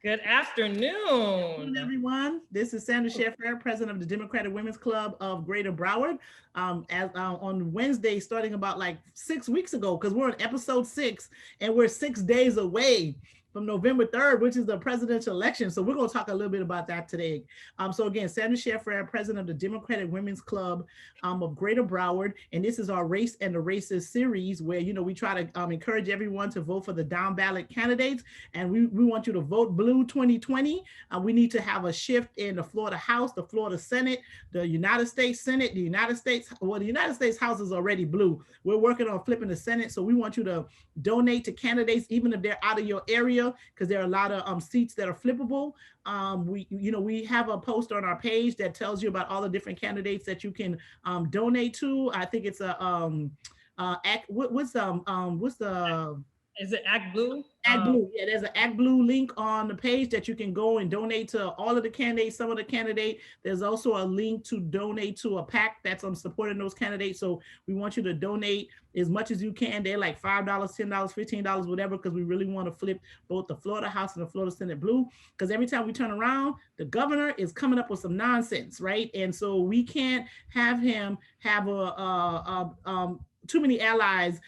Good Good afternoon. afternoon, everyone. This is Sandra Sheffer, president of the Democratic Women's Club of Greater Broward. On Wednesday, starting about like 6 weeks ago, because we're on episode 6 and we're 6 days away from November 3rd, which is the presidential election. So we're going to talk a little bit about that today. So again, Sandra Sheffer, president of the Democratic Women's Club of Greater Broward, and this is our Race and the Racist series, where we try to encourage everyone to vote for the down ballot candidates, and we want you to vote blue 2020. We need to have a shift in the Florida House, the Florida Senate, the United States Senate, the United States House is already blue. We're working on flipping the Senate, so we want you to donate to candidates, even if they're out of your area, because there are a lot of seats that are flippable. We have a post on our page that tells you about all the different candidates that you can donate to. I think it's a what's the Is it Act Blue? Act Blue. Yeah, there's an Act Blue link on the page that you can go and donate to all of the candidates, some of the candidates. There's also a link to donate to a PAC that's supporting those candidates. So we want you to donate as much as you can. They're like $5, $10, $15, whatever, because we really want to flip both the Florida House and the Florida Senate blue. Because every time we turn around, the governor is coming up with some nonsense, right? And so we can't have him have too many allies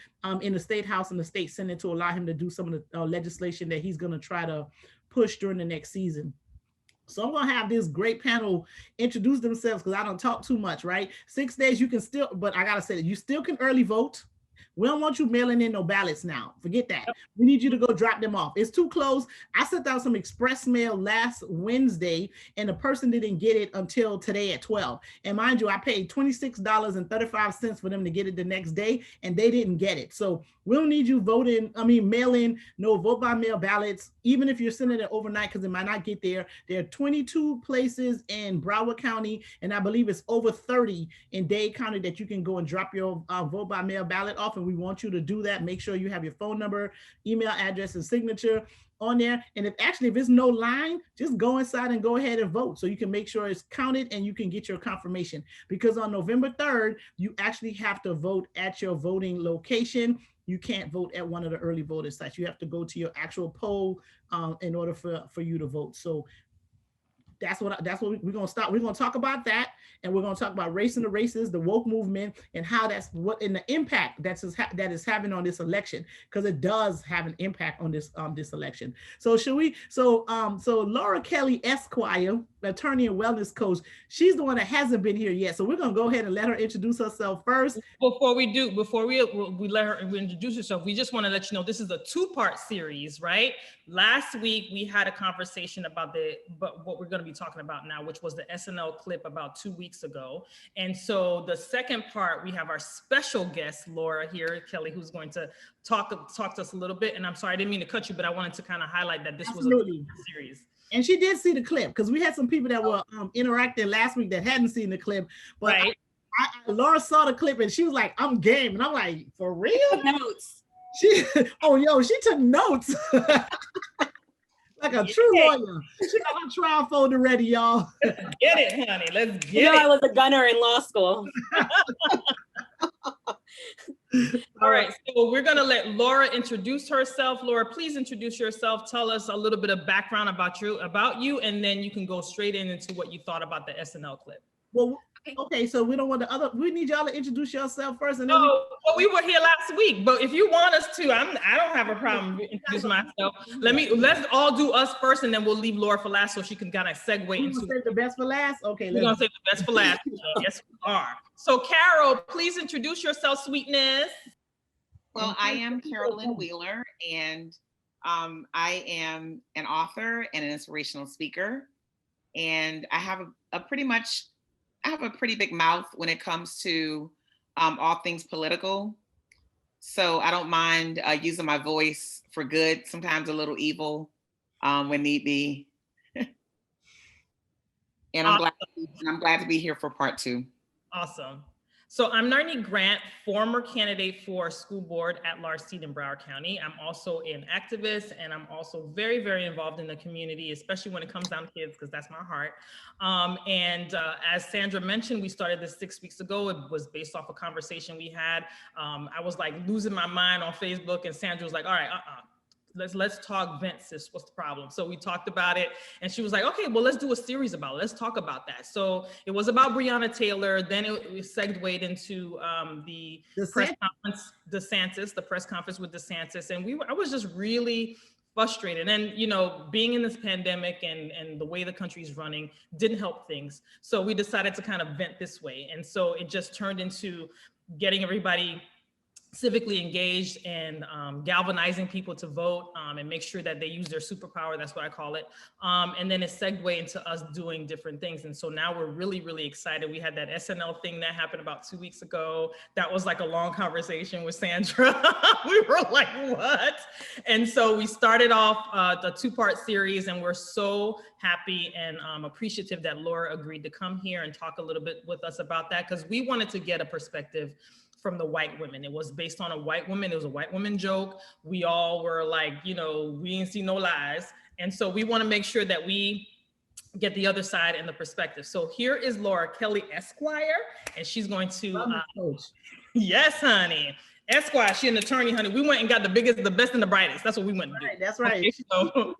in the state house and the state senate to allow him to do some of the legislation that he's going to try to push during the next season. So I'm gonna have this great panel introduce themselves because I don't talk too much, right? 6 days you can still, but I gotta say that you still can early vote. We don't want you mailing in no ballots now. Forget that. We need you to go drop them off. It's too close. I sent out some express mail last Wednesday, and the person didn't get it until today at 12. And mind you, I paid $26.35 for them to get it the next day, and they didn't get it. So we'll need you mail in, no vote by mail ballots, even if you're sending it overnight, because it might not get there. There are 22 places in Broward County, and I believe it's over 30 in Dade County that you can go and drop your vote by mail ballot off. And we want you to do that. Make sure you have your phone number, email address, and signature on there. And if it's no line, just go inside and go ahead and vote so you can make sure it's counted and you can get your confirmation. Because on November 3rd, you actually have to vote at your voting location. You can't vote at one of the early voter sites. You have to go to your actual poll in order for you to vote. So we're gonna start. We're gonna talk about that, and we're gonna talk about race and the races, the woke movement, and how the impact that is having on this election, because it does have an impact on this election. So should we? So Laura Kelley Esquire, attorney and wellness coach, she's the one that hasn't been here yet. So we're gonna go ahead and let her introduce herself first. Before we let her introduce herself, we just want to let you know this is a two-part series, right? Last week we had a conversation about what we're going to be talking about now, which was the SNL clip about 2 weeks ago. And so the second part, we have our special guest Laura here, Kelley, who's going to talk to us a little bit. And I'm sorry, I didn't mean to cut you, but I wanted to kind of highlight that this Absolutely. was a series. And she did see the clip, because we had some people that were interacting last week that hadn't seen the clip, but right. Laura saw the clip and she was like, "I'm game," and I'm like, "For real?" Notes. She took notes like a true lawyer. She got her trial folder ready, y'all. Get it, honey. Let's get it. I was a gunner in law school. All right, so we're gonna let Laura introduce herself. Laura, please introduce yourself. Tell us a little bit of background about you, and then you can go straight into what you thought about the SNL clip. Well, okay, so we need y'all to introduce yourself first, and then we were here last week, but if you want us to, I don't have a problem introducing myself. Let's all do us first, and then we'll leave Laura for last so she can kind of segue into save the best for last. Okay, we're gonna save the best for last. Yes, we are. So Carol, please introduce yourself, sweetness. Well, I am Lynn Wheeler, and I am an author and an inspirational speaker, and I have a pretty big mouth when it comes to all things political. So I don't mind using my voice for good, sometimes a little evil when need be. And I'm glad to be here for part 2. Awesome. So I'm Narnie Grant, former candidate for school board at large seat in Broward County. I'm also an activist, and I'm also very, very involved in the community, especially when it comes down to kids, because that's my heart. As Sandra mentioned, we started this 6 weeks ago. It was based off a conversation we had. I was like losing my mind on Facebook, and Sandra was like, all right, let's talk vent, sis. What's the problem? So we talked about it, and she was like, okay, well, let's do a series about it. Let's talk about that. So it was about Breonna Taylor. Then it segued into the press conference, the press conference with DeSantis, and I was just really frustrated. And, you know, being in this pandemic and the way the country's running didn't help things. So we decided to kind of vent this way. And so it just turned into getting everybody civically engaged and galvanizing people to vote and make sure that they use their superpower. That's what I call it. And then it segued into us doing different things. And so now we're really, really excited. We had that SNL thing that happened about 2 weeks ago. That was like a long conversation with Sandra. We were like, what? And so we started off the 2-part series, and we're so happy and appreciative that Laura agreed to come here and talk a little bit with us about that, because we wanted to get a perspective from the white women. It was based on a white woman. It was a white woman joke. We all were like, you know, we ain't see no lies. And so we want to make sure that we get the other side and the perspective. So here is Laura Kelley Esquire, and she's going to, yes, honey. Esquire, she's an attorney, honey. We went and got the best and the brightest. That's what we went to do. That's right. Okay, so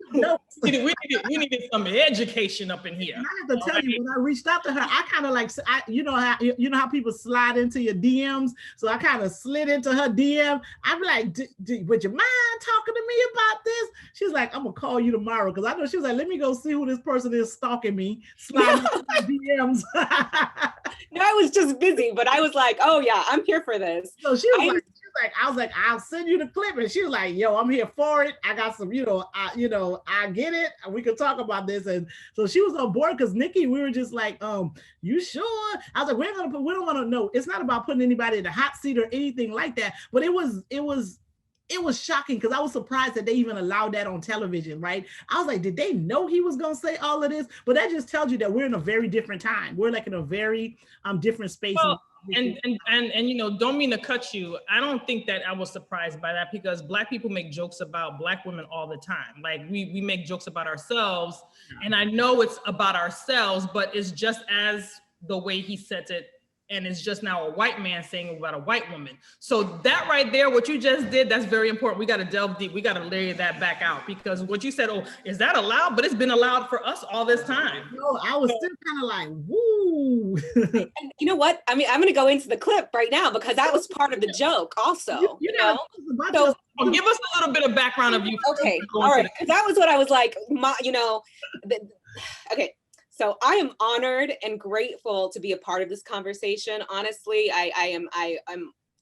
we needed some education up in here. And I have to tell you, when I reached out to her, I kind of like, you know how people slide into your DMs. So I kind of slid into her DM. I'm like, would you mind talking to me about this? She's like, I'm gonna call you tomorrow, because I know she was like, let me go see who this person is stalking me, sliding into my DMs. No, I was just busy, but I was like, oh yeah, I'm here for this. So she was I was like, I'll send you the clip. And she was like, yo, I'm here for it. I got some, I get it. We could talk about this. And so she was on board, because Nikki, we were just like, you sure? I was like, we don't want to know. It's not about putting anybody in the hot seat or anything like that. But it was shocking, because I was surprised that they even allowed that on television, right? I was like, did they know he was going to say all of this? But that just tells you that we're in a very different time. We're like in a very different space. Well, and you know, don't mean to cut you. I don't think that I was surprised by that, because Black people make jokes about Black women all the time. Like we make jokes about ourselves, and I know it's about ourselves, but it's just as the way he said it. And it's just now a white man saying about a white woman. So that right there, what you just did, that's very important. We got to delve deep. We got to lay that back out, because what you said, oh, is that allowed? But it's been allowed for us all this time. No, I was still kind of like, woo. And you know what? I mean, I'm going to go into the clip right now, because that was part of the joke also, you know? So give us a little bit of background of you. Okay, all right. Because that was what I was like, okay. So I am honored and grateful to be a part of this conversation. Honestly, I'm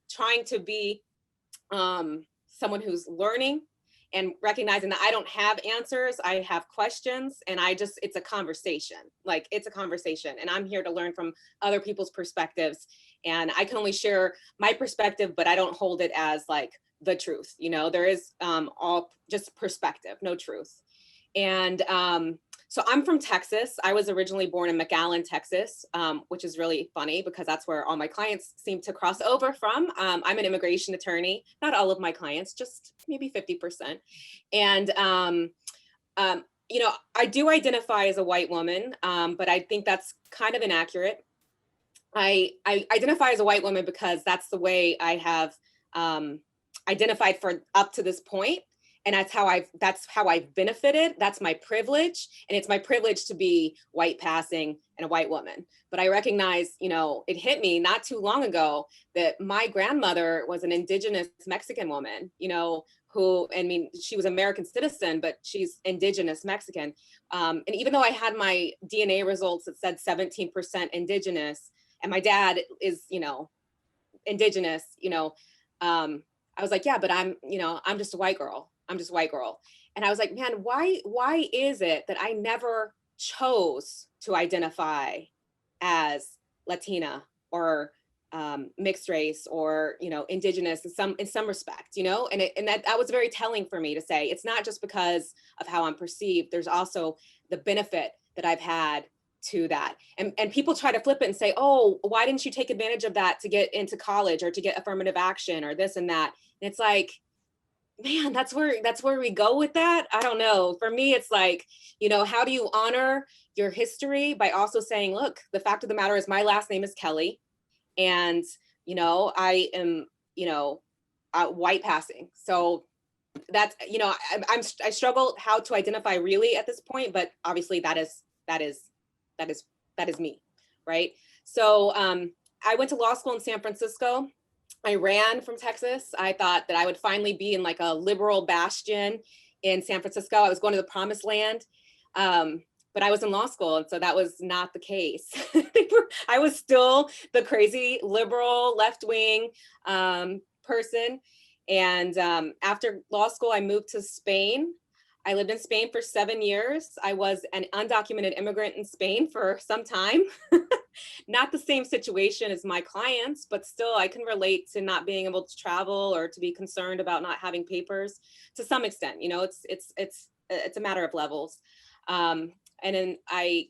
trying to be someone who's learning and recognizing that I don't have answers. I have questions, and it's a conversation. Like, it's a conversation, and I'm here to learn from other people's perspectives. And I can only share my perspective, but I don't hold it as like the truth. You know, there is all just perspective, no truth. And so I'm from Texas. I was originally born in McAllen, Texas, which is really funny, because that's where all my clients seem to cross over from. I'm an immigration attorney, not all of my clients, just maybe 50%. And, you know, I do identify as a white woman, but I think that's kind of inaccurate. I identify as a white woman because that's the way I have identified for up to this point. And that's how I've benefited. That's my privilege. And it's my privilege to be white passing and a white woman. But I recognize, you know, it hit me not too long ago that my grandmother was an indigenous Mexican woman, you know, who, I mean, she was American citizen, but she's indigenous Mexican. And even though I had my DNA results that said 17% indigenous, and my dad is, you know, indigenous, you know, I was like, yeah, but I'm just a white girl. I'm just a white girl. And I was like, man, why is it that I never chose to identify as Latina or mixed race or, you know, indigenous in some respect, you know? And that was very telling for me to say, it's not just because of how I'm perceived. There's also the benefit that I've had to that. And people try to flip it and say, oh, why didn't you take advantage of that to get into college or to get affirmative action or this and that? And it's like, man, that's where we go with that. I don't know. For me, it's like, you know, how do you honor your history by also saying, look, the fact of the matter is my last name is Kelley. And, you know, I am, you know, white passing. So that's, I struggle how to identify really at this point, but obviously that is me, right? So I went to law school in San Francisco. I ran from Texas. I thought that I would finally be in like a liberal bastion in San Francisco. I was going to the promised land. But I was in law school, and so that was not the case. I was still the crazy liberal left-wing person. And after law school, I moved to Spain. I lived in Spain for 7 years. I was an undocumented immigrant in Spain for some time. Not the same situation as my clients, but still I can relate to not being able to travel or to be concerned about not having papers to some extent. It's a matter of levels. And then I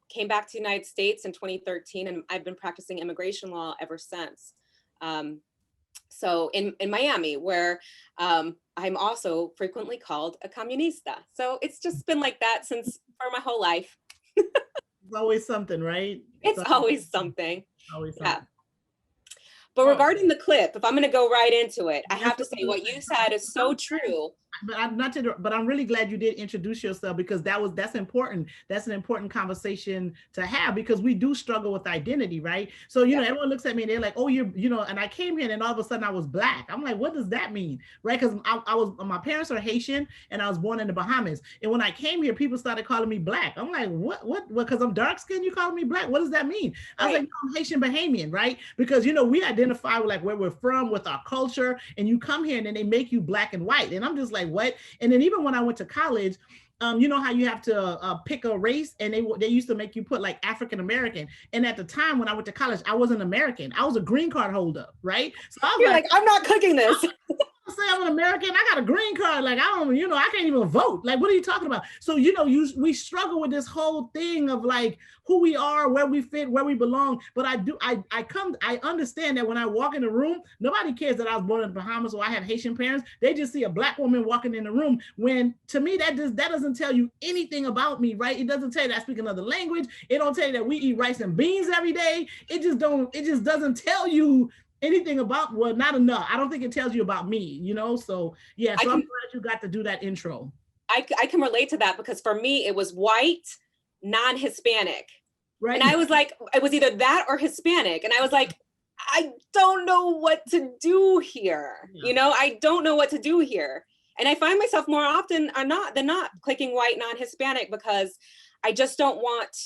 came back to the United States in 2013, and I've been practicing immigration law ever since. So in Miami, where I'm also frequently called a comunista. So it's just been like that for my whole life. It's always something, right? It's always something. Always Yeah. something. But regarding the clip, if I'm going to go right into it, I have to say what you said is so true. But I'm really glad you did introduce yourself, because that's important. That's an important conversation to have, because we do struggle with identity, right? So, everyone looks at me and they're like, oh, and I came here and all of a sudden I was Black. I'm like, what does that mean? Right? Because my parents are Haitian and I was born in the Bahamas. And when I came here, people started calling me Black. I'm like, what? Because I'm dark skinned, you calling me Black? What does that mean? I was like, no, I'm Haitian Bahamian, right? Because, we identify with like where we're from, with our culture, and you come here and then they make you Black and white. And I'm just like, what? And then even when I went to college, you know how you have to pick a race, and they used to make you put like African American. And at the time when I went to college, I wasn't American. I was a green card holder, right? So I was You're like, I'm not cooking this. Say I'm an American, I got a green card. Like, I can't even vote. Like, what are you talking about? So, we struggle with this whole thing of like who we are, where we fit, where we belong. But I understand that when I walk in the room, nobody cares that I was born in the Bahamas or I have Haitian parents. They just see a Black woman walking in the room, when to me, that doesn't tell you anything about me, right? It doesn't tell you that I speak another language. It don't tell you that we eat rice and beans every day. It just doesn't tell you anything about, well, not enough. I don't think it tells you about me, So yeah, so I'm glad you got to do that intro. I can relate to that, because for me, it was white, non-Hispanic. Right. And I was like, it was either that or Hispanic. And I was like, I don't know what to do here. Yeah. I don't know what to do here. And I find myself more often than not clicking white, non-Hispanic, because I just don't want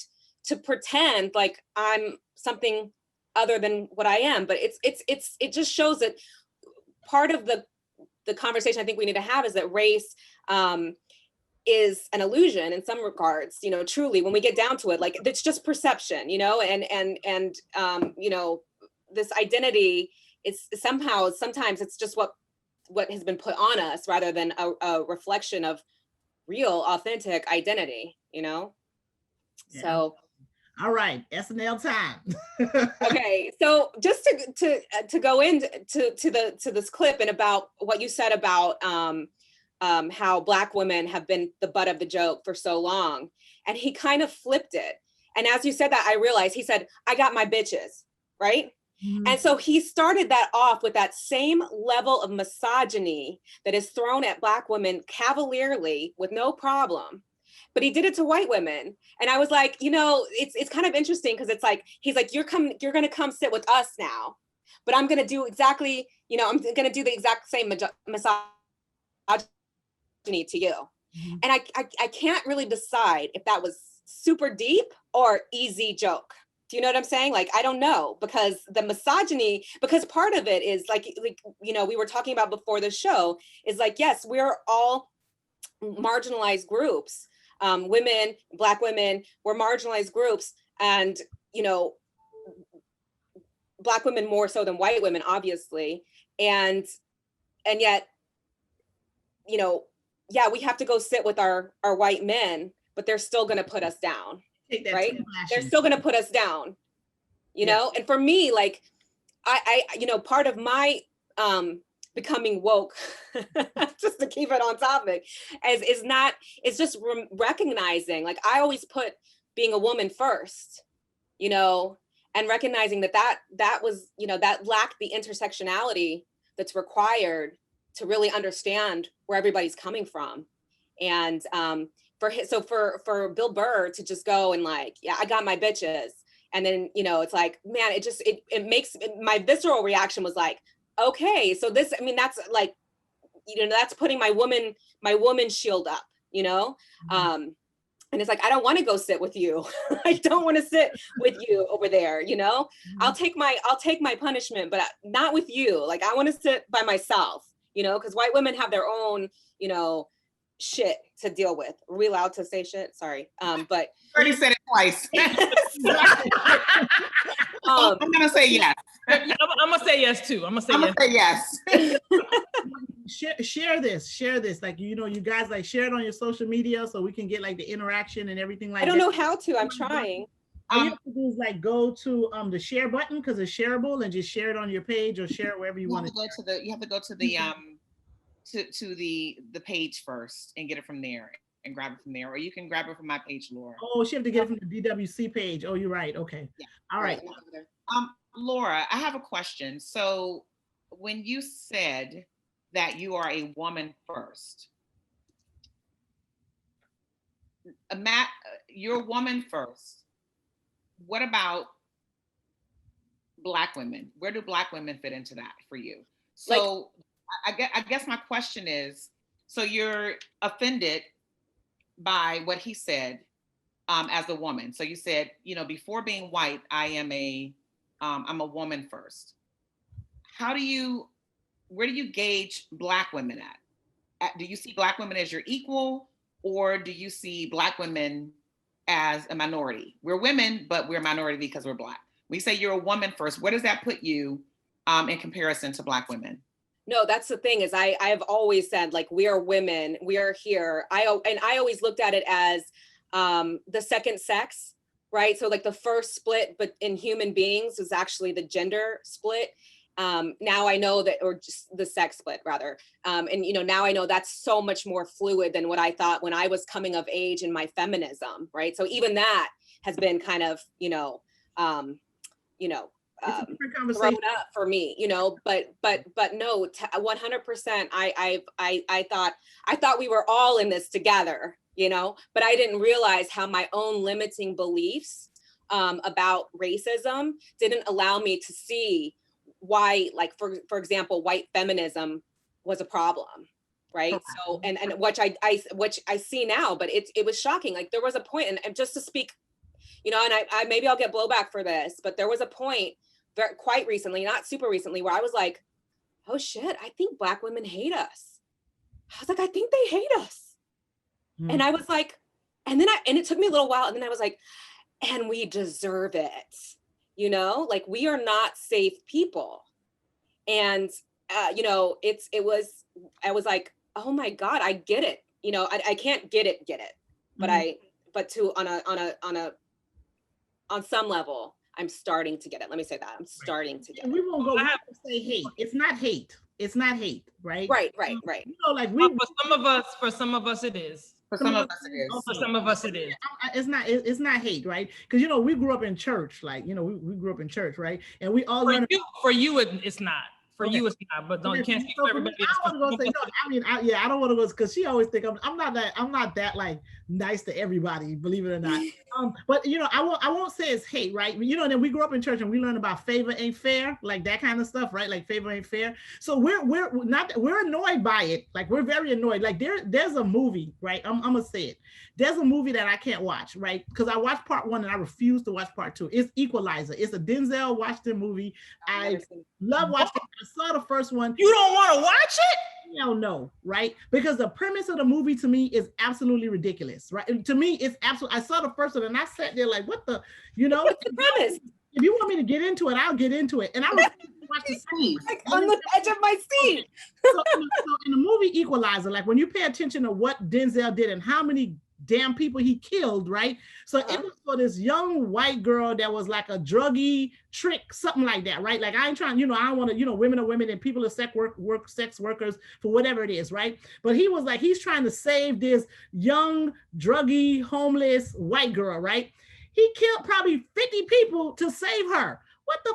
to pretend like I'm something other than what I am. But it just shows that part of the conversation I think we need to have is that race is an illusion in some regards, truly, when we get down to it, like it's just perception, and this identity is sometimes it's just what has been put on us rather than a reflection of real, authentic identity, Yeah. So. All right, SNL time. Okay, so just to go into this clip and about what you said about how Black women have been the butt of the joke for so long, and he kind of flipped it. And as you said that, I realized he said, "I got my bitches," right? Mm-hmm. And so he started that off with that same level of misogyny that is thrown at Black women cavalierly with no problem. But he did it to white women. And I was like, it's kind of interesting, because it's like, he's like, you're going to come sit with us now, but I'm going to do exactly, I'm going to do the exact same misogyny to you. Mm-hmm. And I can't really decide if that was super deep or easy joke. Do you know what I'm saying? Like, I don't know, because the misogyny, because part of it is like, we were talking about before the show, is like, yes, we're all marginalized groups. Women, Black women, were marginalized groups, and Black women more so than white women, obviously, and yet, yeah, we have to go sit with our white men, but they're still going to put us down, right? They're still going to put us down, you know. And for me, like, I part of my becoming woke, just to keep it on topic, it's just recognizing, like, I always put being a woman first, and recognizing that was, that lacked the intersectionality that's required really understand where everybody's coming from. And for Bill Burr to just go and like, yeah, I got my bitches. And then, you know, it's like, man, it makes my visceral reaction was like, okay, so this, I mean, that's like, you know, that's putting my woman shield up, you know? And it's like, I don't want to go sit with you. I don't want to sit with you over there, you know? I'll take my punishment, but not with you. Like, I want to sit by myself, you know, because white women have their own, you know, shit to deal with. Are we allowed to say shit? Sorry. But You already said it twice. I'm gonna say yes. I'm gonna say yes too. I'm gonna say yes. Share this. Like, you know, you guys like share it on your social media so we can get like the interaction and everything like that. I don't know how to. I'm trying. All you have to do is like go to the share button because it's shareable, and just share it on your page or share it wherever you want to go to the. You have to go to the to the page first and get it from there and grab it from there, or you can grab it from my page, Laura. Oh, she have to get it from the DWC page. Oh, you're right. Okay. Yeah. All right. Laura, I have a question. So when you said that you are a woman first, Matt, you're a woman first. What about Black women? Where do Black women fit into that for you? So I guess my question is, so you're offended by what he said as a woman. So you said, you know, before being white, I'm a woman first. Where do you gauge Black women at? Do you see Black women as your equal, or do you see Black women as a minority? We're women, but we're a minority because we're Black. We say you're a woman first. Where does that put you in comparison to Black women? No, that's the thing is I've always said, like, we are women, we are here. I always looked at it as the second sex, right? So like the first split, but in human beings was actually the gender split. Now I know that, or just the sex split rather. And, you know, now I know that's so much more fluid than what I thought when I was coming of age in my feminism, right? So even that has been kind of, thrown up for me, you know, but no, 100%. I thought we were all in this together, you know, but I didn't realize how my own limiting beliefs about racism didn't allow me to see why, like, for example, white feminism was a problem, right? Okay. So, and which I see now, but it was shocking. Like, there was a point, and just to speak, you know, and I maybe I'll get blowback for this, but there was a point quite recently, not super recently, where I was like, oh shit, I think Black women hate us. I was like, I think they hate us. Mm-hmm. And I was like, and it took me a little while, and then I was like, and we deserve it. You know, like, we are not safe people. And, you know, I was like, oh my God, I get it. You know, I can't get it, but mm-hmm. On some level, I'm starting to get it. Let me say that. I'm starting to get it. We won't go say hate. It's not hate. It's not hate, right? Right. You know, like for some of us it is. For some of us it is. For some of us it is. It's not hate, right? Because, you know, we grew up in church, like, you know, we grew up in church, right? And we all for you it's not. For you it's not, but you can't speak for everybody else. I want to go say no. I mean, I don't want to go, because she always think I'm not that like nice to everybody, believe it or not. But, you know, I won't say it's hate, right? You know, and then we grew up in church and we learned about favor ain't fair, like that kind of stuff, right? Like favor ain't fair. So we're annoyed by it. Like, we're very annoyed. Like, there's a movie, right? I'm gonna say it. There's a movie that I can't watch, right? Because I watched part 1 and I refuse to watch part 2. It's Equalizer. It's a Denzel Washington movie. I love watching it. I saw the first one. You don't want to watch it? Hell no, right? Because the premise of the movie to me is absolutely ridiculous, right? And to me, it's absolutely. I saw the first one and I sat there like, what the, you know? What's the premise? If you want me to get into it, I'll get into it. And I was watch the scene. Like, on the edge of my seat. So in the movie Equalizer, like, when you pay attention to what Denzel did and how many damn people he killed, right? So it was for this young white girl that was like a druggie trick, something like that, right? Like, I ain't trying, you know, I don't want to, you know, women are women and people are sex workers for whatever it is, right? But he was like, he's trying to save this young druggie homeless white girl, right? He killed probably 50 people to save her. What the?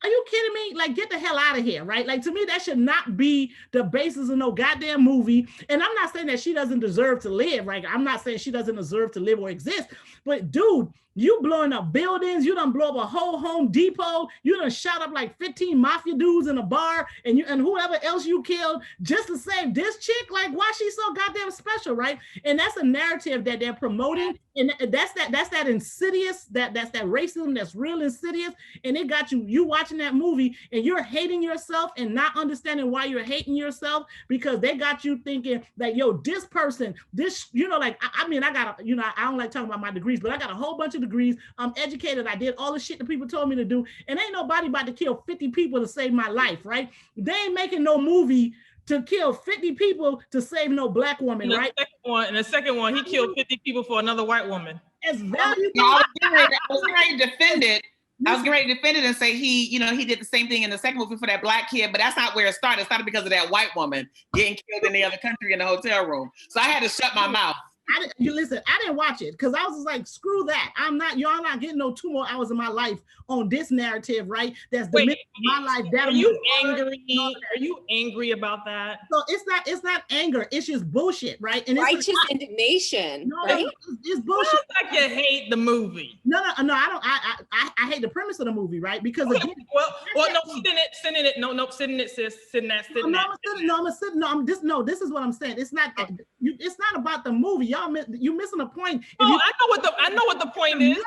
Are you kidding me? Like, get the hell out of here, right? Like, to me, that should not be the basis of no goddamn movie. And I'm not saying that she doesn't deserve to live, right? I'm not saying she doesn't deserve to live or exist. But dude, you blowing up buildings, you done blow up a whole Home Depot, you done shot up like 15 mafia dudes in a bar, and whoever else you killed just to save this chick. Like, why she so goddamn special, right? And that's a narrative that they're promoting, and that's that insidious, that's that racism that's real insidious, and it got you watching that movie and you're hating yourself and not understanding why you're hating yourself, because they got you thinking that, yo, this person, this, like, I mean, I got, I don't like talking about my degrees, but I got a whole bunch of degrees. I'm educated. I did all the shit that people told me to do, and ain't nobody about to kill 50 people to save my life, right? They ain't making no movie to kill 50 people to save no black woman, right? In the second one, he killed 50 people for another white woman. It's valuable. I was ready to defend it. I was ready to defend it and say he did the same thing in the second movie for that black kid, but that's not where it started. It started because of that white woman getting killed in the other country in the hotel room. So I had to shut my mouth. I didn't watch it because I was just like, screw that. Y'all not getting no 2 more hours of my life on this narrative, right? That's the my life. Are you angry? Are you angry about that? So it's not anger. It's just bullshit, right? And righteous indignation. No, right? it's bullshit. Like you hate the movie. No, I don't. I hate the premise of the movie, right? Because again, this is what I'm saying. It's not about the movie. You missing a point. I know what the point is.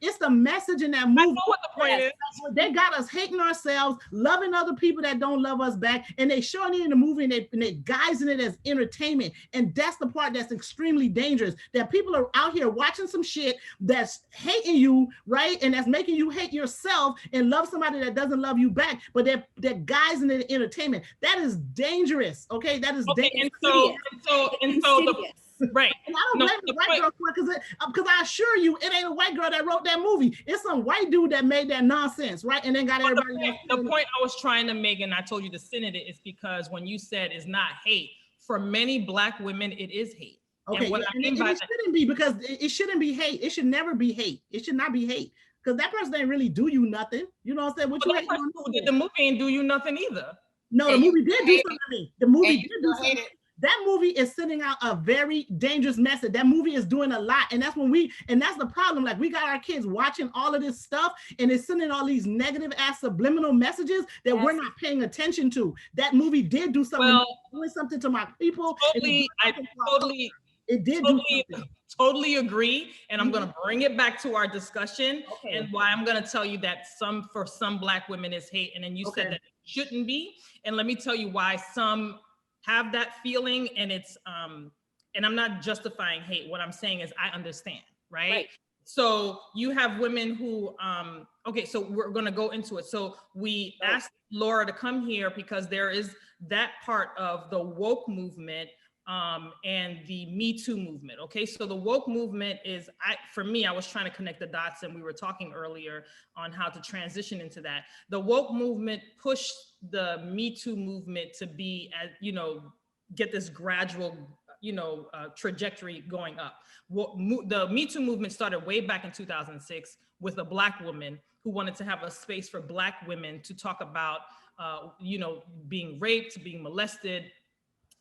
It's the message in that movie. I know what the point is. They got us hating ourselves, loving other people that don't love us back, and they showing it in the movie, and they guising it as entertainment. And that's the part that's extremely dangerous. That people are out here watching some shit that's hating you, right? And that's making you hate yourself and love somebody that doesn't love you back, but they're guising it in entertainment. That is dangerous. Okay, that is dangerous. Right. And I don't blame the white girl for it, because I assure you, it ain't a white girl that wrote that movie. It's some white dude that made that nonsense, right? And then got everybody. The point I was trying to make, and I told you to send it, is because when you said it's not hate, for many black women, it is hate. Okay, and it shouldn't be, because it shouldn't be hate. It should never be hate. It should not be hate, because that person ain't really do you nothing. You know what I'm saying? What you hating on? The movie ain't do you nothing either. No, the movie did do something to me. The movie did do something. That movie is sending out a very dangerous message. That movie is doing a lot. And that's that's the problem. Like, we got our kids watching all of this stuff, and it's sending all these negative ass subliminal messages that we're not paying attention to. That movie did do something, doing something to my people. It did totally agree. And I'm going to bring it back to our discussion, and why I'm going to tell you that for some black women is hate. And then you said that it shouldn't be. And let me tell you why some have that feeling, and it's and I'm not justifying hate. What I'm saying is I understand, right? So you have women who so we're going to go into it. So we asked Laura to come here because there is that part of the woke movement and the Me Too movement. Okay, so the woke movement is, for me, I was trying to connect the dots, and we were talking earlier on how to transition into that. The woke movement pushed the Me Too movement to be, get this gradual, trajectory going up. The Me Too movement started way back in 2006 with a black woman who wanted to have a space for black women to talk about, being raped, being molested,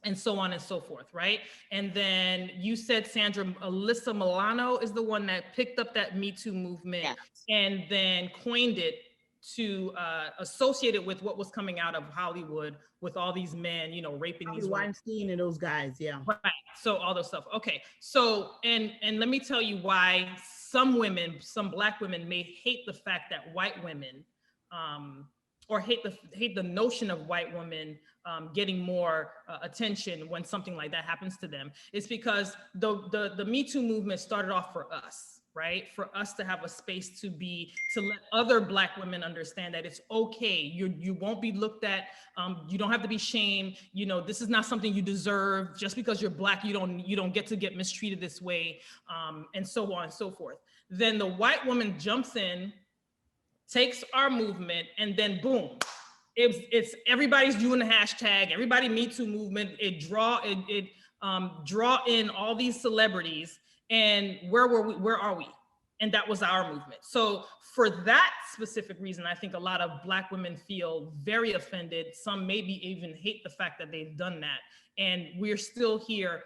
and so on and so forth, right? And then you said, Sandra, Alyssa Milano is the one that picked up that Me Too movement and then coined it to associate it with what was coming out of Hollywood with all these men, raping these women. Weinstein and those guys, Right, so all those stuff. Okay, so, and let me tell you why some black women may hate the fact that white women, or hate the notion of white women getting more attention when something like that happens to them. It's because the Me Too movement started off for us, right? For us to have a space to let other black women understand that it's okay. You won't be looked at. You don't have to be shamed. This is not something you deserve. Just because you're black, you don't get to get mistreated this way, and so on and so forth. Then the white woman jumps in, takes our movement, and then boom, it's everybody's doing the hashtag, everybody Me Too movement. It draw in all these celebrities, and where are we? And that was our movement. So for that specific reason, I think a lot of Black women feel very offended. Some maybe even hate the fact that they've done that. And we're still here,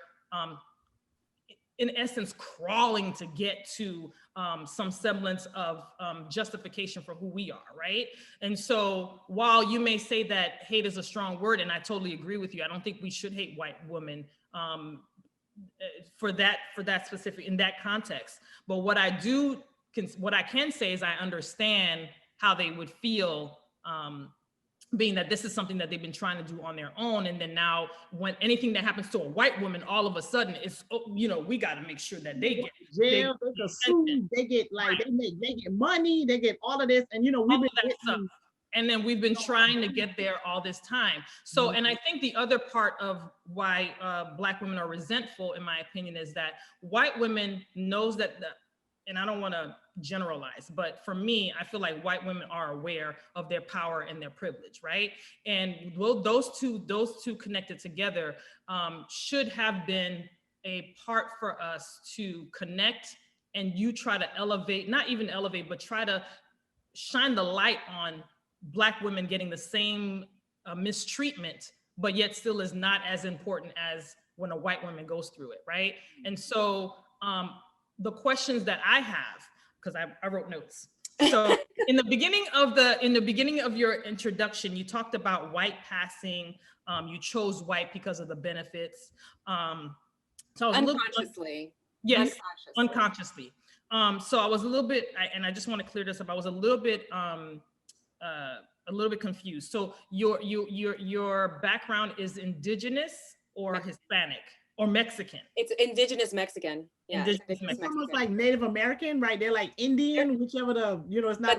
in essence, crawling to get to some semblance of justification for who we are, right? And so while you may say that hate is a strong word, and I totally agree with you, I don't think we should hate white women for that specific, in that context. But what I can say is I understand how they would feel, being that this is something that they've been trying to do on their own. And then now when anything that happens to a white woman, all of a sudden it's, we got to make sure that they get jail, they get sued, they get like, they get money, they get all of this. And we've been getting, and then we've been trying to get there all this time. So, and I think the other part of why Black women are resentful, in my opinion, is that white women knows that and I don't want to generalize, but for me, I feel like white women are aware of their power and their privilege, right? And those two connected together should have been a part for us to connect, and you try to elevate, not even elevate, but try to shine the light on Black women getting the same mistreatment, but yet still is not as important as when a white woman goes through it, right? And so the questions that I have, because I wrote notes. So in the beginning of your introduction, you talked about white passing. You chose white because of the benefits. So I was unconsciously. Yes, unconsciously. So I was a little bit, and I just want to clear this up. I was a little bit confused. So your background is indigenous or Hispanic or Mexican? It's indigenous Mexican. Yeah, indigenous it's almost like Native American, right? They're like Indian, whichever it's not.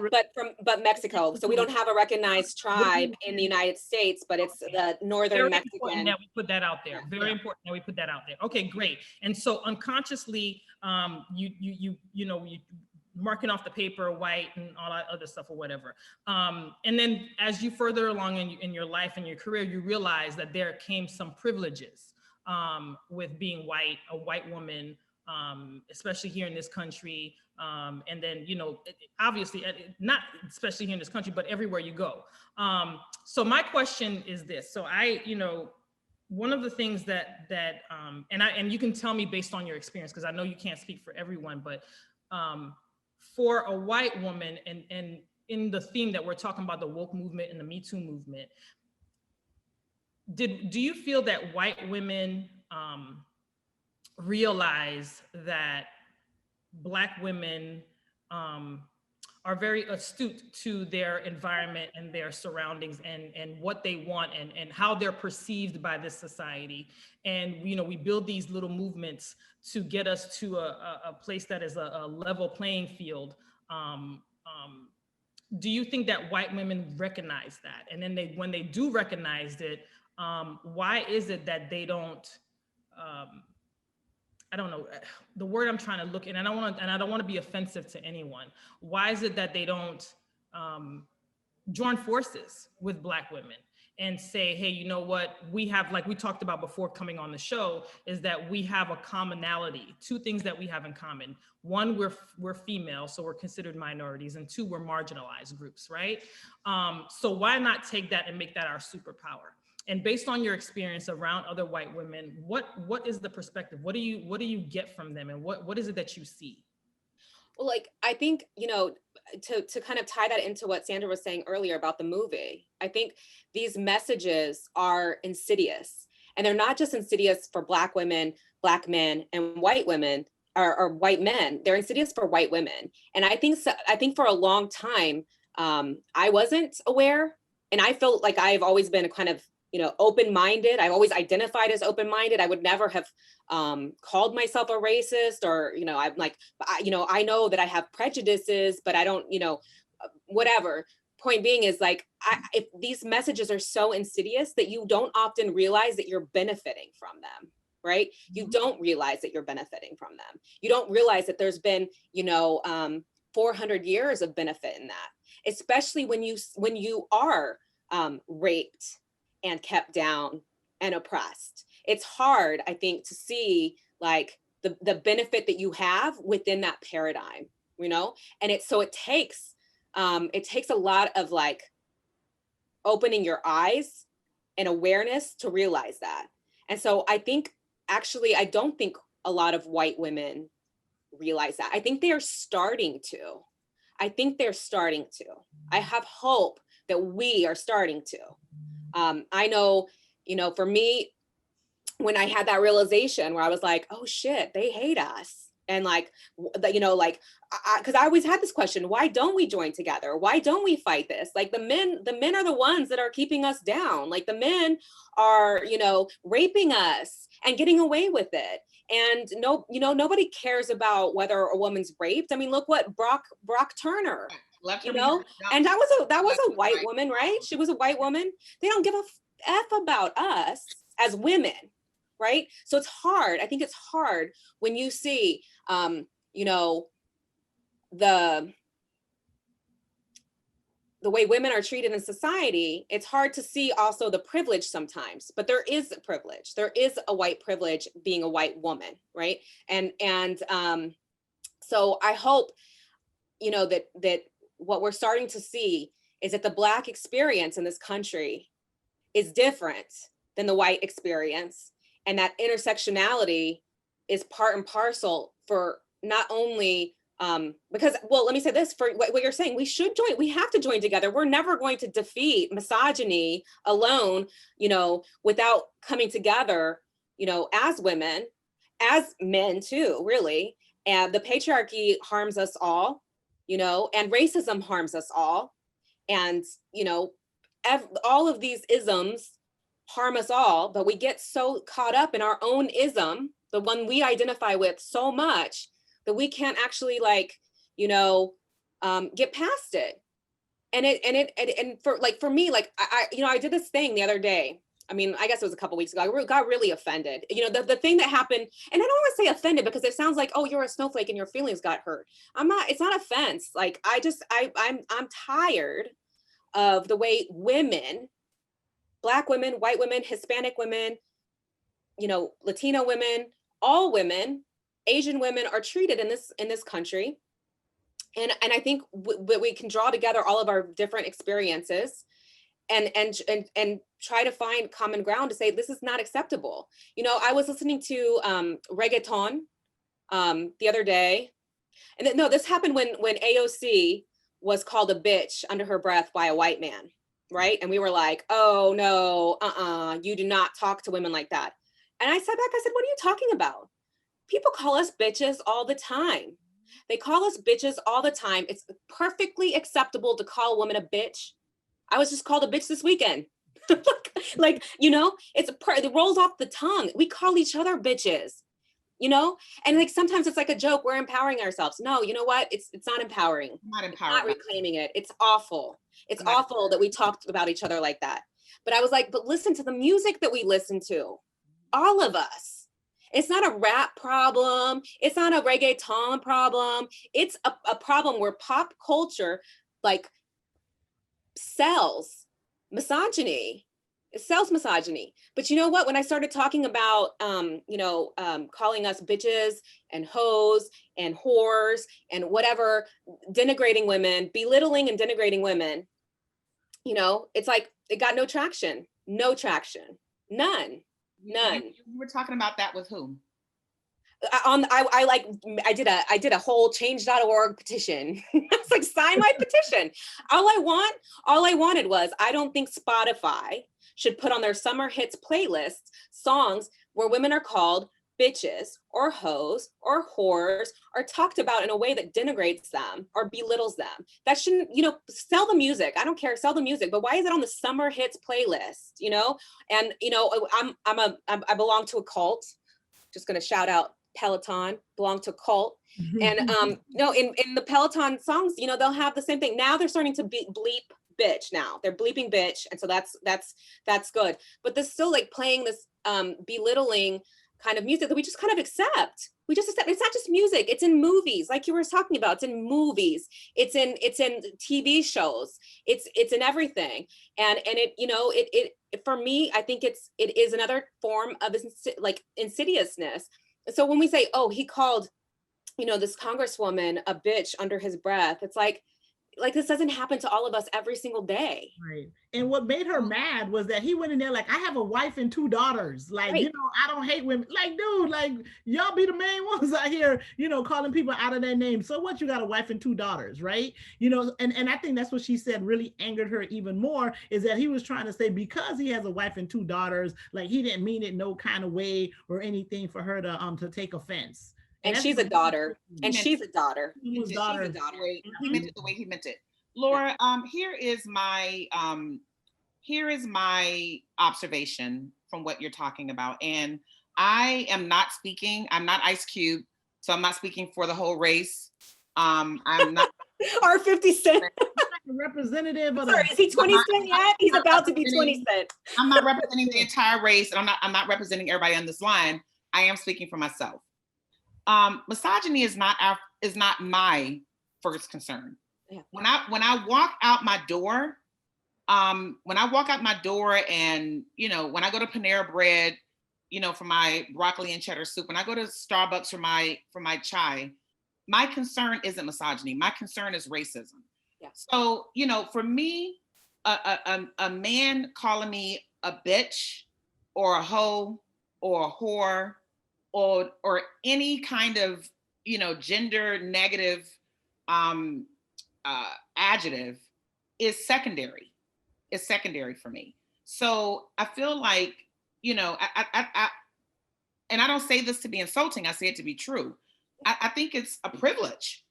But Mexico. So we don't have a recognized tribe in the United States, but it's the northern Very Mexican. important that we put that out there. Very important that we put that out there. Okay, great. And so unconsciously, you marking off the paper white and all that other stuff or whatever. And then as you further along in your life and your career, you realize that there came some privileges with being white, a white woman, especially here in this country. And then, obviously, not especially here in this country, but everywhere you go. So my question is this. So one of the things that and you can tell me based on your experience, because I know you can't speak for everyone, but for a white woman, and in the theme that we're talking about, the woke movement and the Me Too movement, do you feel that white women realize that Black women are very astute to their environment and their surroundings and what they want and how they're perceived by this society? And we build these little movements to get us to a place that is a level playing field. Do you think that white women recognize that? And then when they do recognize it, why is it that they don't, I don't know the word I'm trying to look in, and I don't want to be offensive to anyone. Why is it that they don't join forces with Black women and say, hey, you know what, we have, like we talked about before coming on the show, is that we have a commonality, two things that we have in common. One, we're female, so we're considered minorities, and two, we're marginalized groups, right? So why not take that and make that our superpower? And based on your experience around other white women, what is the perspective? What do you get from them, and what is it that you see? Well, I think, to kind of tie that into what Sandra was saying earlier about the movie, I think these messages are insidious, and they're not just insidious for Black women, Black men, and white women or white men. They're insidious for white women. And I think for a long time, I wasn't aware, and I felt like I've always been a kind of, open-minded. I've always identified as open-minded. I would never have called myself a racist, or, I'm like, I know that I have prejudices, but I don't, whatever. Point being is if these messages are so insidious that you don't often realize that you're benefiting from them, right? You don't realize that you're benefiting from them. You don't realize that there's been, 400 years of benefit in that, especially when you are raped and kept down and oppressed. It's hard, I think, to see the benefit that you have within that paradigm, you know? And it takes a lot of like opening your eyes and awareness to realize that. And so I think, actually, I don't think a lot of white women realize that. I think they are starting to. I have hope that we are starting to. I know, you know, for me, when I had that realization where I was like, oh shit, they hate us. And like, you know, like, because I always had this question, why don't we join together? Why don't we fight this? Like the men are the ones that are keeping us down. Like the men are, you know, raping us and getting away with it. And no, you know, nobody cares about whether a woman's raped. I mean, look what Brock Turner, you know, and that was a white woman, right? She was a white woman. They don't give a F about us as women, right? So it's hard. I think it's hard when you see, you know, the way women are treated in society. It's hard to see also the privilege sometimes, but there is a privilege. There is a white privilege being a white woman, right? And so I hope, you know, that what we're starting to see is that the Black experience in this country is different than the white experience, and that intersectionality is part and parcel for not only because, well, let me say this, for what you're saying, we have to join together. We're never going to defeat misogyny alone, you know, without coming together, you know, as women, as men too, really. And the patriarchy harms us all, you know, and racism harms us all. And, you know, all of these isms harm us all, but we get so caught up in our own ism, the one we identify with so much, that we can't actually, like, you know, get past it. And for me, like, I you know, I did this thing the other day. I mean, I guess it was a couple weeks ago. I got really offended. You know, the thing that happened, and I don't want to say offended because it sounds like, oh, you're a snowflake and your feelings got hurt. I'm not. It's not offense. Like, I'm tired of the way women, Black women, white women, Hispanic women, you know, Latino women, all women, Asian women are treated in this country. And I think we can draw together all of our different experiences and try to find common ground to say, this is not acceptable. You know, I was listening to reggaeton the other day. And no, this happened when AOC was called a bitch under her breath by a white man, right? And we were like, oh no, you do not talk to women like that. And I sat back, I said, what are you talking about? People call us bitches all the time. They call us bitches all the time. It's perfectly acceptable to call a woman a bitch. I was just called a bitch this weekend. Like, you know, it rolls off the tongue. We call each other bitches, you know? And like, sometimes it's like a joke, we're empowering ourselves. No, you know what? It's not empowering. Not It's empowering. not reclaiming it. It's awful. It's awful that we talked about each other like that. But I was like, but listen to the music that we listen to. All of us. It's not a rap problem. It's not a reggaeton problem. It's a problem where pop culture like sells misogyny. It sells misogyny. But you know what? When I started talking about, you know, calling us bitches and hoes and whores and whatever, denigrating women, belittling and denigrating women, you know, it's like it got no traction. None. You were talking about that with whom? I did a whole change.org petition. I was like, sign my petition. All I wanted was, I don't think Spotify should put on their summer hits playlist songs where women are called bitches or hoes or whores or talked about in a way that denigrates them or belittles them. That shouldn't, you know, sell the music. I don't care, sell the music, but why is it on the summer hits playlist, you know? And, you know, I belong to a cult. Just going to shout out Peloton, belong to a cult. And no, in the Peloton songs, you know, they'll have the same thing. Now they're starting to bleep bitch now. They're bleeping bitch. And so that's good. But there's still like playing this belittling kind of music that we just kind of accept. We just accept. It's not just music. It's in movies, like you were talking about. It's in movies. It's in TV shows. It's in everything. And it, you know, it for me, I think it is another form of like insidiousness. So when we say, oh, he called this congresswoman a bitch under his breath. It's like this doesn't happen to all of us every single day. Right. And what made her mad was that he went in there like, I have a wife and 2 daughters. Like, Right. I don't hate women. Like, dude, like, y'all be the main ones out here, calling people out of their name. So what, you got a wife and 2 daughters, right? And I think that's what she said really angered her even more, is that he was trying to say, because he has a wife and 2 daughters, like, he didn't mean it no kind of way or anything for her to take offense. And she's a daughter. And she's a daughter. She's a daughter. He meant it the way he meant it. Laura, here is my observation from what you're talking about. And I am not speaking, I'm not Ice Cube, so I'm not speaking for the whole race. I'm not Our 50 Cent. Representative of Sorry, is he 20 Cent yet? He's about to be 20 Cent. I'm not representing the entire race, and I'm not representing everybody on this line. I am speaking for myself. Misogyny is not my first concern. Yeah. When I walk out my door, and when I go to Panera Bread, for my broccoli and cheddar soup, when I go to Starbucks for my chai, my concern isn't misogyny. My concern is racism. Yeah. So, for me, a man calling me a bitch or a hoe or a whore or any kind of, gender negative adjective is secondary. It's secondary for me. So I feel like, I and I don't say this to be insulting, I say it to be true. I think it's a privilege,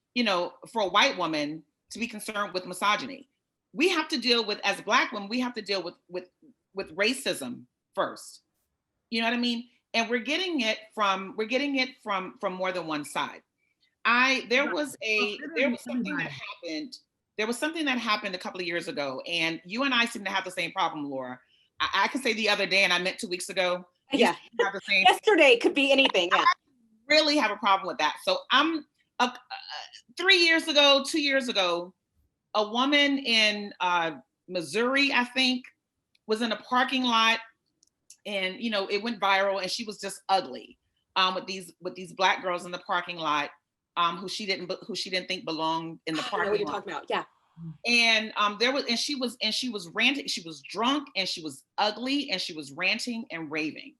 for a white woman to be concerned with misogyny. We have to deal with, as Black women, we have to deal with racism first. You know what I mean? And we're getting it from more than one side. There was something that happened a couple of years ago, and you and I seem to have the same problem, Laura. I can say the other day, and I meant 2 weeks ago. Yeah. Have the same. Yesterday could be anything. Yeah. I really have a problem with that. So 2 years ago, a woman in Missouri, I think, was in a parking lot, and it went viral, and she was just ugly with these Black girls in the parking lot who she didn't think belonged in the parking lot. I know what you're talking about. Yeah. And she was ranting. She was drunk, and she was ugly, and she was ranting and raving.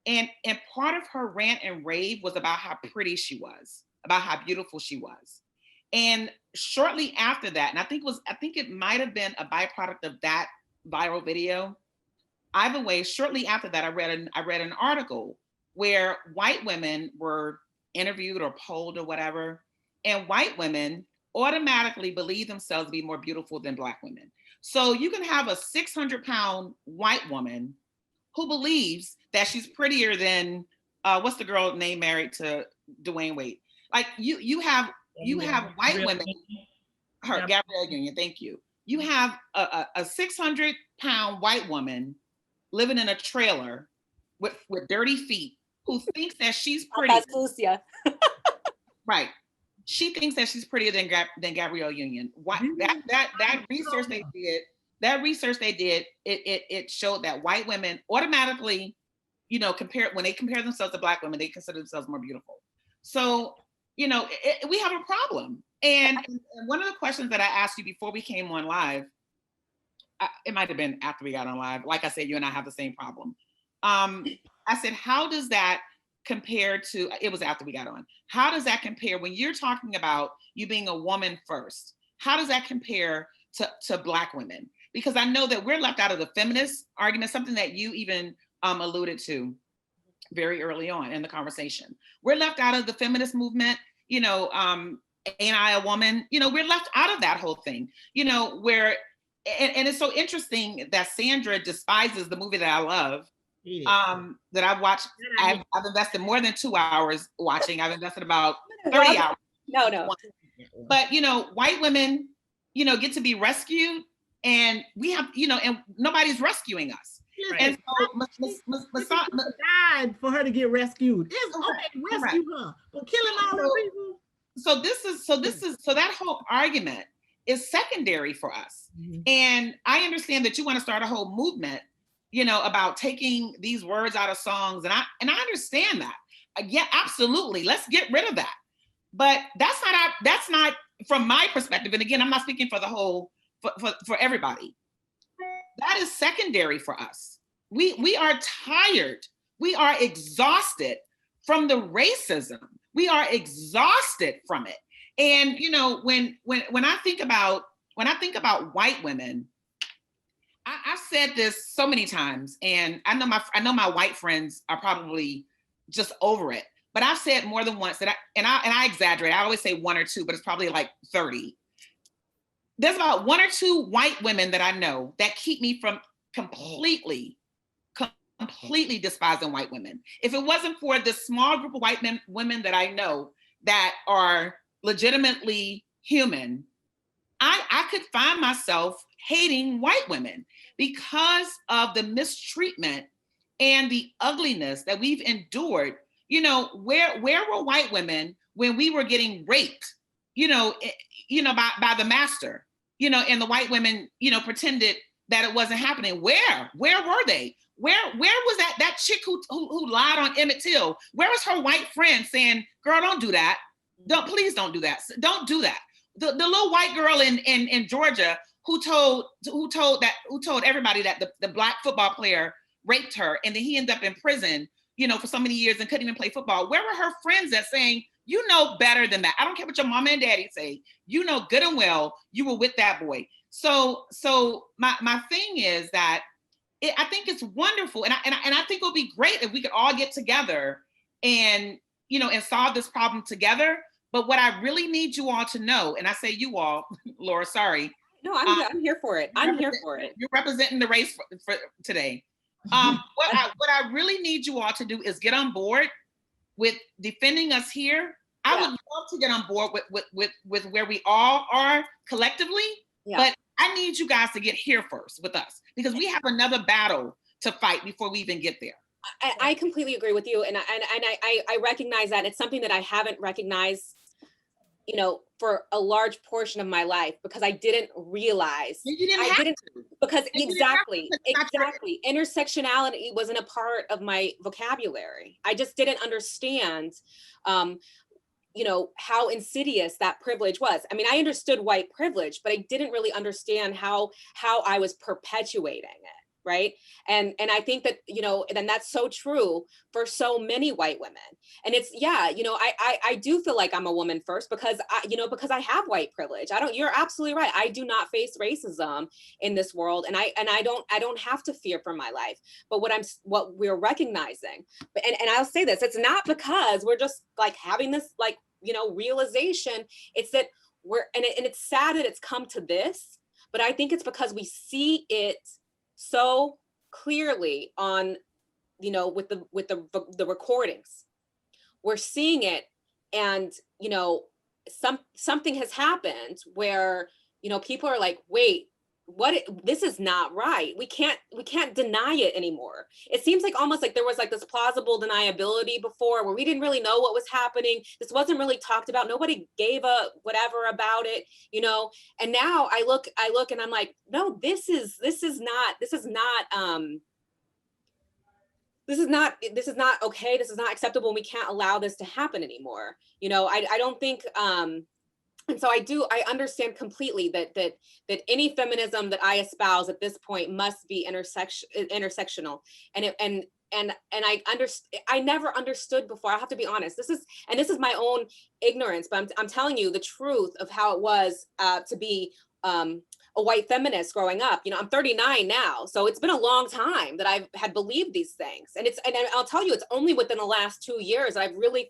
And part of her rant and rave was about how pretty she was, about how beautiful she was. And shortly after that, and I think it might have been a byproduct of that viral video. Either way, shortly after that, I read an article where white women were interviewed or polled or whatever, and white women automatically believe themselves to be more beautiful than Black women. So you can have a 600-pound white woman who believes that she's prettier than what's the girl name married to Dwayne Wade? Like you have white women. Gabrielle Union. Thank you. You have a 600-pound white woman living in a trailer with dirty feet who thinks that she's pretty. Right. She thinks that she's prettier than Gabrielle Union. That research they did, it showed that white women automatically, when they compare themselves to Black women, they consider themselves more beautiful. So, we have a problem. And one of the questions that I asked you before we came on live, it might have been after we got on live. Like I said, you and I have the same problem. I said, how does that compare to, it was after we got on. How does that compare when you're talking about you being a woman first? How does that compare to Black women? Because I know that we're left out of the feminist argument, something that you even alluded to very early on in the conversation. We're left out of the feminist movement, ain't I a woman? We're left out of that whole thing, where, and it's so interesting that Sandra despises the movie that I love, that I've watched. I've invested more than 2 hours watching. I've invested about 30 hours. No. But, white women, get to be rescued, and we have, and nobody's rescuing us. Right. And so, died for her to get rescued. It's okay, rescue her, but killing all the people. So that whole argument is secondary for us. Mm-hmm. And I understand that you want to start a whole movement, about taking these words out of songs, and I understand that. Yeah, absolutely. Let's get rid of that. But that's not from my perspective. And again, I'm not speaking for the whole, for everybody. That is secondary for us. We are tired. We are exhausted from the racism. We are exhausted from it. And you know, when I think about white women, I've said this so many times, and I know my white friends are probably just over it. But I've said more than once that I exaggerate. I always say one or two, but it's probably like 30. There's about one or two white women that I know that keep me from completely despising white women. If it wasn't for this small group of white women that I know that are legitimately human, I could find myself hating white women because of the mistreatment and the ugliness that we've endured. You know, where were white women when we were getting raped, by the master, and the white women, pretended that it wasn't happening? Where were they? Where was that chick who lied on Emmett Till? Where was her white friend saying, girl, don't do that. Please don't do that. Don't do that. The little white girl in Georgia who told everybody that the black football player raped her, and then he ended up in prison, for so many years and couldn't even play football. Where were her friends that saying, you know better than that? I don't care what your mama and daddy say. You know good and well you were with that boy. So my thing is that I think it's wonderful, and I think it would be great if we could all get together and and solve this problem together. But what I really need you all to know, and I say you all, Laura, sorry. No, I'm here for it. I'm here for it. You're representing the race for today. What I really need you all to do is get on board with defending us here. I would love to get on board with where we all are collectively, but I need you guys to get here first with us, because we have another battle to fight before we even get there. I completely agree with you, and I recognize that. It's something that I haven't recognized, for a large portion of my life, because I didn't realize. Because exactly. Intersectionality wasn't a part of my vocabulary. I just didn't understand, how insidious that privilege was. I mean, I understood white privilege, but I didn't really understand how I was perpetuating it. Right. And I think that, and that's so true for so many white women. And it's, I do feel like I'm a woman first because I have white privilege. You're absolutely right. I do not face racism in this world. And I don't have to fear for my life. But what we're recognizing, and I'll say this, it's not because we're just like having this, realization. It's that and it's sad that it's come to this, but I think it's because we see it so clearly on, with the recordings. We're seeing it, and something has happened where people are like, wait, this is not right. We can't deny it anymore. It seems like almost like there was like this plausible deniability before, where we didn't really know what was happening. This wasn't really talked about. Nobody gave a whatever about it, and now I look and I'm like, no, this is not okay. This is not acceptable. We can't allow this to happen anymore. I don't think, and so I understand completely that any feminism that I espouse at this point must be intersectional. And I never understood before. I have to be honest. This is my own ignorance, but I'm telling you the truth of how it was to be a white feminist growing up. I'm 39 now, so it's been a long time that I've had believed these things. And I'll tell you, it's only within the last 2 years I've really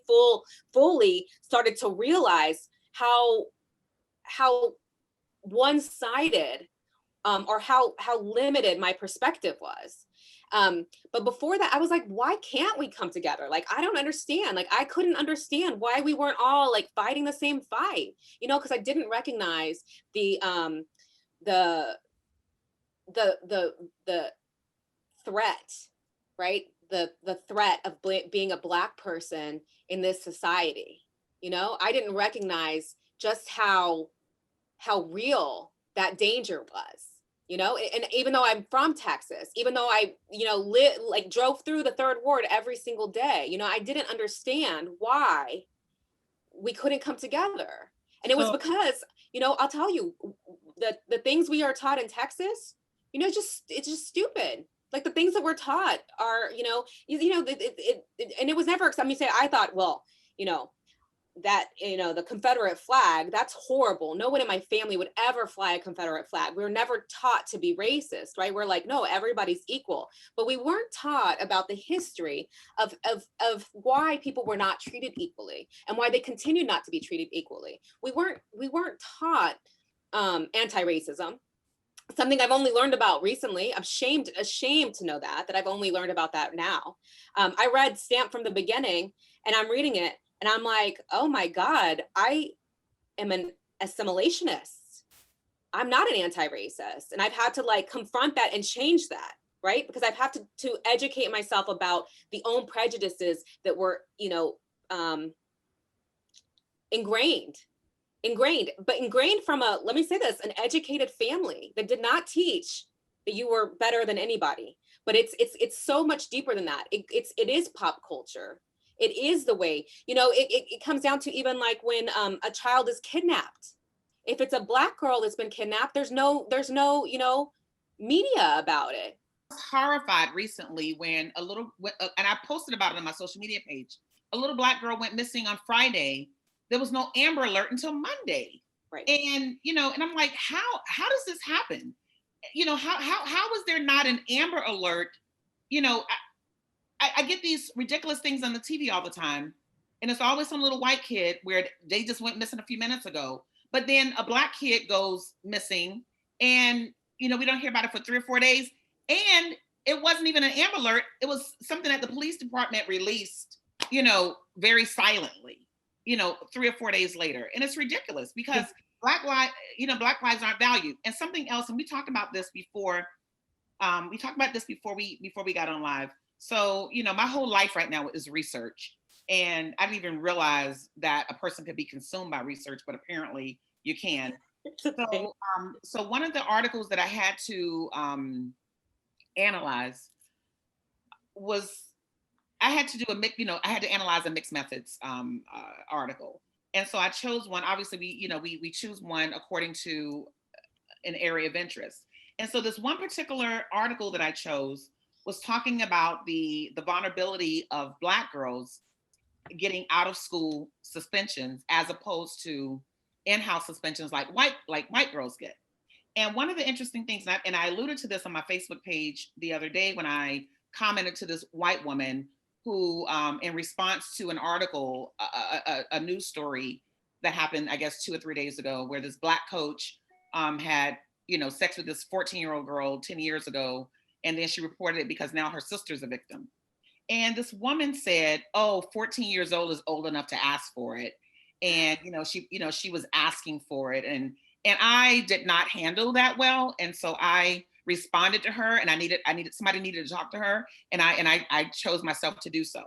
fully started to realize how one-sided or how limited my perspective was. But before that, I was like, why can't we come together? Like, I don't understand. Like, I couldn't understand why we weren't all like fighting the same fight, because I didn't recognize the threat, right? The threat of being a Black person in this society. I didn't recognize just how real that danger was. And even though I'm from Texas, even though I, drove through the Third Ward every single day, I didn't understand why we couldn't come together. And it was So- because, I'll tell you, the things we are taught in Texas, it's just stupid. Like the things that we're taught are, and it was never, I thought, well, that, the Confederate flag, that's horrible. No one in my family would ever fly a Confederate flag. We were never taught to be racist, right? We're like, no, everybody's equal. But we weren't taught about the history of why people were not treated equally and why they continue not to be treated equally. We weren't taught anti-racism. Something I've only learned about recently. I'm ashamed to know that I've only learned about that now. I read Stamped from the Beginning, and I'm reading it, and I'm like, oh my God, I am an assimilationist. I'm not an anti-racist. And I've had to like confront that and change that, right? Because I've had to educate myself about the own prejudices that were, ingrained from let me say this, an educated family that did not teach that you were better than anybody. But it's so much deeper than that. It is pop culture. It is the way, it comes down to even like when a child is kidnapped. If it's a Black girl that's been kidnapped, there's no, media about it. I was horrified recently when and I posted about it on my social media page. A little Black girl went missing on Friday. There was no Amber Alert until Monday. Right. And, and I'm like, how does this happen? How was there not an Amber Alert? I get these ridiculous things on the TV all the time, and it's always some little white kid where they just went missing a few minutes ago. But then a Black kid goes missing, and we don't hear about it for 3 or 4 days. And it wasn't even an Amber Alert. It was something that the police department released, very silently, 3 or 4 days later. And it's ridiculous because Black lives aren't valued. And something else, and we talked about this before. We got on live. So, my whole life right now is research. And I didn't even realize that a person could be consumed by research, but apparently you can. So one of the articles that I had to analyze was, I had to analyze a mixed methods article. And so I chose one. Obviously, we choose one according to an area of interest. And so this one particular article that I chose was talking about the vulnerability of Black girls getting out of school suspensions as opposed to in-house suspensions like white girls get. And one of the interesting things, and I alluded to this on my Facebook page the other day when I commented to this white woman who, in response to an article, a news story that happened, I guess, 2 or 3 days ago, where this Black coach had, sex with this 14-year-old girl 10 years ago. And then she reported it because now her sister's a victim. And this woman said, 14 years old is old enough to ask for it. And, she was asking for it. And I did not handle that well. And so I responded to her, and somebody needed to talk to her. And I chose myself to do so.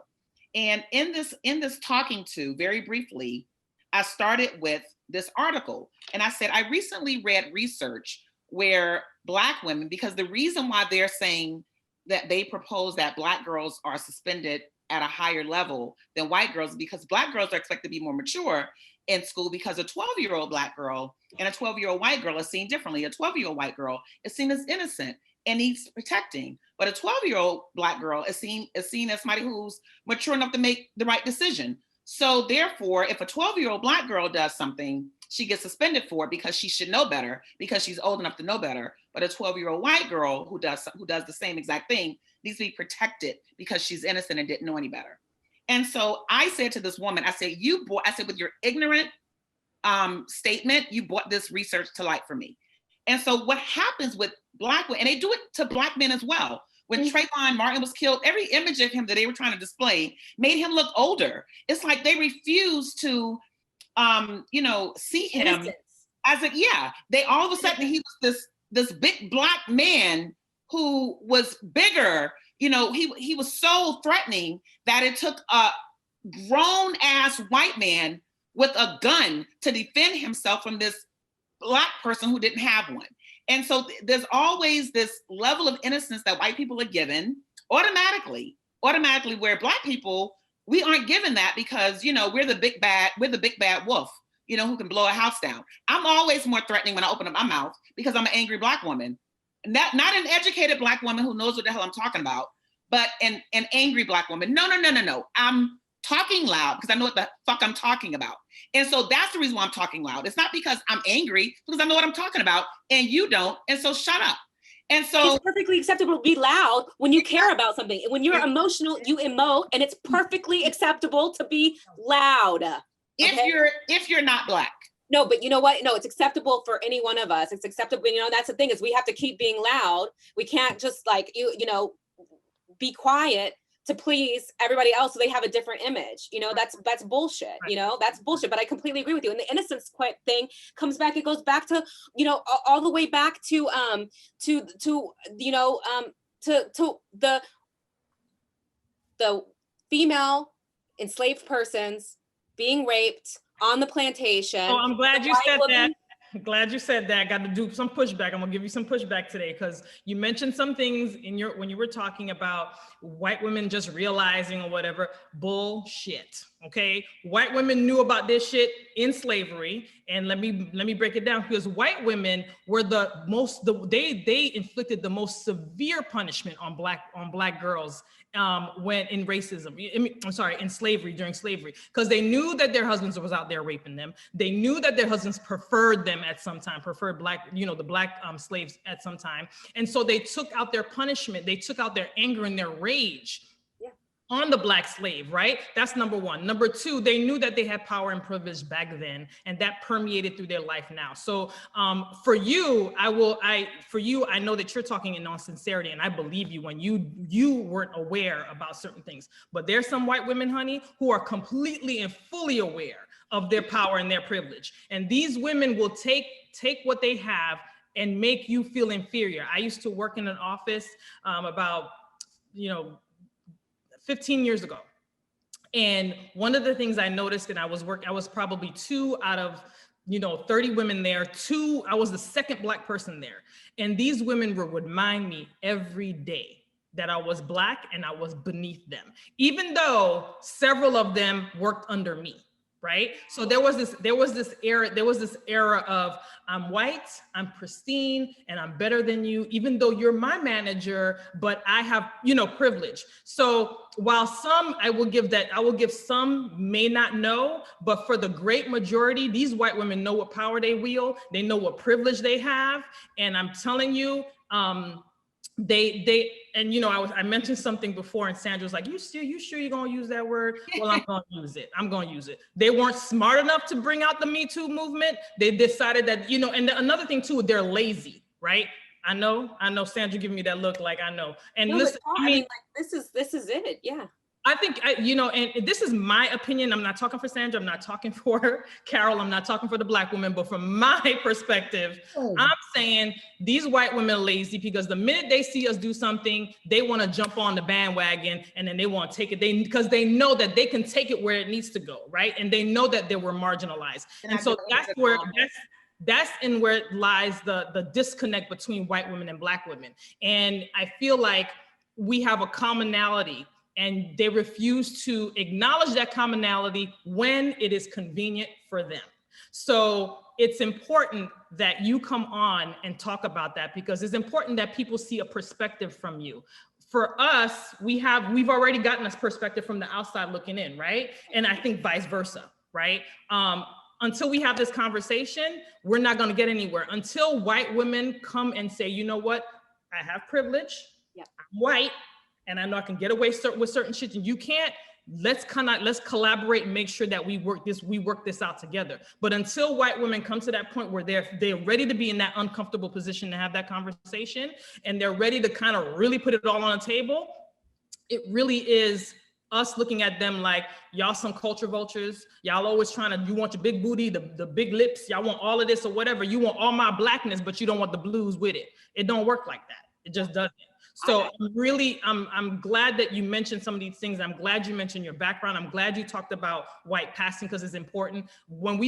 And in this talking to, very briefly, I started with this article. And I said, I recently read research where Black women, because the reason why they're saying that they propose that Black girls are suspended at a higher level than white girls, because Black girls are expected to be more mature in school, because a 12-year-old Black girl and a 12-year-old white girl is seen differently. A 12-year-old white girl is seen as innocent and needs protecting, but a 12-year-old Black girl is seen as somebody who's mature enough to make the right decision. So therefore, if a 12-year-old Black girl does something, she gets suspended for it because she should know better, because she's old enough to know better. But a 12-year-old white girl who does the same exact thing needs to be protected because she's innocent and didn't know any better. And so I said to this woman, I said, with your ignorant statement, you brought this research to light for me. And so what happens with Black women, and they do it to Black men as well. When Trayvon Martin was killed, every image of him that they were trying to display made him look older. It's like they refused to see him as they all of a sudden he was this big Black man who was bigger. He was so threatening that it took a grown ass white man with a gun to defend himself from this Black person who didn't have one. And so there's always this level of innocence that white people are given automatically, where Black people we aren't given that because, you know, we're the big bad wolf, you know, who can blow a house down. I'm always more threatening when I open up my mouth because I'm an angry Black woman. Not an educated Black woman who knows what the hell I'm talking about, but an angry Black woman. No. I'm talking loud because I know what the fuck I'm talking about. And so that's the reason why I'm talking loud. It's not because I'm angry, because I know what I'm talking about and you don't. And so shut up. And so it's perfectly acceptable to be loud when you care about something. When you're emotional, you emote, and it's perfectly acceptable to be loud. If you're not Black. No, but you know what? No, it's acceptable for any one of us. It's acceptable. You know, that's the thing, is we have to keep being loud. We can't just like, you know, be quiet to please everybody else so they have a different image. You know, that's bullshit. You know, that's bullshit. But I completely agree with you. And the innocence thing comes back. It goes back to, you know, all the way back to you know, to the female enslaved persons being raped on the plantation. Oh, I'm glad you said that. Glad you said that. Got to do some pushback. I'm gonna give you some pushback today because you mentioned some things in when you were talking about white women just realizing or whatever. Bullshit. Okay, white women knew about this shit in slavery, and let me break it down, because white women were they inflicted the most severe punishment on black girls when in racism. In slavery, during slavery, because they knew that their husbands was out there raping them. They knew that their husbands preferred them at some time, preferred black, you know, the black slaves at some time. And so they took out their punishment. They took out their anger and their rage on the black slave, right? That's number one. Number two, they knew that they had power and privilege back then, and that permeated through their life now. So for you, I know that you're talking in all sincerity, and I believe you when you weren't aware about certain things. But there's some white women, honey, who are completely and fully aware of their power and their privilege. And these women will take what they have and make you feel inferior. I used to work in an office about, 15 years ago. And one of the things I noticed, and I was probably 2 out of 30 women there. I was the second Black person there. And these women would remind me every day that I was Black and I was beneath them, even though several of them worked under me. Right. So there was this era of I'm white, I'm pristine, and I'm better than you, even though you're my manager, but I have, privilege. So while I will give some may not know, but for the great majority, these white women know what power they wield. They know what privilege they have. And I'm telling you, I mentioned something before, and Sandra was like, you sure you're gonna use that word? Well, I'm gonna use it. They weren't smart enough to bring out the Me Too movement. They decided that, and another thing too, they're lazy, right? I know Sandra giving me that look like I know. And no, listen, this is it. Yeah. I think, and this is my opinion. I'm not talking for Sandra. I'm not talking for Carol. I'm not talking for the Black woman, but from my perspective, I'm saying these white women are lazy because the minute they see us do something, they want to jump on the bandwagon and then they want to take it. Because they know that they can take it where it needs to go, right? And they know that they were marginalized. And so that's in where it lies the disconnect between white women and Black women. And I feel like we have a commonality, and they refuse to acknowledge that commonality when it is convenient for them. So it's important that you come on and talk about that, because it's important that people see a perspective from you. For us, we've already gotten this perspective from the outside looking in, right? And I think vice versa, right? Until we have this conversation, we're not gonna get anywhere. Until white women come and say, you know what? I have privilege, I'm white, and I know I can get away with certain shit and you can't. Let's collaborate and make sure that we work this out together. But until white women come to that point where they're ready to be in that uncomfortable position to have that conversation, and they're ready to kind of really put it all on the table, it really is us looking at them like, y'all some culture vultures. Y'all always you want your big booty, the big lips, y'all want all of this or whatever. You want all my Blackness, but you don't want the blues with it. It don't work like that. It just doesn't. So I'm glad that you mentioned some of these things. I'm glad you mentioned your background. I'm glad you talked about white passing, because it's important. When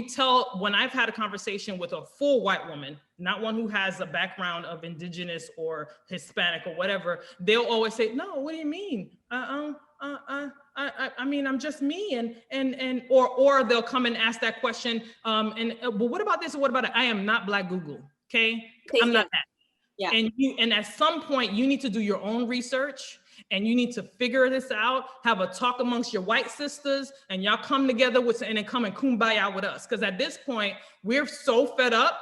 I've had a conversation with a full white woman, not one who has a background of indigenous or Hispanic or whatever, they'll always say, no, what do you mean? I I mean, I'm just me. Or they'll come and ask that question. Well, what about this? Or what about it? I am not Black Google. Okay. I'm not that. Yeah. And at some point you need to do your own research and you need to figure this out, have a talk amongst your white sisters, and y'all come together and then come and kumbaya with us. Because at this point, we're so fed up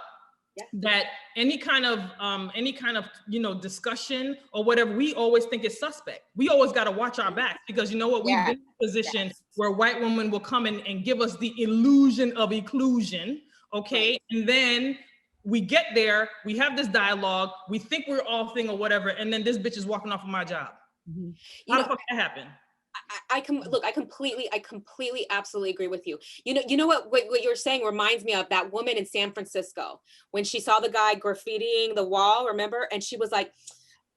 that any kind of discussion or whatever, we always think is suspect. We always got to watch our backs, because you know what, we've been in a position where white women will come in and give us the illusion of inclusion, okay? Right. And then we get there, we have this dialogue, we think we're all thing or whatever, and then this bitch is walking off of my job. Mm-hmm. How the fuck that happen? I completely, absolutely agree with you. You know what you're saying reminds me of that woman in San Francisco when she saw the guy graffitiing the wall, remember? And she was like,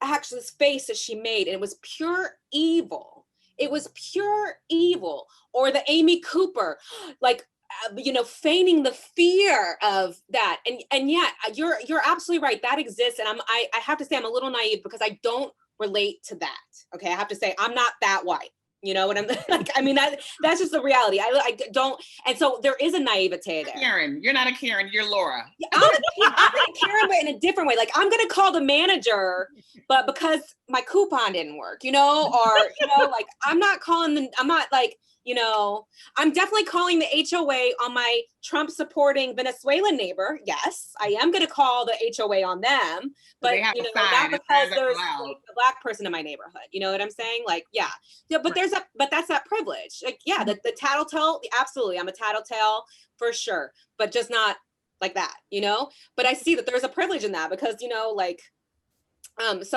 actually, this face that she made, and it was pure evil. It was pure evil. Or the Amy Cooper, like, feigning the fear of that. And yet you're absolutely right. That exists. And I have to say I'm a little naive because I don't relate to that. Okay. I have to say I'm not that white. You know what I'm like? I mean, that's just the reality. I don't. And so there is a naivete there. Karen, you're not a Karen, you're Laura. I'm a Karen, but in a different way. Like, I'm going to call the manager, but because my coupon didn't work, like I'm not calling I'm not like, I'm definitely calling the HOA on my Trump supporting Venezuelan neighbor. Yes, I am going to call the HOA on them, but not because there's like a Black person in my neighborhood. You know what I'm saying? Like, but but that's that privilege. Like, the tattletale. Absolutely. I'm a tattletale for sure, but just not like that, but I see that there's a privilege in that because, so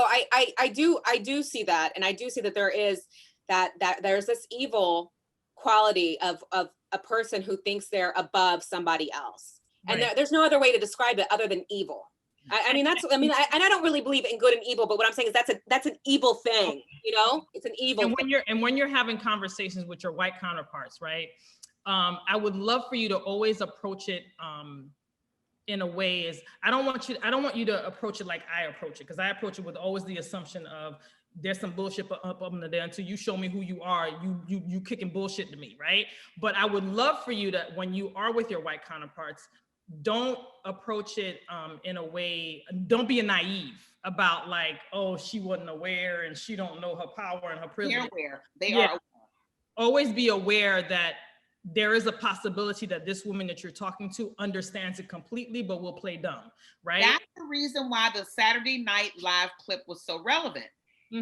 I do see that. And I do see that there is that there's this evil quality of a person who thinks they're above somebody else. Right. And there's no other way to describe it other than evil. I don't really believe in good and evil, but what I'm saying is that's an evil thing, it's an evil thing. When you're having conversations with your white counterparts, right? I would love for you to always approach it in a way is, I don't want you to approach it like I approach it, because I approach it with always the assumption of there's some bullshit up under there until you show me who you are, you kicking bullshit to me, right? But I would love for you to, when you are with your white counterparts, don't approach it in a way, don't be naive about like, oh, she wasn't aware and she don't know her power and her privilege. They're aware. They are aware. Always be aware that there is a possibility that this woman that you're talking to understands it completely, but will play dumb, right? That's the reason why the Saturday Night Live clip was so relevant.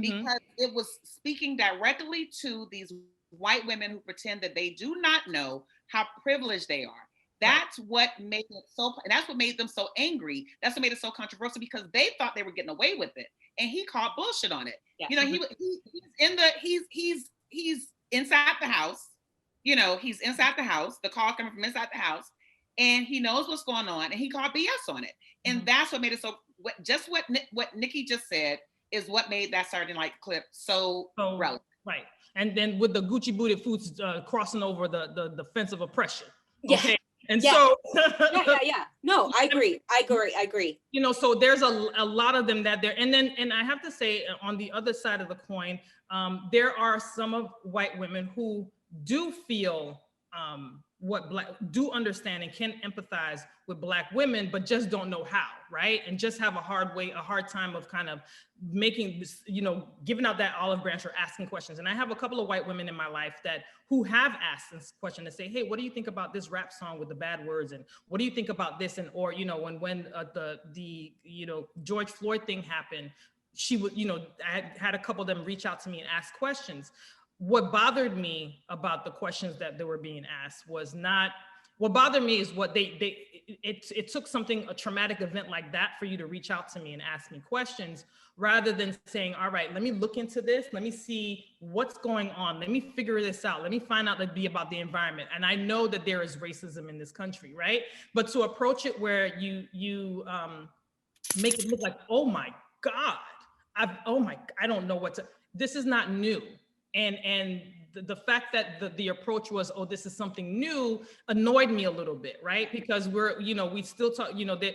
Because it was speaking directly to these white women who pretend that they do not know how privileged they are. That's what made it so, and that's what made them so angry. That's what made it so controversial, because they thought they were getting away with it, and he called bullshit on it. Yeah. He's inside the house. He's inside the house. The call coming from inside the house, and he knows what's going on, and he called BS on it. And that's what made it so. Just what Nikki just said is what made that Saturday Night clip so relevant. Right. And then with the Gucci booted foods crossing over the fence of oppression. Okay. Yeah. And so no, I agree. So there's a lot of them that there, and I have to say, on the other side of the coin, there are some of white women who do feel do understand and can empathize with Black women, but just don't know how, right? And just have a hard time of kind of making, giving out that olive branch or asking questions. And I have a couple of white women in my life who have asked this question to say, hey, what do you think about this rap song with the bad words? And what do you think about this? And, or, when the George Floyd thing happened, she would, I had a couple of them reach out to me and ask questions. What bothered me about the questions that they were being asked was not, what bothered me is what it took a traumatic event like that for you to reach out to me and ask me questions, rather than saying, all right, let me look into this. Let me see what's going on. Let me figure this out. Let me find out about the environment. And I know that there is racism in this country, right? But to approach it where you make it look like, oh my God, I don't know this is not new. And the fact that the approach was, oh, this is something new, annoyed me a little bit, right? Because we still talk, that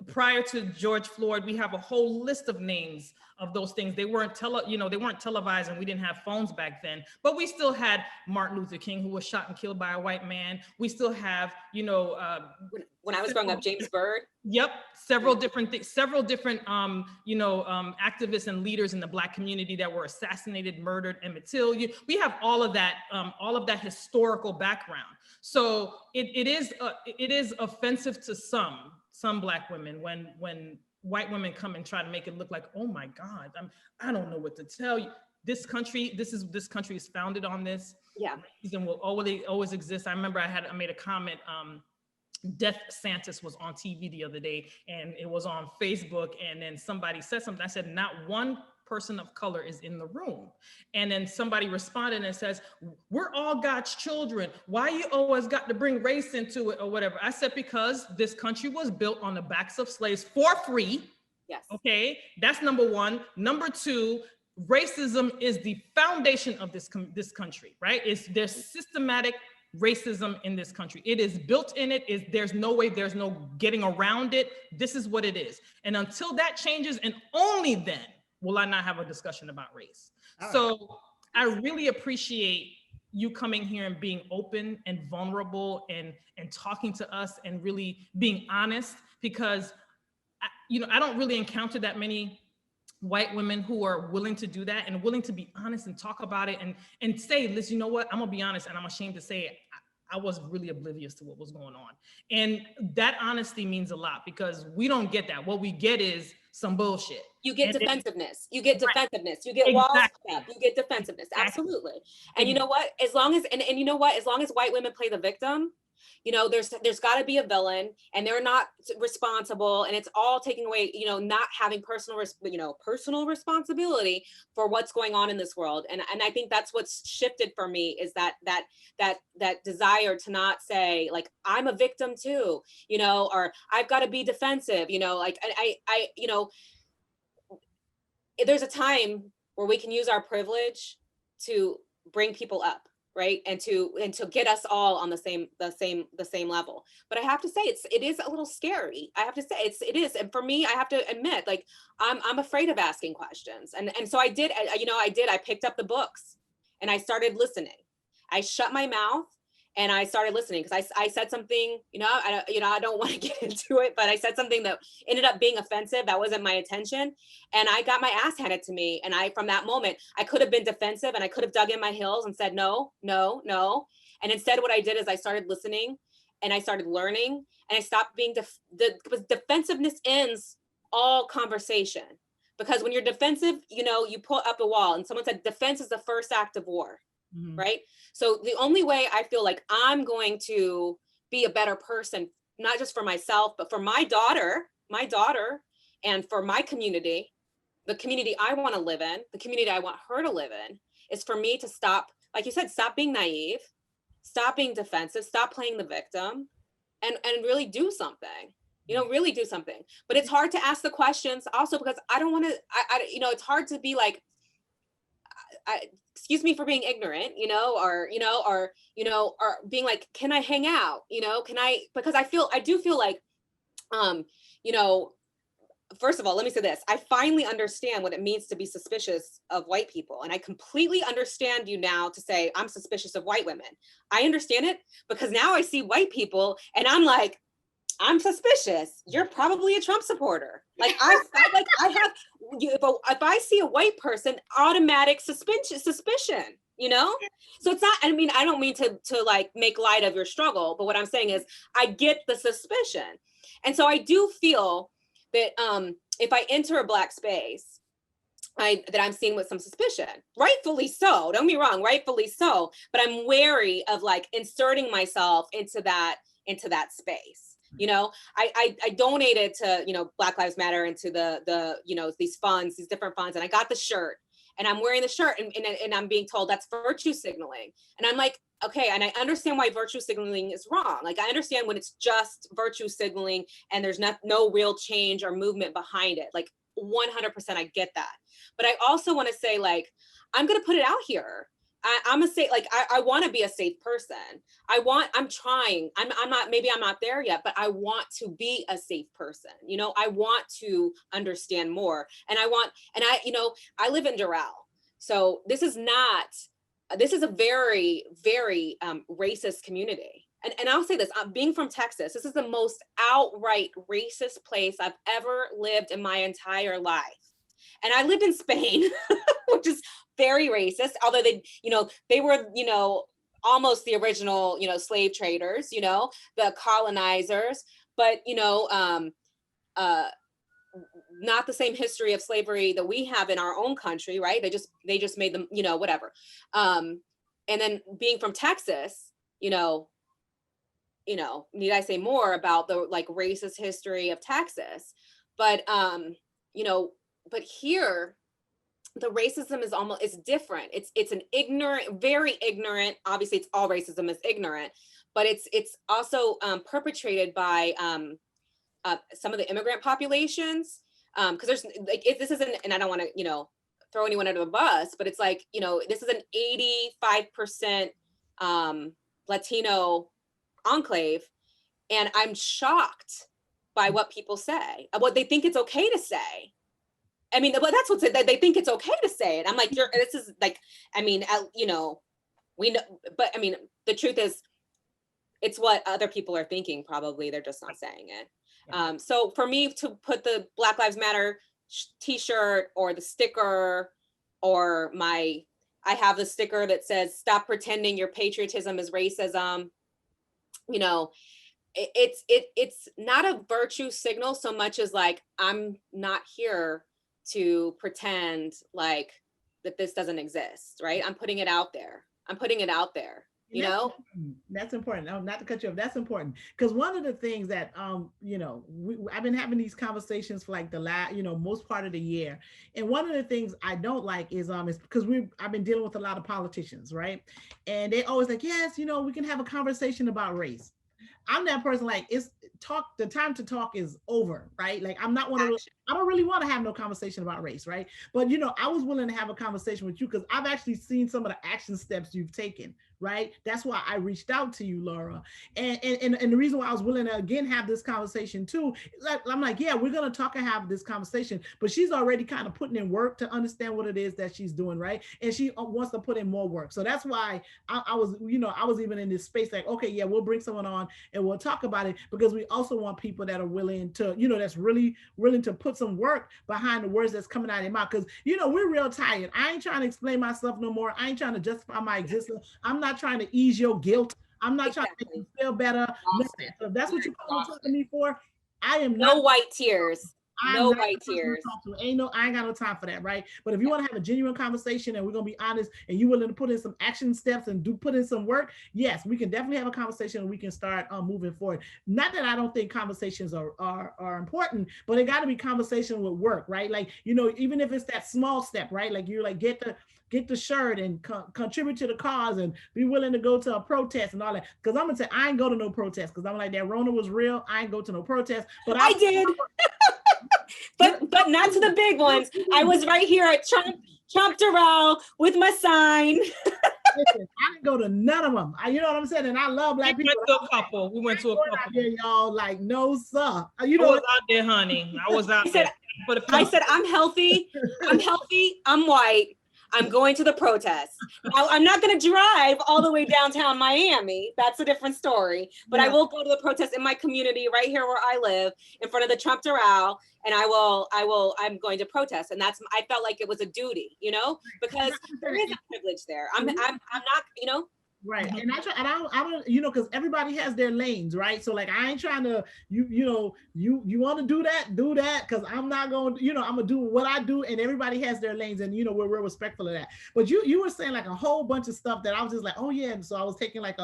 prior to George Floyd, we have a whole list of names of those things. They weren't they weren't televised, and we didn't have phones back then, but we still had Martin Luther King, who was shot and killed by a white man. We still have, when I was growing up, James Byrd. Yep, several different things, several different, activists and leaders in the Black community that were assassinated, murdered, Emmett Till. We have all of that historical background. So it is offensive to some Black women when white women come and try to make it look like, oh my God, I don't know what to tell you. This country is founded on this. Yeah. And will always exist. I remember I made a comment. Death Santis was on TV the other day, and it was on Facebook, and then somebody said something. I said, not one person of color is in the room. And then somebody responded and says, we're all God's children. Why you always got to bring race into it or whatever? I said, because this country was built on the backs of slaves for free. Yes. Okay, that's number one. Number two, racism is the foundation of this country, right? There's systematic racism in this country. It is built in it. There's no getting around it. This is what it is. And until that changes, and only then will I not have a discussion about race. So I really appreciate you coming here and being open and vulnerable and talking to us and really being honest, because I don't really encounter that many white women who are willing to do that and willing to be honest and talk about it and say, listen, you know what, I'm gonna be honest, and I'm ashamed to say it. I was really oblivious to what was going on. And that honesty means a lot, because we don't get that. What we get is some bullshit. You get defensiveness. You get defensiveness. You get walls up. You get defensiveness. Absolutely. And you know what? As long as white women play the victim, there's got to be a villain, and they're not responsible, and it's all taking away, not having personal responsibility for what's going on in this world. And I think that's what's shifted for me, is that desire to not say, like, I'm a victim too, or I've got to be defensive, there's a time where we can use our privilege to bring people up, right? And to get us all on the same level. But I have to say, it is a little scary. I have to say it is. And for me, I have to admit, like, I'm afraid of asking questions. And so I picked up the books and I started listening. I shut my mouth and I started listening, because I said something, I don't want to get into it, but I said something that ended up being offensive. That wasn't my intention. And I got my ass handed to me. And from that moment, I could have been defensive, and I could have dug in my heels and said, no. And instead, what I did is I started listening, and I started learning, and I stopped being because defensiveness ends all conversation. Because when you're defensive, you put up a wall, and someone said defense is the first act of war. Mm-hmm. Right. So the only way I feel like I'm going to be a better person, not just for myself, but for my daughter, and for my community, the community I want to live in, the community I want her to live in, is for me to stop, like you said, stop being naive, stop being defensive, stop playing the victim, and really do something. Really do something. But it's hard to ask the questions also, because I don't want to, it's hard to be like, excuse me for being ignorant, or being like, can I hang out? Because I do feel like, first of all, let me say this. I finally understand what it means to be suspicious of white people. And I completely understand you now to say, I'm suspicious of white women. I understand it, because now I see white people and I'm like, I'm suspicious. You're probably a Trump supporter. Like I have, if I see a white person, automatic suspicion, So it's not, I don't mean to like make light of your struggle, but what I'm saying is I get the suspicion. And so I do feel that if I enter a Black space, that I'm seen with some suspicion, rightfully so, don't be wrong, rightfully so, but I'm wary of like inserting myself into that space. I donated to, Black Lives Matter and to the these funds, these different funds. And I got the shirt, and I'm wearing the shirt, and I'm being told that's virtue signaling. And I'm like, okay. And I understand why virtue signaling is wrong. Like, I understand when it's just virtue signaling and there's no real change or movement behind it. Like 100%, I get that. But I also want to say, like, I'm going to put it out here. I'm a safe, like, I want to be a safe person. I'm trying. I'm not, maybe I'm not there yet, but I want to be a safe person. You know, I want to understand more. And I live in Doral. So this is a very, very racist community. And I'll say this, being from Texas, this is the most outright racist place I've ever lived in my entire life. And I lived in Spain, which is very racist, although they were, almost the original, slave traders, the colonizers, but, not the same history of slavery that we have in our own country, right? They just made them, whatever. And then being from Texas, need I say more about the like racist history of Texas? But but here the racism is different. It's an ignorant, very ignorant, obviously it's all racism is ignorant, but it's also perpetrated by some of the immigrant populations. Because there's like, this isn't, and I don't want to, throw anyone under the bus, but it's like, this is an 85% Latino enclave. And I'm shocked by what people say, what they think it's okay to say. I mean, well, that's what they think it's okay to say it. I'm like, this is like, I mean, we know, but I mean, the truth is, it's what other people are thinking. Probably they're just not saying it. Yeah. So for me to put the Black Lives Matter t-shirt or the sticker, or I have the sticker that says, "Stop pretending your patriotism is racism." It's not a virtue signal so much as like, I'm not here to pretend like that this doesn't exist, right? I'm putting it out there. That's important. No, not to cut you off. That's important, because one of the things that I've been having these conversations for like the last most part of the year, and one of the things I don't like is because I've been dealing with a lot of politicians, right? And they always like, yes, we can have a conversation about race. I'm that person, like, the time to talk is over, right? Like, I'm not one of those, I don't really want to have no conversation about race, right? But I was willing to have a conversation with you because I've actually seen some of the action steps you've taken, right? That's why I reached out to you, Laura. And the reason why I was willing to again have this conversation too, I'm like, yeah, we're gonna talk and have this conversation, but she's already kind of putting in work to understand what it is that she's doing, right? And she wants to put in more work. So that's why I was even in this space like, okay, yeah, we'll bring someone on and we'll talk about it, because we also want people that are willing to, that's really willing to put some work behind the words that's coming out of their mouth. Because, we're real tired. I ain't trying to explain myself no more. I ain't trying to justify my existence. I'm not trying to ease your guilt. I'm not trying to make you feel better. So if that's what you're talking to me for, I am no white tears. No white tears. I ain't got no time for that, right? But if you want to have a genuine conversation and we're gonna be honest, and you're willing to put in some action steps and put in some work, yes, we can definitely have a conversation and we can start moving forward. Not that I don't think conversations are important, but it got to be conversation with work, right? Like, even if it's that small step, right? Like, you're like, get the shirt and contribute to the cause and be willing to go to a protest and all that. Because I'm gonna say, I ain't go to no protest, because I'm like, that Rona was real. I ain't go to no protest, but I did. but not to the big ones. I was right here at Trump Doral with my sign. Listen, I didn't go to none of them. You know what I'm saying? And I love Black people. We went to a couple. Out there, y'all, like, no, sir. I was out there, honey. I was out there. I said, I'm healthy. I'm white. I'm going to the protest. Now, I'm not going to drive all the way downtown Miami. That's a different story. But yeah. I will go to the protest in my community right here where I live, in front of the Trump Doral, and I'm going to protest. And I felt like it was a duty, because there is a privilege there. I'm not, Right. And I don't, because everybody has their lanes, right? So like, I ain't trying to, you want to do that, because I'm not going to, I'm going to do what I do, and everybody has their lanes, and, we're respectful of that. But you were saying like a whole bunch of stuff that I was just like, oh yeah. And so I was taking like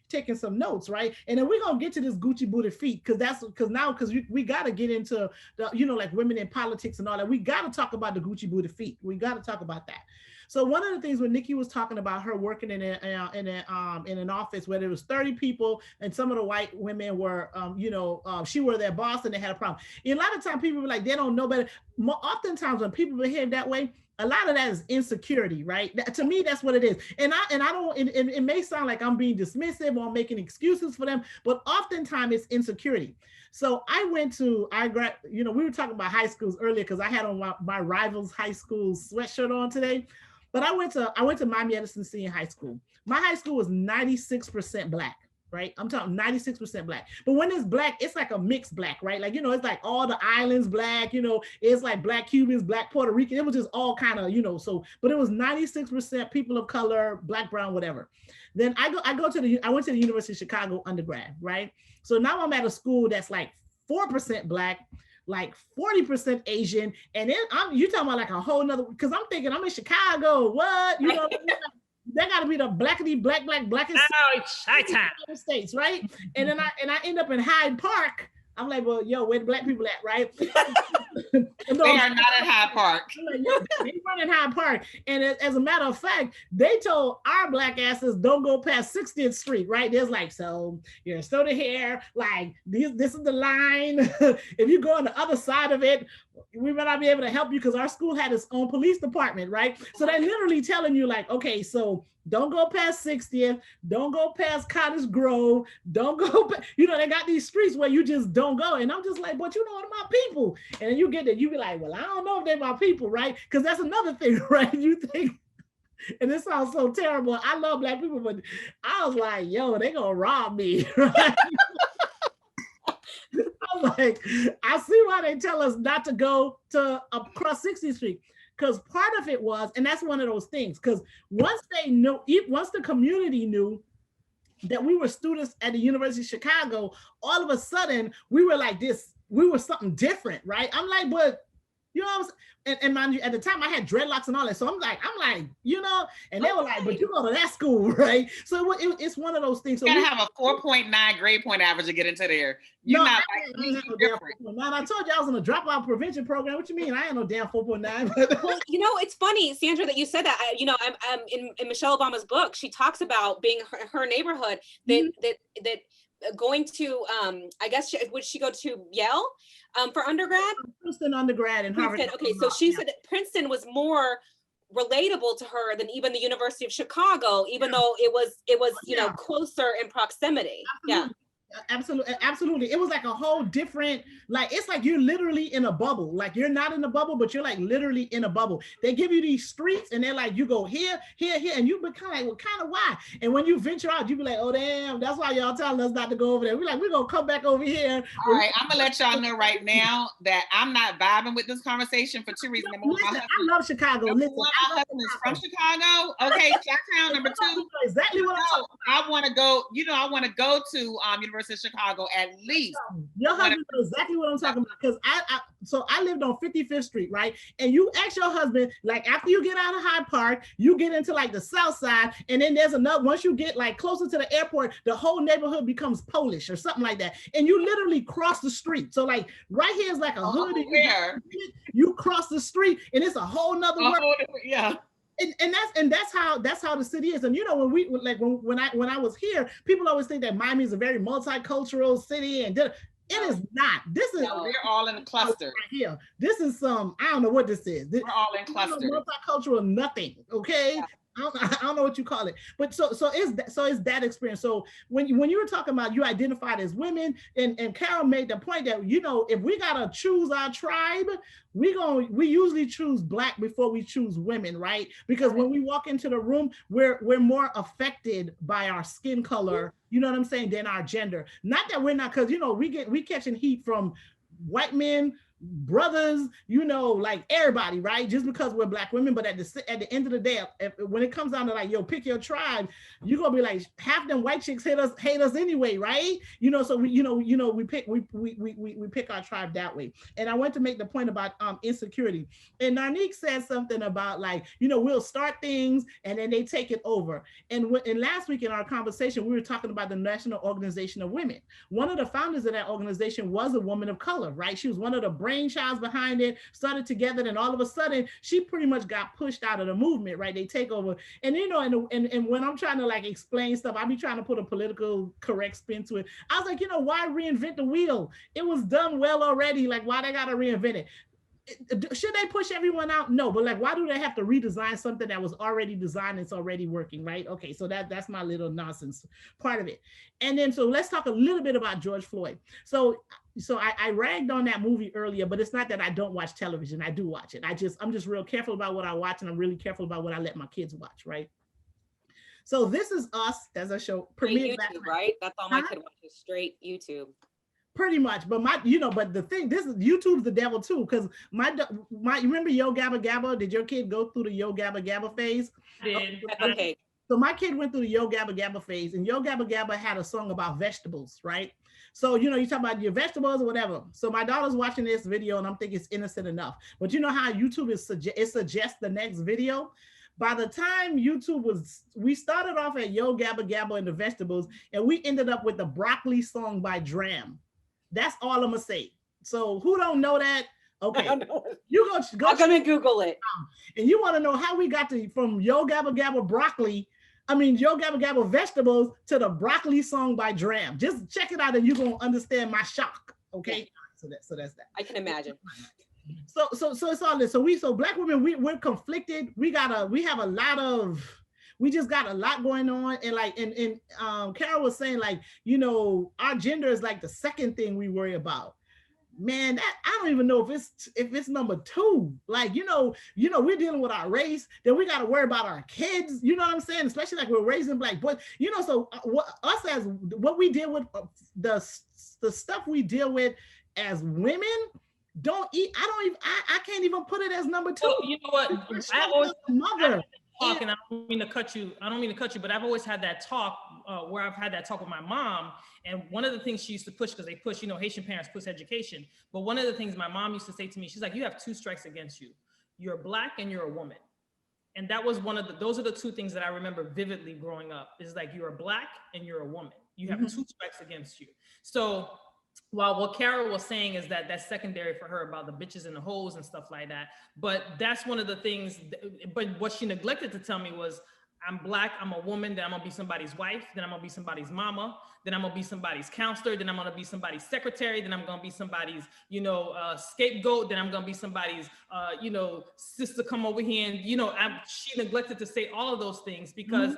taking some notes, right? And then we're going to get to this Gucci booty feet, because we got to get into the, like women in politics and all that. We got to talk about the Gucci booty feet. We got to talk about that. So one of the things when Nikki was talking about her working in an office where there was 30 people, and some of the white women were, she were their boss and they had a problem. And a lot of times people were like, they don't know better. Oftentimes when people behave that way, a lot of that is insecurity, right? To me, that's what it is. And I don't, it may sound like I'm being dismissive or I'm making excuses for them, but oftentimes it's insecurity. So we were talking about high schools earlier because I had on my rival's high school sweatshirt on today. But I went to Miami Edison Senior High School. My high school was 96% Black. Right? I'm talking 96% Black. But when it's Black, it's like a mixed Black, right? Like, it's like all the islands Black, it's like Black Cubans, Black Puerto Rican. It was just all kind of, but it was 96% people of color, Black, brown, whatever. Then I went to the University of Chicago undergrad, right? So now I'm at a school that's like 4% Black, like 40% Asian. And then you're talking about like a whole nother, because I'm thinking I'm in Chicago, what? They got to be the blackest states, right? And then I end up in Hyde Park. I'm like, well, yo, where the Black people at, right? They are not at Hyde Park. Like, they run in Hyde Park. And as a matter of fact, they told our Black asses don't go past 60th Street, right? There's like, so you're still here, like this is the line. If you go on the other side of it, we might not be able to help you because our school had its own police department, right? So they're literally telling you like, okay, so don't go past 60th, don't go past Cottage Grove, don't go, they got these streets where you just don't go. And I'm just like, but they're my people. And then you get that, you be like, well, I don't know if they're my people, right? Because that's another thing, right? You think, and this sounds so terrible. I love Black people, but I was like, yo, they gonna rob me, right? I'm like, I see why they tell us not to go to across 60th Street. Because part of it was, and that's one of those things, because once the community knew that we were students at the University of Chicago, all of a sudden we were like this, we were something different, right? I'm like, but and mind you, at the time I had dreadlocks and all that. So I'm like, and they were like, but you go to that school, right? So it's one of those things. So you gotta have a 4.9 grade point average to get into there. You're not different. Now I told you I was in a dropout prevention program. What you mean? I ain't no damn 4.9. Well, it's funny, Sandra, that you said that. I'm in Michelle Obama's book. She talks about being her neighborhood that going to I guess would she go to Yale for undergrad? Princeton undergrad and Harvard. Okay, so she said that Princeton was more relatable to her than even the University of Chicago, even though it was closer in proximity. Absolutely. Absolutely. It was like a whole different, like, it's like you're literally in a bubble. Like you're not in a bubble, but you're like literally in a bubble. They give you these streets and they're like, you go here, here, here. And you become like, well, kind of why? And when you venture out, you be like, oh, damn, that's why y'all telling us not to go over there. We're like, we're going to come back over here. All right. I'm going to let y'all know right now that I'm not vibing with this conversation for two reasons. Listen, I love Chicago. Listen, my husband is from Chicago. Okay. Chi-town. Number two. Exactly what I'm talking about. I want to go, I want to go to University of Chicago at least. Your husband knows exactly what I'm talking about, because I lived on 55th Street, right? And you ask your husband, like, after you get out of Hyde Park, you get into like the south side, and then there's another, once you get like closer to the airport, the whole neighborhood becomes Polish or something like that. And you literally cross the street. So like right here is like a hood. You cross the street and it's a whole nother world. Yeah. And that's how the city is. And when I was here, people always think that Miami is a very multicultural city, and it is not. This is we're all in a cluster right here. This is I don't know what this is. We're all in cluster. Multicultural nothing. Okay. Yeah. I don't know what you call it, but so it's that experience. So when you were talking about you identified as women, and Carol made the point that if we gotta choose our tribe, we usually choose Black before we choose women, right? Because when we walk into the room, we're more affected by our skin color, you know what I'm saying, than our gender. Not that we're not, because we catching heat from white men, brothers, like everybody, right? Just because we're Black women. But at the end of the day, when it comes down to like, yo, pick your tribe, you're gonna be like, half them white chicks hate us anyway, right? So we pick our tribe that way. And I want to make the point about insecurity. And Narnique said something about like, we'll start things and then they take it over. And last week in our conversation, we were talking about the National Organization of Women. One of the founders of that organization was a woman of color, right? She was one of the brainchilds behind it, started together, and all of a sudden she pretty much got pushed out of the movement, right? They take over. And and when I'm trying to like explain stuff, I be trying to put a political correct spin to it. I was like, why reinvent the wheel? It was done well already. Like, why they gotta reinvent it? should they push everyone out? No, but like, why do they have to redesign something that was already designed? It's already working, right? Okay, so that's my little nonsense part of it. And then, so let's talk a little bit about George Floyd. So I ragged on that movie earlier, but it's not that I don't watch television. I do watch it. I'm just real careful about what I watch, and I'm really careful about what I let my kids watch, right? So This Is Us, as a show, premiered YouTube, right? That's all my kid watches, straight YouTube. Pretty much, but but the thing, this is YouTube's the devil too, because my you remember Yo Gabba Gabba? Did your kid go through the Yo Gabba Gabba phase? Okay. So my kid went through the Yo Gabba Gabba phase, and Yo Gabba Gabba had a song about vegetables, right? So you talk about your vegetables or whatever. So my daughter's watching this video, and I'm thinking it's innocent enough. But you know how YouTube it suggests the next video. By the time we started off at Yo Gabba Gabba and the vegetables, and we ended up with the broccoli song by Dram. That's all I'm gonna say. So who don't know that? Okay, you go. I'm gonna Google it. And you want to know how we got from Yo Gabba Gabba broccoli, Yo Gabba Gabba vegetables to the broccoli song by Dram. Just check it out, and you're gonna understand my shock. Okay, yeah. So that's that. I can imagine. So it's all this. So Black women, we're conflicted. We just got a lot going on, and Carol was saying, like, our gender is like the second thing we worry about. Man, that I don't even know if it's number two. Like, we're dealing with our race, then we got to worry about our kids. You know what I'm saying? Especially like we're raising Black boys. So what we deal with, the stuff we deal with as women. I can't even put it as number two. So, you know what? I always mother. Talk, and I don't mean to cut you, but I've always had that talk where I've had that talk with my mom. And one of the things she used to push, because they push, Haitian parents push education. But one of the things my mom used to say to me, she's like, you have two strikes against you. You're Black and you're a woman. And that was those are the two things that I remember vividly growing up. Is like, you're Black and you're a woman. You have two strikes against you. So while what Carol was saying is that that's secondary for her about the bitches and the hoes and stuff like that. But that's one of the things, but what she neglected to tell me was, I'm Black, I'm a woman, then I'm gonna be somebody's wife, then I'm gonna be somebody's mama, then I'm gonna be somebody's counselor, then I'm gonna be somebody's secretary, then I'm gonna be somebody's, scapegoat, then I'm gonna be somebody's, sister come over here. And, she neglected to say all of those things because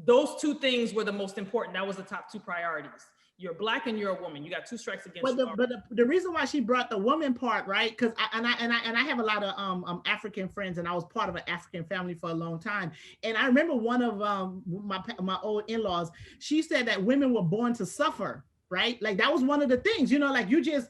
those two things were the most important. That was the top two priorities. You're Black and you're a woman. You got two strikes against you. But the reason why she brought the woman part, right? Because I have a lot of African friends, and I was part of an African family for a long time. And I remember one of my old in-laws. She said that women were born to suffer. Right? Like that was one of the things, like you just,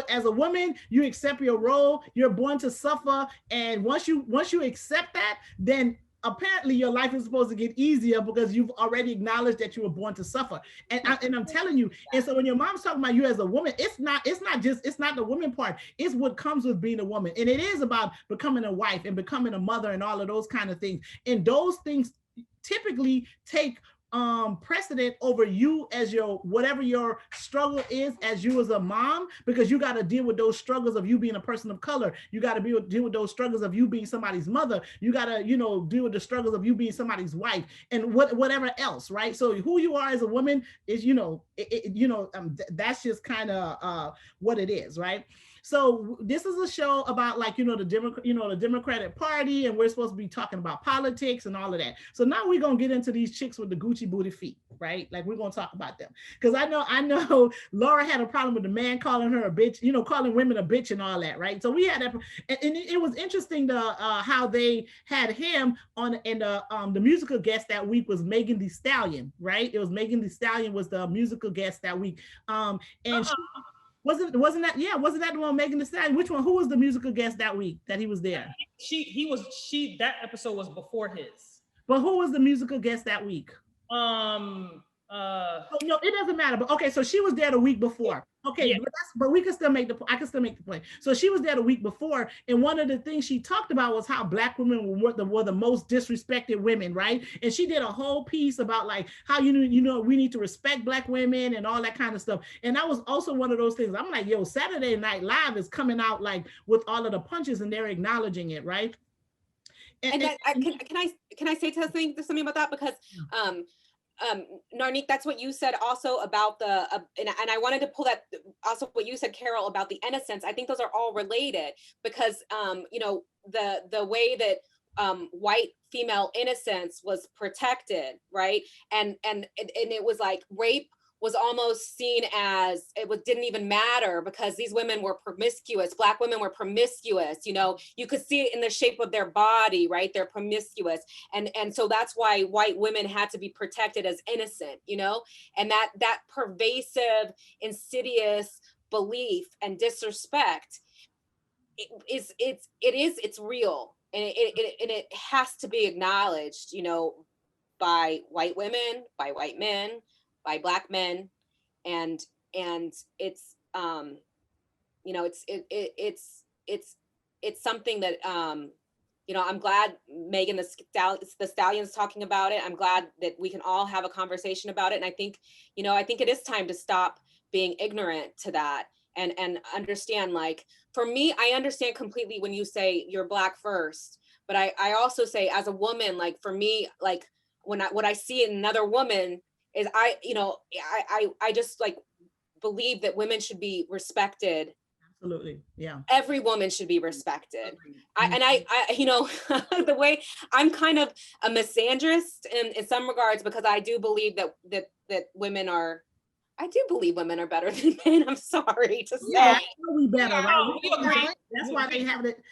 as a woman, you accept your role. You're born to suffer, and once you accept that, then apparently your life is supposed to get easier because you've already acknowledged that you were born to suffer. And I'm telling you, and so when your mom's talking about you as a woman, it's not the woman part, it's what comes with being a woman. And it is about becoming a wife and becoming a mother and all of those kind of things. And those things typically take precedent over you as whatever your struggle is as you as a mom, because you got to deal with those struggles of you being a person of color. You got to deal with those struggles of you being somebody's mother. You got to deal with the struggles of you being somebody's wife and whatever else, right? So who you are as a woman is that's just kind of what it is, right? So this is a show about the Democratic Party, and we're supposed to be talking about politics and all of that. So now we're gonna get into these chicks with the Gucci booty feet, right? Like we're gonna talk about them because I know Laura had a problem with the man calling her a bitch, calling women a bitch and all that, right? So we had that, and it was interesting how they had him on, and the musical guest that week was Megan Thee Stallion, right? It was Megan Thee Stallion was the musical guest that week, and. Wasn't that the one Megan Thee Stallion? Which one? Who was the musical guest that week that he was there? That episode was before his. But who was the musical guest that week? No, it doesn't matter. But okay, so she was there the week before. Okay, yeah. But we can still make I can still make the point. So she was there the week before, and one of the things she talked about was how Black women were the most disrespected women, right? And she did a whole piece about like how we need to respect Black women and all that kind of stuff. And that was also one of those things. I'm like, yo, Saturday Night Live is coming out like with all of the punches, and they're acknowledging it, right? And can I say something about that? Because Narnik, that's what you said also about the, and I wanted to pull that, also what you said, Carol, about the innocence. I think those are all related because, you know, the way that white female innocence was protected, right? And it was like rape was almost seen as didn't even matter because these women were promiscuous. Black women were promiscuous. You know, you could see it in the shape of their body, right? They're promiscuous, and so that's why white women had to be protected as innocent. You know, and that pervasive, insidious belief and disrespect it's real, and it has to be acknowledged. You know, by white women, by white men, by Black men, and it's you know, it's something that you know, I'm glad Megan the Stallion's talking about it. I'm glad that we can all have a conversation about it, and I think, you know, I think it is time to stop being ignorant to that and understand. Like, for me, I understand completely when you say you're Black first, but I also say, as a woman, like, for me, like, what I see in another woman is you know, I just like believe that women should be respected. Absolutely. Yeah. Every woman should be respected. I you know, the way I'm kind of a misandrist in some regards, because I do believe that women are, I do believe women are better than men. I'm sorry to say. Yeah, we better, right? No, we agree. That's why they have it.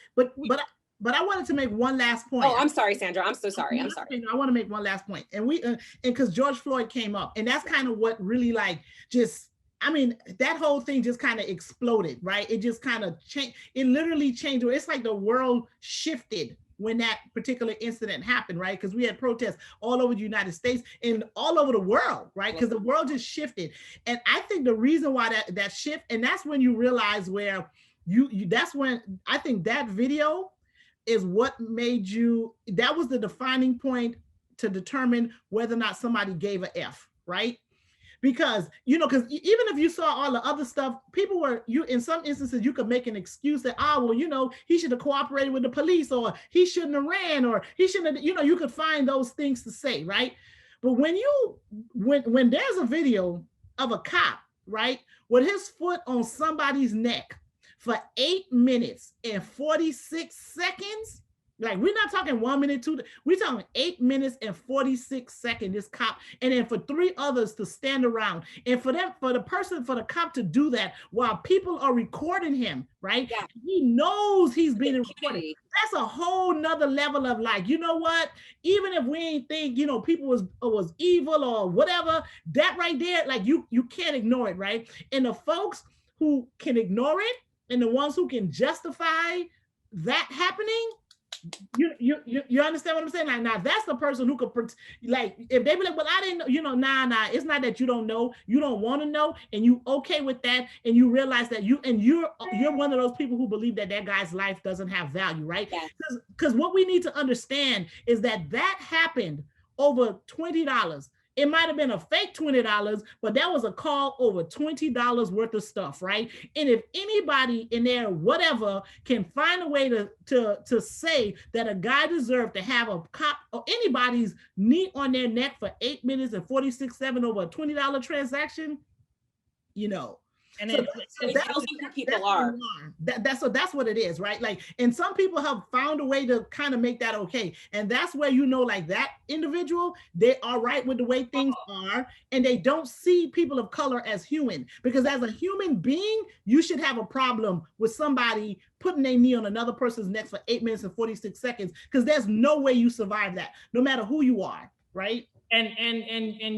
But I wanted to make one last point. Oh, I'm sorry, Sandra. I'm so sorry. I'm sorry. I want to make one last point. And because George Floyd came up, and that's kind of what really, like, just, I mean, that whole thing just kind of exploded, right? It just kind of changed. It literally changed. It's like the world shifted when that particular incident happened, right? Because we had protests all over the United States and all over the world, right? Because the world just shifted. And I think the reason why that shift, and that's when you realize where that's when I think that video is what made you, that was the defining point to determine whether or not somebody gave a F, right? Because, you know, because even if you saw all the other stuff, people were, in some instances, you could make an excuse that, well, you know, he should have cooperated with the police, or he shouldn't have ran, or he shouldn't have, you know, you could find those things to say, right? But when there's a video of a cop, right, with his foot on somebody's neck for 8 minutes and 46 seconds, like, we're not talking 1 minute, we're talking 8 minutes and 46 seconds, this cop, and then for 3 others to stand around, and for the cop to do that while people are recording him, right? Yeah. He knows he's being recorded. That's a whole nother level of, like, you know what? Even if we ain't think, you know, people was evil or whatever, that right there, like, you can't ignore it, right? And the folks who can ignore it, and the ones who can justify that happening, you understand what I'm saying? Like, now that's the person who could, like, if they be like, well, I didn't know, you know, nah, it's not that you don't know, you don't want to know, and you okay with that, and you realize that you're one of those people who believe that guy's life doesn't have value, right? Because what we need to understand is that happened over $20. It might have been a fake $20, but that was a call over $20 worth of stuff, right? And if anybody in there, whatever, can find a way to say that a guy deserved to have a cop or anybody's knee on their neck for 8 minutes and 46 seconds over a $20 transaction, you know. And then that's who people are. That's what it is, right? Like, and some people have found a way to kind of make that okay. And that's where, you know, like, that individual, they are right with the way things are, and they don't see people of color as human. Because as a human being, you should have a problem with somebody putting their knee on another person's neck for 8 minutes and 46 seconds, because there's no way you survive that, no matter who you are, right? And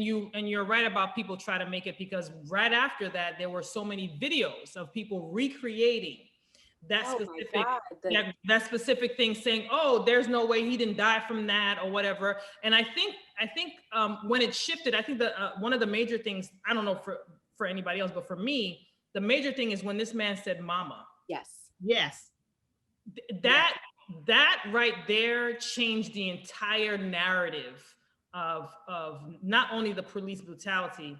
you're right about people try to make it, because right after that, there were so many videos of people recreating that that specific thing, saying, oh, there's no way he didn't die from that or whatever. And I think when it shifted, I think that one of the major things, I don't know for anybody else, but for me, the major thing is when this man said mama. Yes. That right there changed the entire narrative of not only the police brutality,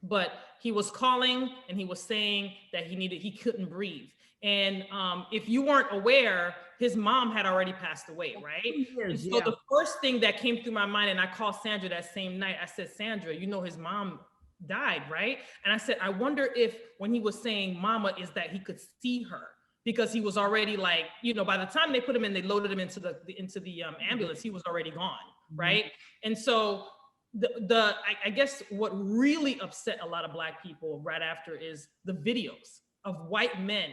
but he was calling and he was saying that he couldn't breathe. And if you weren't aware, his mom had already passed away, right? And so the first thing that came through my mind, and I called Sandra that same night, I said, Sandra, you know, his mom died, right? And I said, I wonder if when he was saying mama, is that he could see her, because he was already like, you know, by the time they put him in, they loaded him into the ambulance, he was already gone, right? And so I guess what really upset a lot of Black people right after is the videos of white men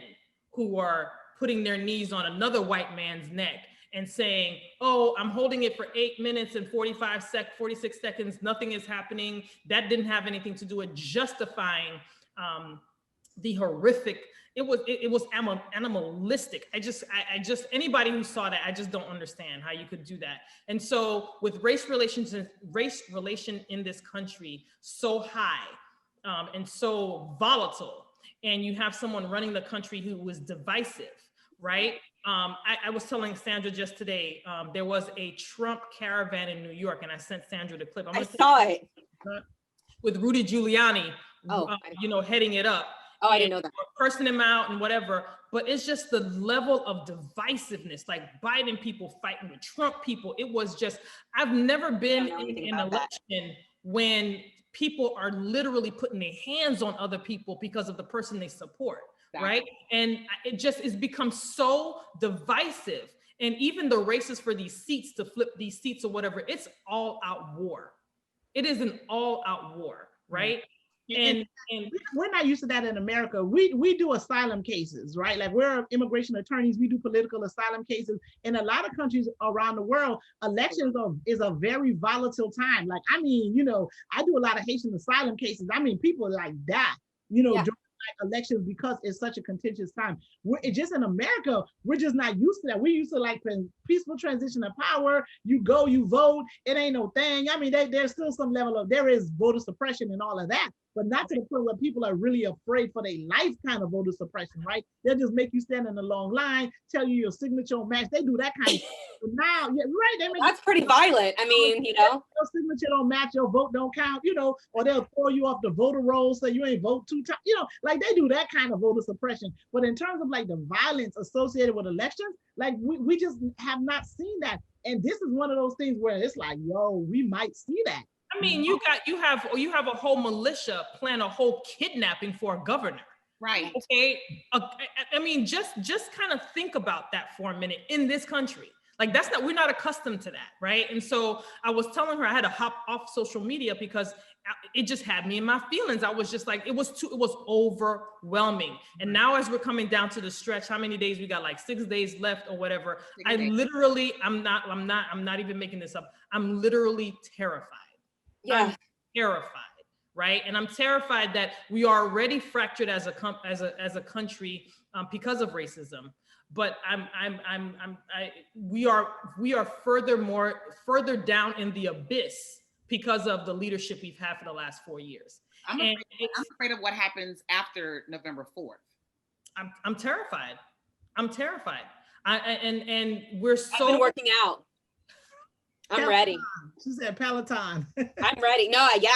who are putting their knees on another white man's neck and saying, oh, I'm holding it for 8 minutes and 46 seconds, nothing is happening. That didn't have anything to do with justifying the horrific. It was animalistic. I just, anybody who saw that, I just don't understand how you could do that. And so with race relation in this country so high and so volatile, and you have someone running the country who was divisive, right? I was telling Sandra just today, there was a Trump caravan in New York, and I sent Sandra the clip. I saw it. With Rudy Giuliani, you know, heading it up. Oh, I didn't know that. Cursing him out and whatever, but it's just the level of divisiveness, like Biden people fighting with Trump people. It was just, I've never been in an election when people are literally putting their hands on other people because of the person they support, right? And it just has become so divisive. And even the races for these seats, to flip these seats or whatever, it's all out war. It is an all out war, right? And we're not used to that in America. We do asylum cases, right? Like, we're immigration attorneys, we do political asylum cases. In a lot of countries around the world, elections is a very volatile time. Like, I mean, you know, I do a lot of Haitian asylum cases. I mean, people like die, you know, during elections, because it's such a contentious time. It's just in America, we're just not used to that. We're used to like peaceful transition of power. You go, you vote, it ain't no thing. I mean, there's still some level of, there is voter suppression and all of that, but not to the point where people are really afraid for their life kind of voter suppression, right? They'll just make you stand in a long line, tell you your signature on match. They do that kind of stuff. Now, yeah, right. They make That's pretty violent. I mean, you know. Your signature don't match, your vote don't count, you know, or they'll throw you off the voter roll so you ain't vote 2 times, you know, like they do that kind of voter suppression. But in terms of like the violence associated with elections, like we just have not seen that. And this is one of those things where it's like, yo, we might see that. I mean, you have a whole militia plan a whole kidnapping for a governor. Right. Okay. I mean, just kind of think about that for a minute in this country. Like, we're not accustomed to that, right? And so I was telling her I had to hop off social media because it just had me in my feelings. I was just like, it was overwhelming. And now as we're coming down to the stretch, how many days we got? Like 6 days left or whatever. I'm not even making this up. I'm literally terrified. Yeah. I'm terrified, right? And I'm terrified that we are already fractured as a country because of racism. But we are further down in the abyss because of the leadership we've had for the last 4 years. I'm afraid of what happens after November 4th. I'm terrified. I'm terrified. And we're so I've been working out. I'm ready. She said Peloton. I'm ready. No, yeah,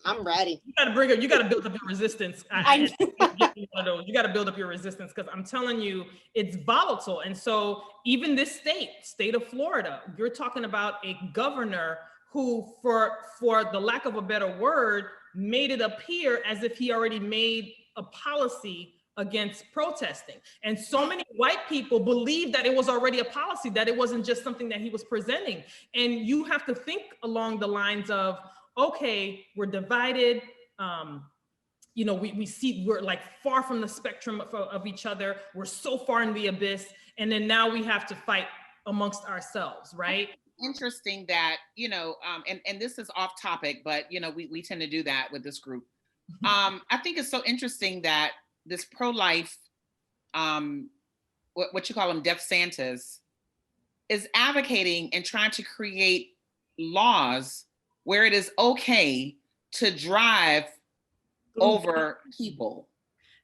I'm ready. You got to build up your resistance. You got to build up your resistance, because I'm telling you, it's volatile. And so even this state of Florida, you're talking about a governor who, for the lack of a better word, made it appear as if he already made a policy against protesting. And so many white people believe that it was already a policy, that it wasn't just something that he was presenting. And you have to think along the lines of, okay, we're divided. You know, we see we're like far from the spectrum of each other. We're so far in the abyss. And then now we have to fight amongst ourselves, right? Interesting that, you know, and this is off topic, but, you know, we tend to do that with this group. I think it's so interesting that this pro-life, what you call them, Death Santas, is advocating and trying to create laws where it is okay to drive over people.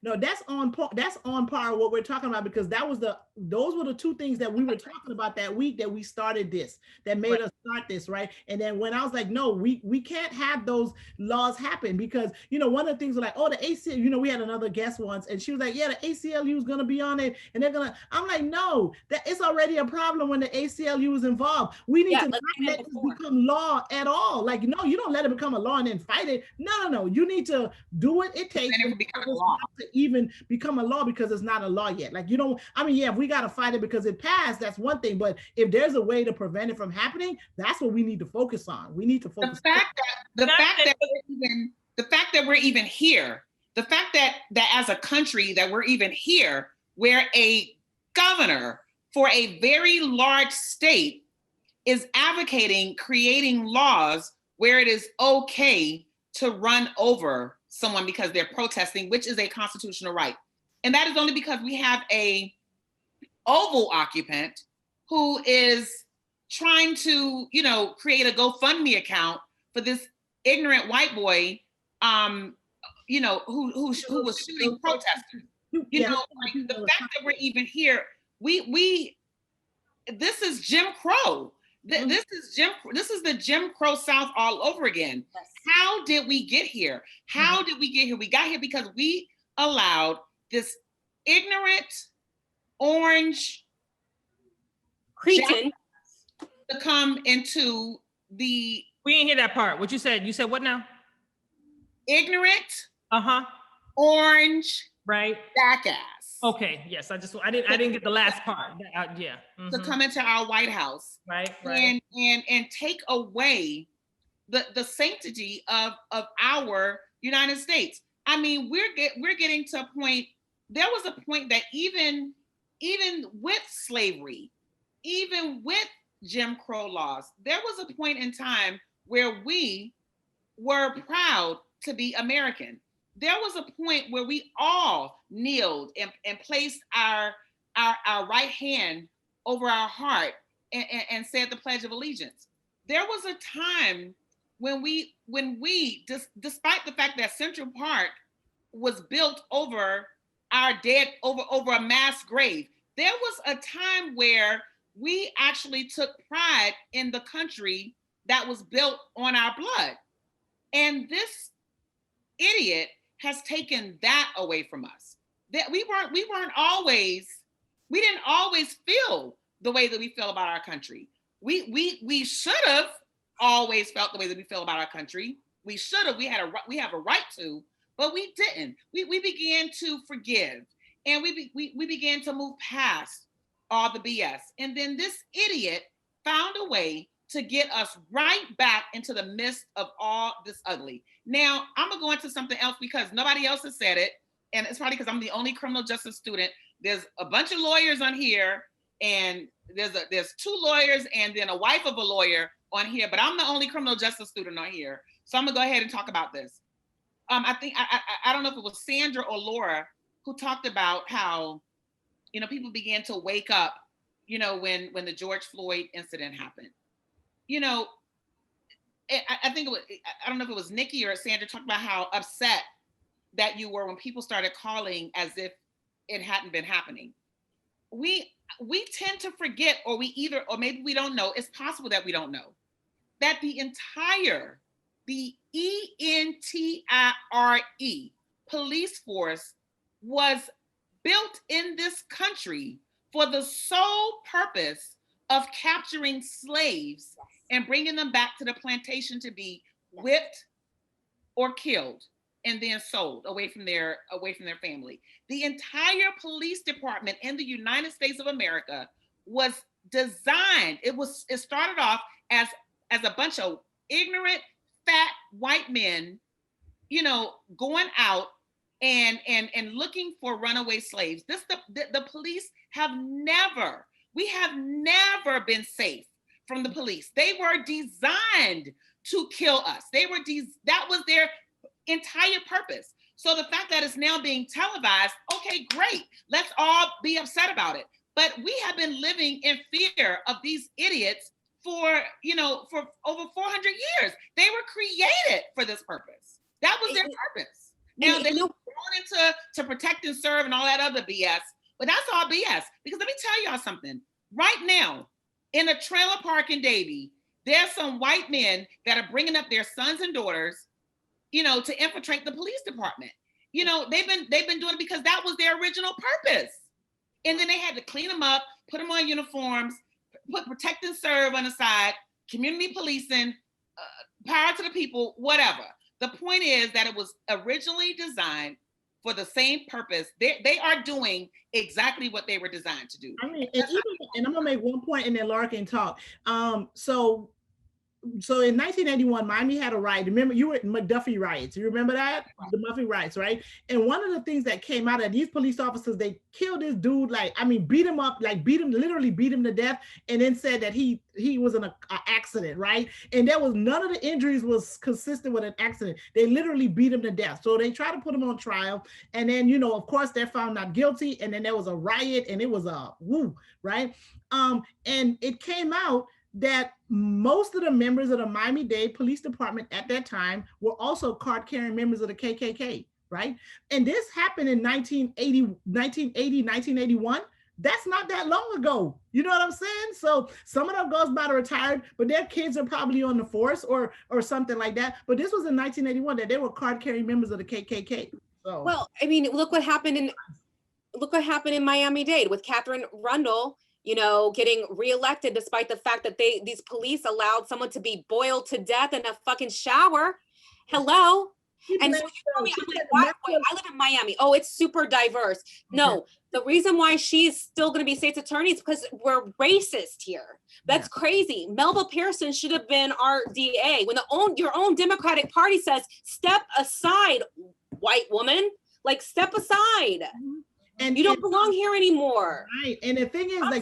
No, that's on par. That's on par what we're talking about, because those were the two things that we were talking about that week that we started this, that made us start this, right? And then when I was like, no, we can't have those laws happen, because one of the things was like, oh, the ACLU, we had another guest once, and she was like, yeah, the ACLU is gonna be on it, and they're gonna. I'm like, no, that it's already a problem when the ACLU is involved. We need to not let this become law at all. Like, no, you don't let it become a law and then fight it. No. You need to do what it takes to even become a law, because it's not a law yet. Like, if we got to fight it because it passed, that's one thing. But if there's a way to prevent it from happening, that's what we need to focus on. We need to focus. The fact that we're even here, the fact that as a country that we're even here, where a governor for a very large state is advocating creating laws where it is okay to run over someone because they're protesting, which is a constitutional right. And that is only because we have a Oval occupant who is trying to, create a GoFundMe account for this ignorant white boy, who was shooting protesters. The fact that we're even here, this is Jim Crow. This is the Jim Crow South all over again. Yes. How did we get here? We got here because we allowed this ignorant orange cretin to come into the. We didn't hear that part. What you said? You said what now? Ignorant. Orange. Right. Jackass. Okay. Yes. I didn't get the last part. Yeah. Mm-hmm. To come into our White House. Right. And take away the sanctity of our United States. I mean, we're getting to a point. There was a point that even with slavery, even with Jim Crow laws, there was a point in time where we were proud to be American. There was a point where we all kneeled and placed our right hand over our heart and said the Pledge of Allegiance. There was a time when we despite the fact that Central Park was built over our dead, over a mass grave, there was a time where we actually took pride in the country that was built on our blood. And this idiot has taken that away from us. That we didn't always feel the way that we feel about our country. We should have always felt the way that we feel about our country. We should have. We have a right to, but we didn't. We began to forgive, and we began to move past all the BS. And then this idiot found a way to get us right back into the midst of all this ugly. Now, I'm gonna go into something else because nobody else has said it, and it's probably because I'm the only criminal justice student. There's a bunch of lawyers on here, and there's two lawyers and then a wife of a lawyer on here, but I'm the only criminal justice student on here. So I'm gonna go ahead and talk about this. I think I don't know if it was Sandra or Laura who talked about how, people began to wake up, when the George Floyd incident happened. I think I don't know if it was Nikki or Sandra talked about how upset that you were when people started calling as if it hadn't been happening. We tend to forget, or maybe we don't know, it's possible that we don't know, that the entire, the ENTIRE police force was built in this country for the sole purpose of capturing slaves and bringing them back to the plantation to be whipped or killed and then sold away from their family. The entire police department in the United States of America was designed. It started off as a bunch of ignorant, fat white men, going out and looking for runaway slaves. The police have never been safe from the police. They were designed to kill us. That was their entire purpose. So the fact that it's now being televised, okay, great. Let's all be upset about it. But we have been living in fear of these idiots for over 400 years. They were created for this purpose. That was their purpose. Now they're thrown to protect and serve and all that other BS, but that's all BS. Because let me tell y'all something. Right now, in a trailer park in Davie, there's some white men that are bringing up their sons and daughters, to infiltrate the police department. They've been doing it because that was their original purpose. And then they had to clean them up, put them on uniforms, put protect and serve on the side, community policing, power to the people, whatever. The point is that it was originally designed for the same purpose. They are doing exactly what they were designed to do. I mean, and I'm gonna make one point and then Laura can talk. So in 1981, Miami had a riot. Remember, you were at McDuffie riots. You remember that? Right. The Muffy riots, right? And one of the things that came out of these police officers, they killed this dude, beat him up, literally beat him to death, and then said that he was in an accident, right? And there was none of the injuries was consistent with an accident. They literally beat him to death. So they tried to put him on trial, and then of course they're found not guilty, and then there was a riot, and it was a woo, right? And it came out that most of the members of the Miami-Dade Police Department at that time were also card-carrying members of the KKK, right? And this happened in 1981. That's not that long ago. You know what I'm saying? So some of them goes by the retired, but their kids are probably on the force or something like that. But this was in 1981 that they were card-carrying members of the KKK. So. Well, I mean, look what happened in Miami-Dade with Catherine Rundle, getting reelected despite the fact that these police allowed someone to be boiled to death in a fucking shower. Hello. And so you tell me, I'm like, why? I live in Miami. Oh, it's super diverse. No, the reason why she's still going to be state's attorney is because we're racist here. That's crazy. Melba Pearson should have been our DA. When your own Democratic Party says, step aside, white woman, step aside. And you don't belong here anymore. Right. And the thing is, I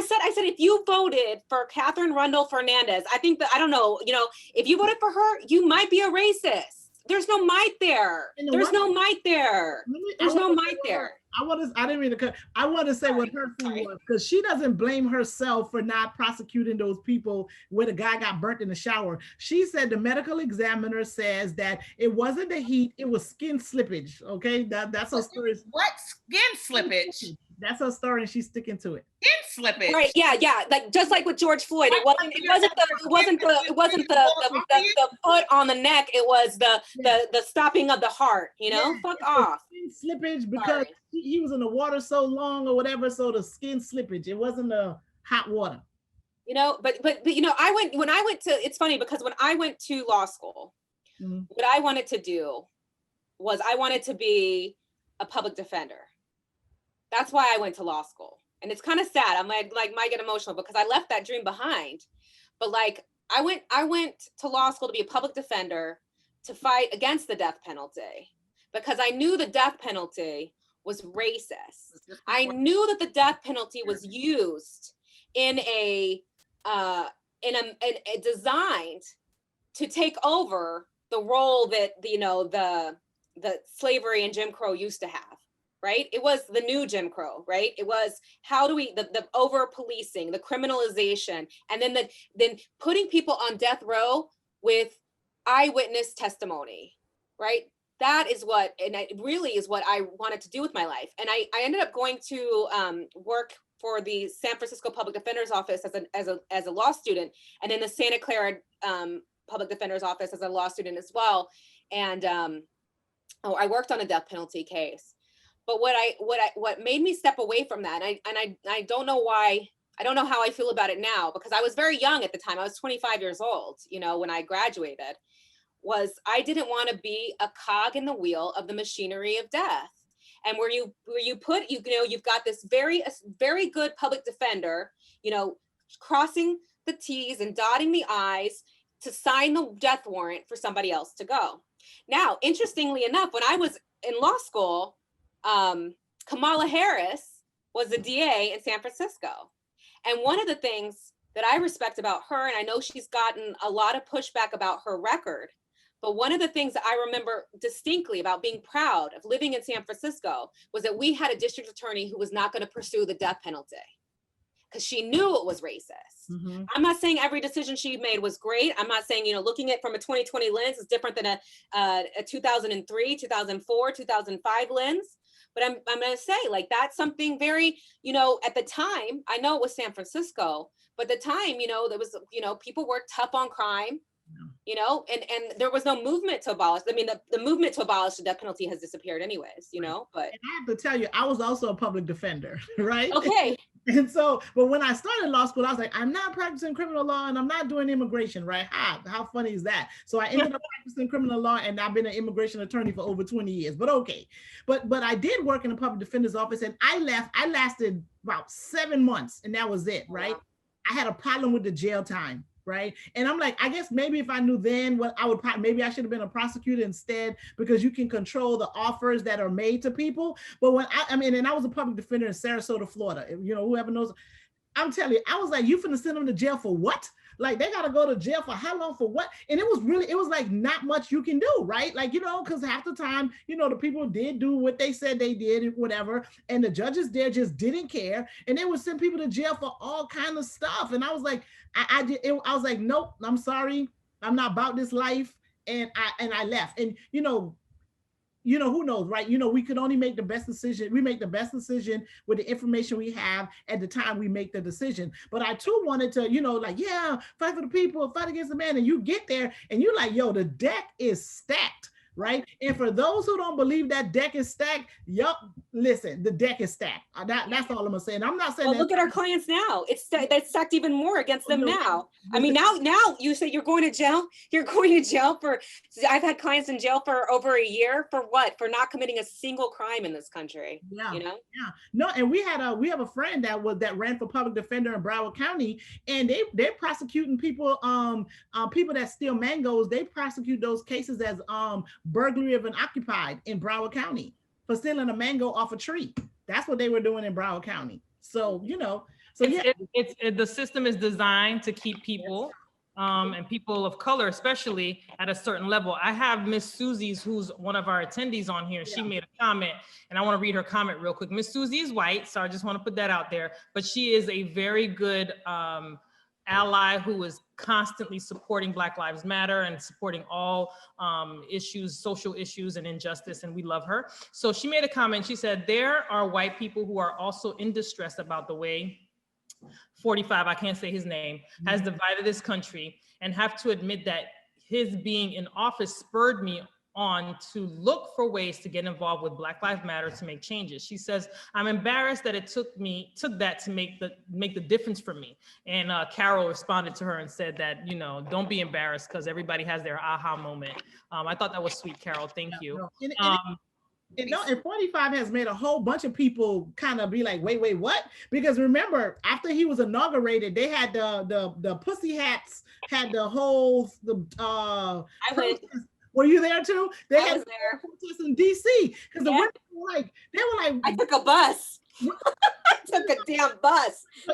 said, if you voted for Catherine Rundle Fernandez, I think that, I don't know, if you voted for her, you might be a racist. There's no might there. There's no might there. There's no might there. I didn't mean to cut. I want to say what her thing was, because she doesn't blame herself for not prosecuting those people where the guy got burnt in the shower. She said the medical examiner says that it wasn't the heat, it was skin slippage. Okay, that's her story. What skin slippage? That's her story, and she's sticking to it. Skin slippage. Right? Yeah. Just like with George Floyd, it wasn't the foot on the neck. It was the stopping of the heart. Fuck off. Skin slippage because he was in the water so long or whatever. So the skin slippage. It wasn't the hot water. But it's funny because when I went to law school, what I wanted to do was I wanted to be a public defender. That's why I went to law school. And it's kind of sad. I'm might get emotional because I left that dream behind. But I went to law school to be a public defender to fight against the death penalty because I knew the death penalty was racist. I knew that the death penalty was used in a designed to take over the role that the slavery and Jim Crow used to have. Right? It was the new Jim Crow, right? It was how do we the over policing, the criminalization, and then putting people on death row with eyewitness testimony, right? That is what, and it really is what I wanted to do with my life. And I ended up going to work for the San Francisco Public Defender's Office as a law student, and in the Santa Clara Public Defender's Office as a law student as well. And I worked on a death penalty case. But what made me step away from that, and I don't know why, I don't know how I feel about it now, because I was very young at the time. I was 25 years old, when I graduated, was I didn't want to be a cog in the wheel of the machinery of death. And where you put, you've got this very good public defender, crossing the T's and dotting the I's to sign the death warrant for somebody else to go. Now, interestingly enough, when I was in law school, Kamala Harris was the DA in San Francisco. And one of the things that I respect about her, and I know she's gotten a lot of pushback about her record, but one of the things that I remember distinctly about being proud of living in San Francisco was that we had a district attorney who was not going to pursue the death penalty. because she knew it was racist. Mhm. I'm not saying every decision she made was great. I'm not saying, looking at from a 2020 lens is different than a 2003, 2004, 2005 lens. But I'm going to say, like, that's something very, at the time, I know it was San Francisco, but at the time, there was, people were tough on crime, and there was no movement to abolish. I mean, the movement to abolish the death penalty has disappeared anyways, but. And I have to tell you, I was also a public defender, right? Okay. And so, but when I started law school, I was like, I'm not practicing criminal law and I'm not doing immigration, right? How funny is that? So I ended up practicing criminal law and I've been an immigration attorney for over 20 years, but okay. But I did work in the public defender's office and I lasted about 7 months and that was it, right? Wow. I had a problem with the jail time. Right. And I'm like, I guess maybe if I knew then what I would, maybe I should have been a prosecutor instead, because you can control the offers that are made to people. But when and I was a public defender in Sarasota, Florida, whoever knows, I'm telling you, I was like, you finna send them to jail for what? Like, they got to go to jail for how long, for what? And it was like not much you can do, right? Like, because half the time, the people did do what they said they did and whatever. And the judges there just didn't care. And they would send people to jail for all kind of stuff. And I was like, I was like, nope, I'm sorry. I'm not about this life. And I left. And, who knows, right? We could only make the best decision. We make the best decision with the information we have at the time we make the decision. But I too wanted to, fight for the people, fight against the man. And you get there and you're like, yo, the deck is stacked, right? And for those who don't believe that deck is stacked, listen, the deck is stacked. That's all I'm gonna say. And I'm not saying. Well, look at our clients now. That's stacked even more against them now. I mean, now you say you're going to jail. You're going to jail for. I've had clients in jail for over a year for what? For not committing a single crime in this country. Yeah. Yeah. No, and we have a friend that ran for public defender in Broward County, and they're prosecuting people people that steal mangoes. They prosecute those cases as burglary of an occupied in Broward County for stealing a mango off a tree. That's what they were doing in Broward County. So, the system is designed to keep people and people of color, especially at a certain level. I have Miss Susie's, who's one of our attendees on here. She made a comment and I want to read her comment real quick. Miss Susie is white, so I just want to put that out there, but she is a very good ally who is constantly supporting Black Lives Matter and supporting all issues, social issues and injustice, and we love her. So she made a comment. She said, there are white people who are also in distress about the way 45, I can't say his name, has divided this country, and have to admit that his being in office spurred me on to look for ways to get involved with Black Lives Matter to make changes. She says, I'm embarrassed that it took that to make the difference for me. And Carol responded to her and said that, don't be embarrassed because everybody has their aha moment. I thought that was sweet, Carol. Thank you. And 45 has made a whole bunch of people kind of be like, wait, what? Because remember, after he was inaugurated, they had the Pussy Hats had the whole I went. Were you there too? They I had was there. protests in DC because the women were like, I took a bus. I took a damn bus. I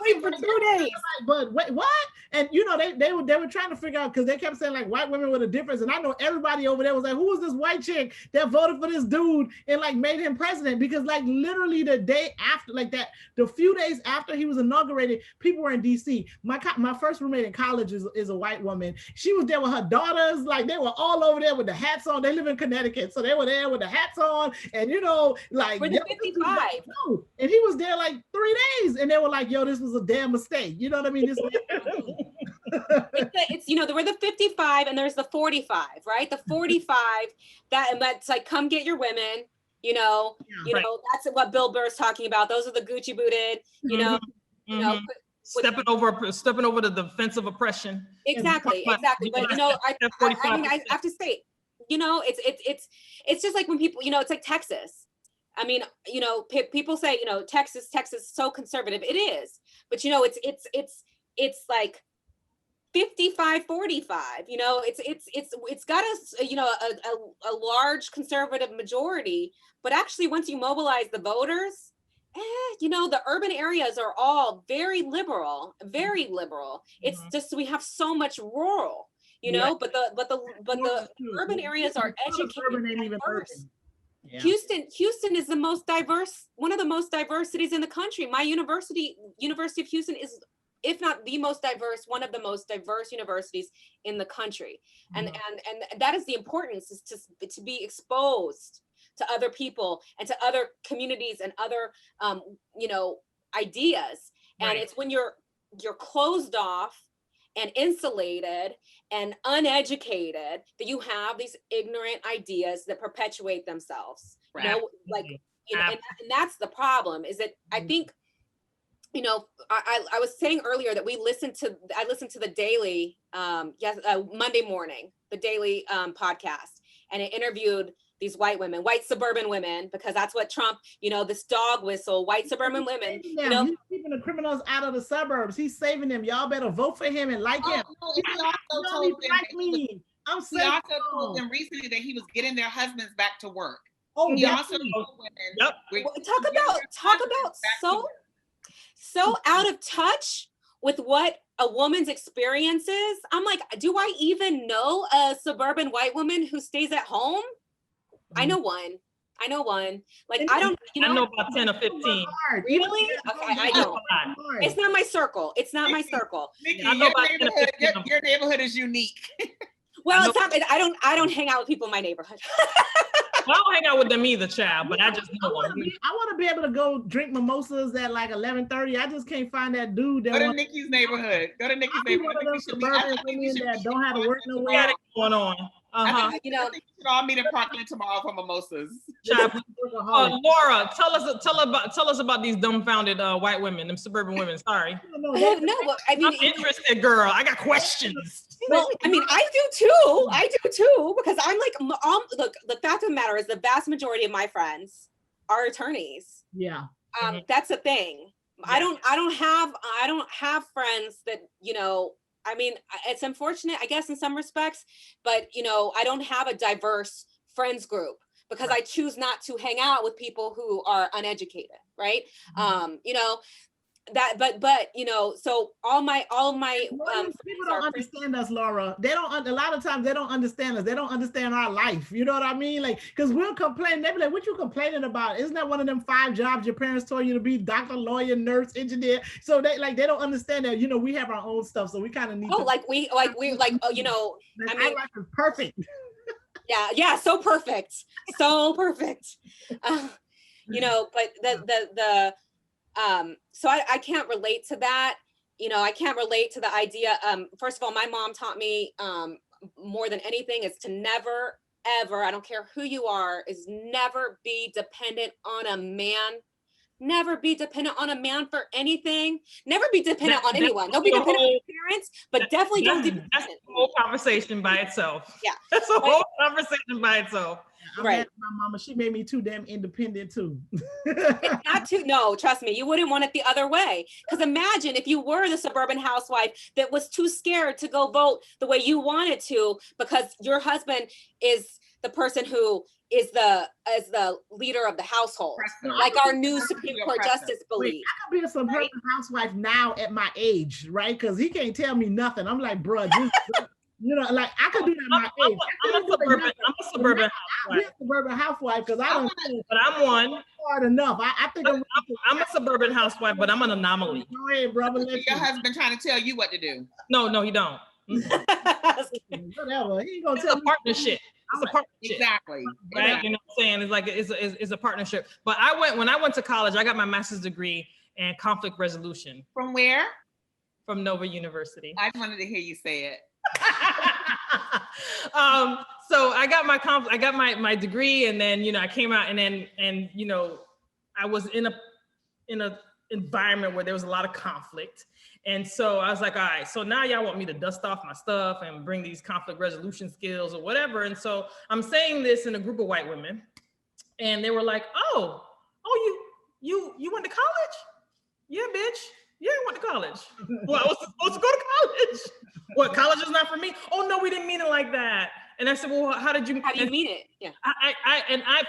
sleep for 2 days. But wait, what? And they were trying to figure out, because they kept saying like white women were the difference. And I know everybody over there was like, who was this white chick that voted for this dude and like made him president? Because like literally the day after, like that, the few days after he was inaugurated, people were in DC. My first roommate in college is a white woman. She was there with her daughters. Like they were all over there with the hats on. They live in Connecticut, so they were there with the hats on. And like we're the 55. And he was there like 3 days, and they were like, "Yo, this was a damn mistake." You know what I mean? We're the 55, and there's the 45, right? The 45 that's like, come get your women. That's what Bill Burr's talking about. Those are the Gucci booted. Stepping over the fence of oppression. Exactly. But I have to say, it's just like when people, it's like Texas. I mean, people say, Texas is so conservative. It is, but it's like 55, 45. It's got a large conservative majority, but actually once you mobilize the voters, the urban areas are all very liberal. It's just we have so much rural, but the urban areas are educated. Urban ain't even urban. Yeah. Houston is the most diverse, one of the most diverse cities in the country. My university of Houston is, if not the most diverse, one of the most diverse universities in the country. And that is the importance, is to be exposed to other people and to other communities and other ideas. And Right. it's when you're closed off and insulated and uneducated that you have these ignorant ideas that perpetuate themselves. Right. You know, like, you know, and that's the problem, is that I think, you know, I was saying earlier that I listened to the Daily, Monday morning, the Daily podcast, and it interviewed these white suburban women, because that's what Trump, you know, this dog whistle, white suburban women, you know. He's keeping the criminals out of the suburbs. He's saving them. Y'all better vote for him and like him. No, he also told them that he also told them recently that he was getting their husbands back to work. Oh, He also told women, talk about so out of touch with what a woman's experience is. I'm like, do I even know a suburban white woman who stays at home? I know one. Like, I don't, you know. I know about 10 or 15. Really? Okay, I don't. It's not my circle. Nikki, I know about your neighborhood is unique. Well, it's not, I don't hang out with people in my neighborhood. Well, I don't hang out with them either, child, but I just know I want to be able to go drink mimosas at like 11:30. I just can't find that dude that Go to Nikki's neighborhood. One of those suburban women that don't have to work nowhere. going on. I think we should all meet in Parkland tomorrow for mimosas. Laura, tell us about these dumbfounded white women, them suburban women. Sorry. No, I mean, I'm interested, girl. I got questions. Well, I mean, I do too, because I'm like, look, the fact of the matter is the vast majority of my friends are attorneys. Yeah. That's the thing. Yeah. I don't have friends that, you know, I mean, it's unfortunate, I guess, in some respects, but, you know, I don't have a diverse friends group because I choose not to hang out with people who are uneducated, right? You know, that, but you know, so all my people don't understand us, Laura. They don't. A lot of times they don't understand us. They don't understand our life. You know what I mean? Like, because we'll complain. They be like, "What you complaining about? Isn't that one of them 5 jobs your parents told you to be? Doctor, lawyer, nurse, engineer." So they don't understand that. You know, we have our own stuff, so we kind of need. You know, I mean, our life is perfect. Yeah, so perfect, you know, but so I can't relate to that. You know, I can't relate to the idea. First of all, my mom taught me more than anything is to never, ever, I don't care who you are, is never be dependent on a man. Never be dependent on a man for anything. Never be dependent on anyone. Don't be dependent on your parents, but definitely don't be dependent. That's a whole conversation by itself. Yeah. That's a whole conversation by itself. Right. My mama, she made me too damn independent too. No, trust me, you wouldn't want it the other way. Because imagine if you were the suburban housewife that was too scared to go vote the way you wanted to because your husband is the person who is the leader of the household, like our new Supreme Court justice believes. I could be a suburban housewife now at my age, right? Because he can't tell me nothing. I'm like, bruh, you know, like I could do that at my age. I'm a suburban housewife. I'm a suburban housewife because I don't. But I'm one. Hard enough. I think I'm a suburban housewife, but I'm an anomaly. Go ahead, brother. Your husband trying to tell you what to do. No, he don't. Whatever. He ain't gonna tell me. Partnership. It's a partnership. Exactly. Right? You know what I'm saying? It's like it's a partnership. But when I went to college, I got my master's degree in conflict resolution. From where? From Nova University. I just wanted to hear you say it. So I got my degree, and then, you know, I came out, and you know, I was in a environment where there was a lot of conflict. And so I was like, all right, so now y'all want me to dust off my stuff and bring these conflict resolution skills or whatever. And so I'm saying this in a group of white women, and they were like, oh, you went to college? Yeah, bitch. Yeah, I went to college. Well, I was supposed to go to college. What, college is not for me? Oh no, we didn't mean it like that. And I said, well, how do you mean it? Yeah.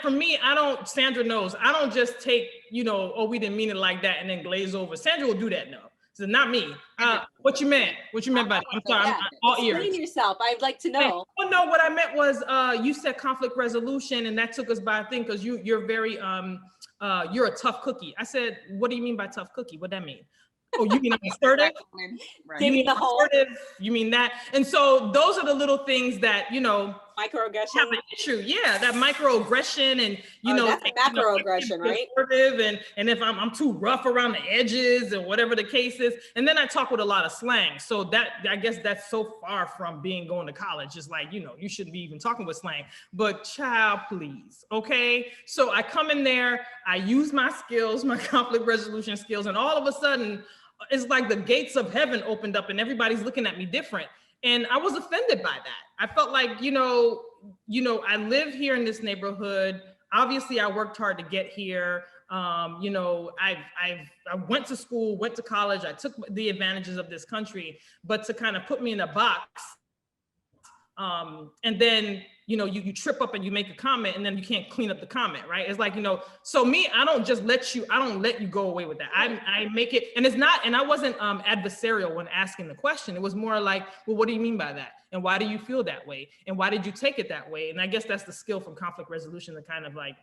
For me, I don't, Sandra knows, I don't just take, you know, oh, we didn't mean it like that and then glaze over. Sandra will do that now. So not me. What you meant? What you meant by that? I'm sorry. I'm all ears. Explain yourself. I'd like to know. Oh no, what I meant was you said conflict resolution, and that took us by a thing because you're very you're a tough cookie. I said, what do you mean by tough cookie? What that mean? Oh, you mean I'm assertive? Right. You mean assertive? You mean that? And so those are the little things that, you know, Microaggression. have an issue. Yeah, that microaggression, and you know, that's a macroaggression, right? And if I'm too rough around the edges and whatever the case is, and then I talk with a lot of slang. So that, I guess that's so far from being going to college. It's like, you know, you shouldn't be even talking with slang. But child, please, okay? So I come in there, I use my skills, my conflict resolution skills, and all of a sudden, it's like the gates of heaven opened up and everybody's looking at me different. And I was offended by that. I felt like, you know, I live here in this neighborhood. Obviously, I worked hard to get here. You know, I went to school, went to college. I took the advantages of this country, but to kind of put me in a box, and then, you know, you trip up and you make a comment and then you can't clean up the comment, right? It's like, you know, so me, I don't let you go away with that. I make it, and it's not, and I wasn't adversarial when asking the question. It was more like, well, what do you mean by that? And why do you feel that way? And why did you take it that way? And I guess that's the skill from conflict resolution to kind of like,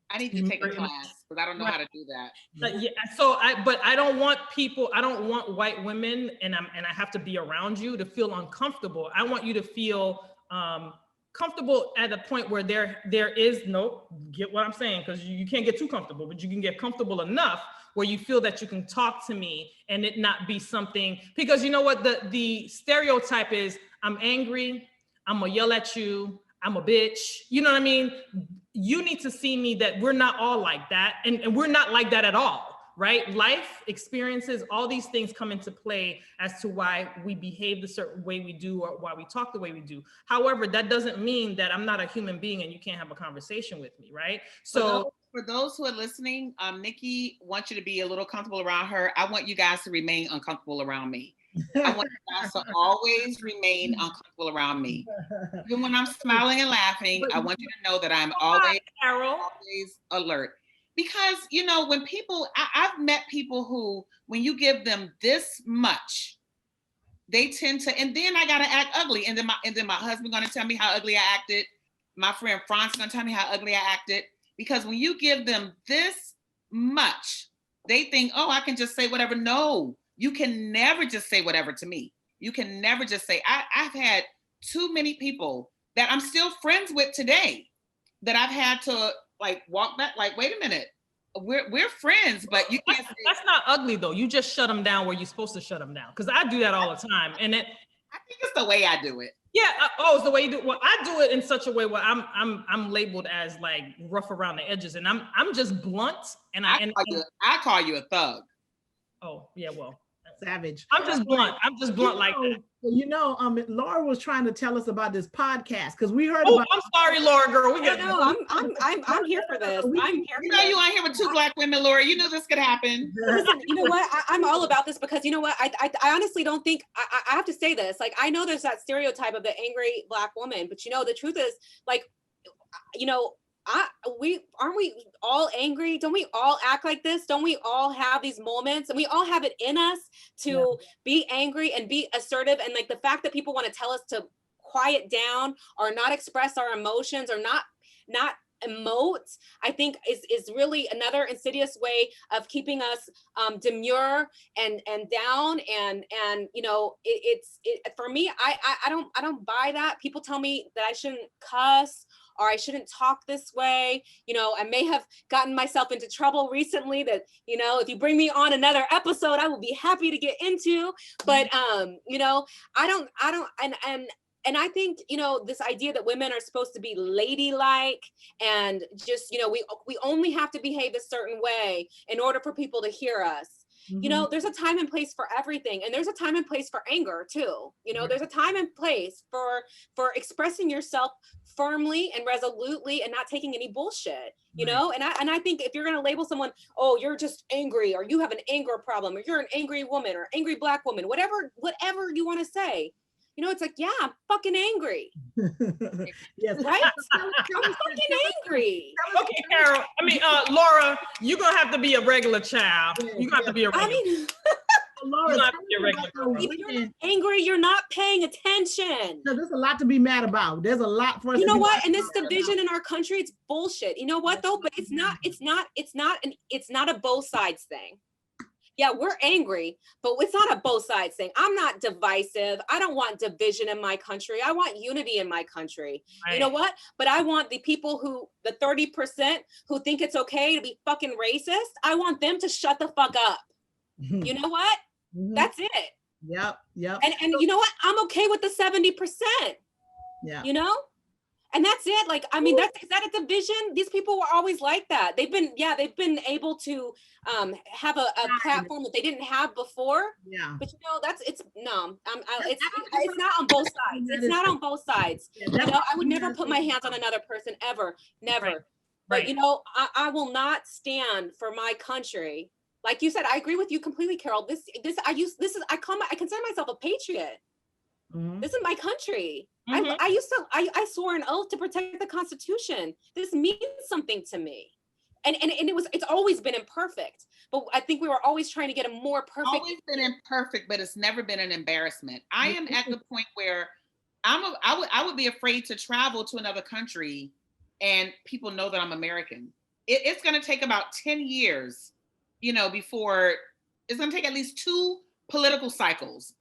I need to take a class because I don't know how to do that. Yeah, so but I don't want white women, and I have to be around you to feel uncomfortable. I want you to feel comfortable at a point where there is get what I'm saying, because you can't get too comfortable, but you can get comfortable enough where you feel that you can talk to me and it not be something, because you know what the stereotype is, I'm angry, I'm gonna yell at you, I'm a bitch, you know what I mean? You need to see me that we're not all like that, and we're not like that at all, right? Life experiences, all these things come into play as to why we behave the certain way we do or why we talk the way we do. However, that doesn't mean that I'm not a human being and you can't have a conversation with me, right? So for those who are listening, Nikki wants you to be a little comfortable around her. I want you guys to remain uncomfortable around me. I want you guys to always remain uncomfortable around me. Even when I'm smiling and laughing, I want you to know that I'm always alert. Because, you know, when people, I've met people who, when you give them this much, they tend to, and then I got to act ugly. And then my husband going to tell me how ugly I acted. My friend Franz going to tell me how ugly I acted. Because when you give them this much, they think, oh, I can just say whatever. No, you can never just say whatever to me. You can never just say, I've had too many people that I'm still friends with today that I've had to like walk back, like, wait a minute, we're friends, but you can't say. That's not ugly though. You just shut them down where you're supposed to shut them down. Cause I do that all the time. And I think it's the way I do it. Yeah. It's the way you do it. Well, I do it in such a way where I'm labeled as like rough around the edges, and I'm just blunt. And I call you a thug. Oh yeah, well, savage. I'm just blunt. I'm just blunt like that. You know, Laura was trying to tell us about this podcast because we heard. Oh, I'm sorry, Laura, girl. We got. No, I'm here for this. I'm here. You know, you on here with two Black women, Laura. You knew this could happen. Listen, you know what? I'm all about this because you know what? I honestly don't think I have to say this. Like, I know there's that stereotype of the angry Black woman, but you know, the truth is, like, you know, aren't we all angry? Don't we all act like this? Don't we all have these moments? And we all have it in us to be angry and be assertive. And like the fact that people want to tell us to quiet down or not express our emotions or not emote, I think is really another insidious way of keeping us demure and down. And you know, it's for me, I don't buy that. People tell me that I shouldn't cuss or I shouldn't talk this way. You know, I may have gotten myself into trouble recently that, you know, if you bring me on another episode, I will be happy to get into. But you know, I don't and I think, you know, this idea that women are supposed to be ladylike and just, you know, we only have to behave a certain way in order for people to hear us. Mm-hmm. You know, there's a time and place for everything. And there's a time and place for anger too. You know, there's a time and place for expressing yourself firmly and resolutely and not taking any bullshit, you know? And I think if you're going to label someone, oh, you're just angry, or you have an anger problem, or you're an angry woman or angry Black woman, whatever you want to say, you know, it's like, yeah, I'm fucking angry. Yes. Right? I'm fucking angry. Okay, Carol. I mean, Laura, you're going to have to be a regular child. You're going to have to be a regular. Laura, You don't have tell to be a me regular about girl. If you're not angry, you're not paying attention. No, there's a lot to be mad about. There's a lot for us. You to know be what? mad And this about. division in our country, it's bullshit. You know what though? But it's not a both sides thing. Yeah, we're angry, but it's not a both sides thing. I'm not divisive. I don't want division in my country. I want unity in my country. Right. You know what? But I want the people the 30% who think it's okay to be fucking racist, I want them to shut the fuck up. You know what? Mhm. That's it. Yep. And you know what? I'm okay with the 70%. Yeah. You know? And that's it. Like, I mean, is that a division? These people were always like that. They've been able to have a platform that they didn't have before. Yeah. But you know, it's not on both sides. It's not on both sides. Yeah, You know, I would never put my hands on another person ever, never. Right. But Right. you know, I will not stand for my country. Like you said, I agree with you completely, Carol. I consider myself a patriot. Mhm. This is my country. Mhm. I swore an oath to protect the Constitution. This means something to me. And it's always been imperfect, but I think we were always trying to get a more perfect. Always been imperfect, but it's never been an embarrassment. I am at the point where I would be afraid to travel to another country and people know that I'm American. It's going to take about 10 years, before it's going to take at least two presidential cycles.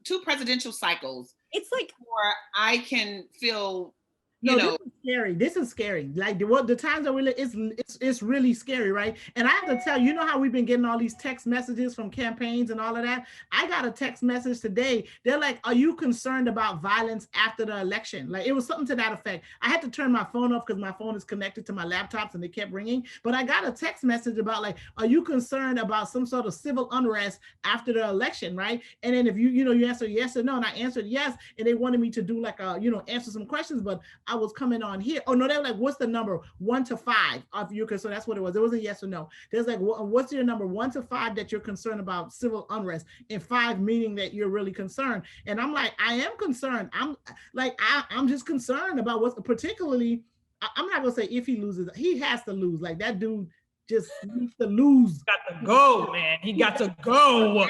It's like, before I can feel, This is scary. This is scary. Like the times that we live, it's really scary, right? And I have to tell you, how we've been getting all these text messages from campaigns and all of that. I got a text message today. They're like, "Are you concerned about violence after the election?" Like it was something to that effect. I had to turn my phone off because my phone is connected to my laptops and they kept ringing. But I got a text message about like, "Are you concerned about some sort of civil unrest after the election?" Right? And then if you answer yes or no, and I answered yes, and they wanted me to do like answer some questions, but I was coming on here. Oh no, they were like, "What's the number 1 to 5 of you?" So that's what it was. It was a yes or no. There's like, "What's your number 1 to 5 that you're concerned about civil unrest?" And 5 meaning that you're really concerned. And I'm like, I am concerned. I'm just concerned about what's particularly. I'm not gonna say if he loses, he has to lose. Like that dude just needs to lose. Got to go, man. He got to go.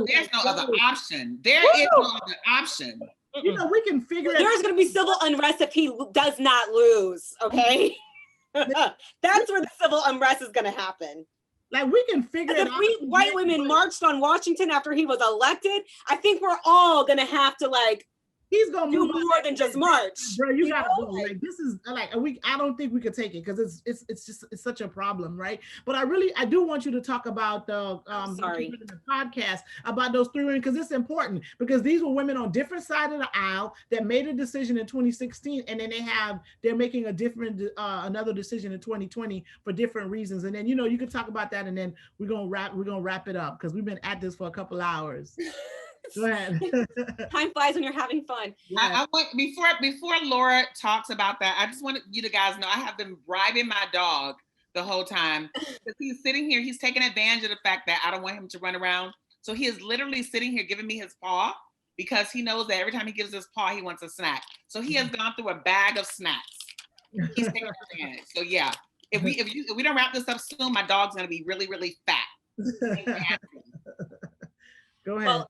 There's no other option. There is no other option. We can figure it out. there's going to be civil unrest if he does not lose. Okay. That's where the civil unrest is going to happen. Like we can figure it If out. we white women marched on Washington after he was elected, I think we're all going to have to he's gonna do more than just march. Bro, you gotta go. Like this is like I don't think we could take it because it's such a problem, right? But I do want you to talk about the the podcast about those 3 women because it's important because these were women on different sides of the aisle that made a decision in 2016 and then they're making a different another decision in 2020 for different reasons. And then you can talk about that and then we're gonna wrap it up because we've been at this for a couple hours. Go ahead. Time flies when you're having fun. Yeah. I want before Laura talks about that, I just want you guys know I have been bribing my dog the whole time because he's sitting here. He's taking advantage of the fact that I don't want him to run around. So he is literally sitting here giving me his paw because he knows that every time he gives his paw, he wants a snack. So he has gone through a bag of snacks. He's taking advantage. So yeah, if we don't wrap this up soon, my dog's gonna be really, really fat. Go ahead. Well,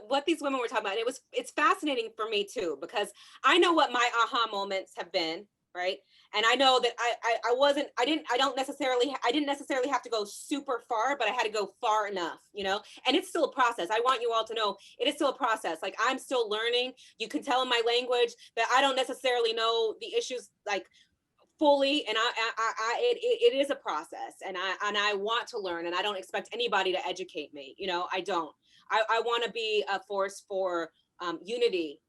what these women were talking about, it's fascinating for me too, because I know what my aha moments have been, right? And I know that I didn't necessarily have to go super far, but I had to go far enough, and it's still a process. I want you all to know it is still a process. Like I'm still learning. You can tell in my language that I don't necessarily know the issues like fully, and it is a process, and I want to learn, and I don't expect anybody to educate me. I don't. I want to be a force for unity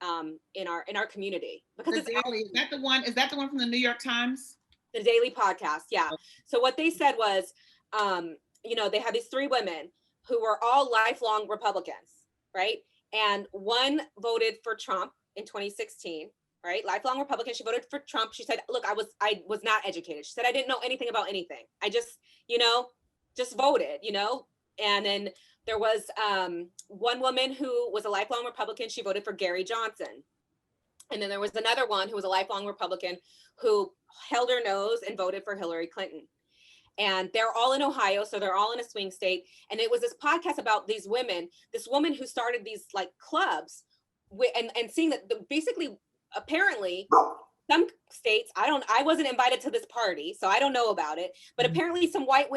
in our community because is that the one from the New York Times? The Daily Podcast, yeah. So what they said was, they had these 3 women who were all lifelong Republicans, right? And one voted for Trump in 2016. Right, lifelong Republican. She voted for Trump. She said, "Look, I was not educated." She said, "I didn't know anything about anything. I just, just voted, And then there was one woman who was a lifelong Republican. She voted for Gary Johnson. And then there was another one who was a lifelong Republican who held her nose and voted for Hillary Clinton. and they're all in Ohio, so they're all in a swing state. And it was this podcast about these women, this woman who started these like clubs, and seeing that basically, apparently, some states, I wasn't invited to this party, so I don't know about it, but apparently some white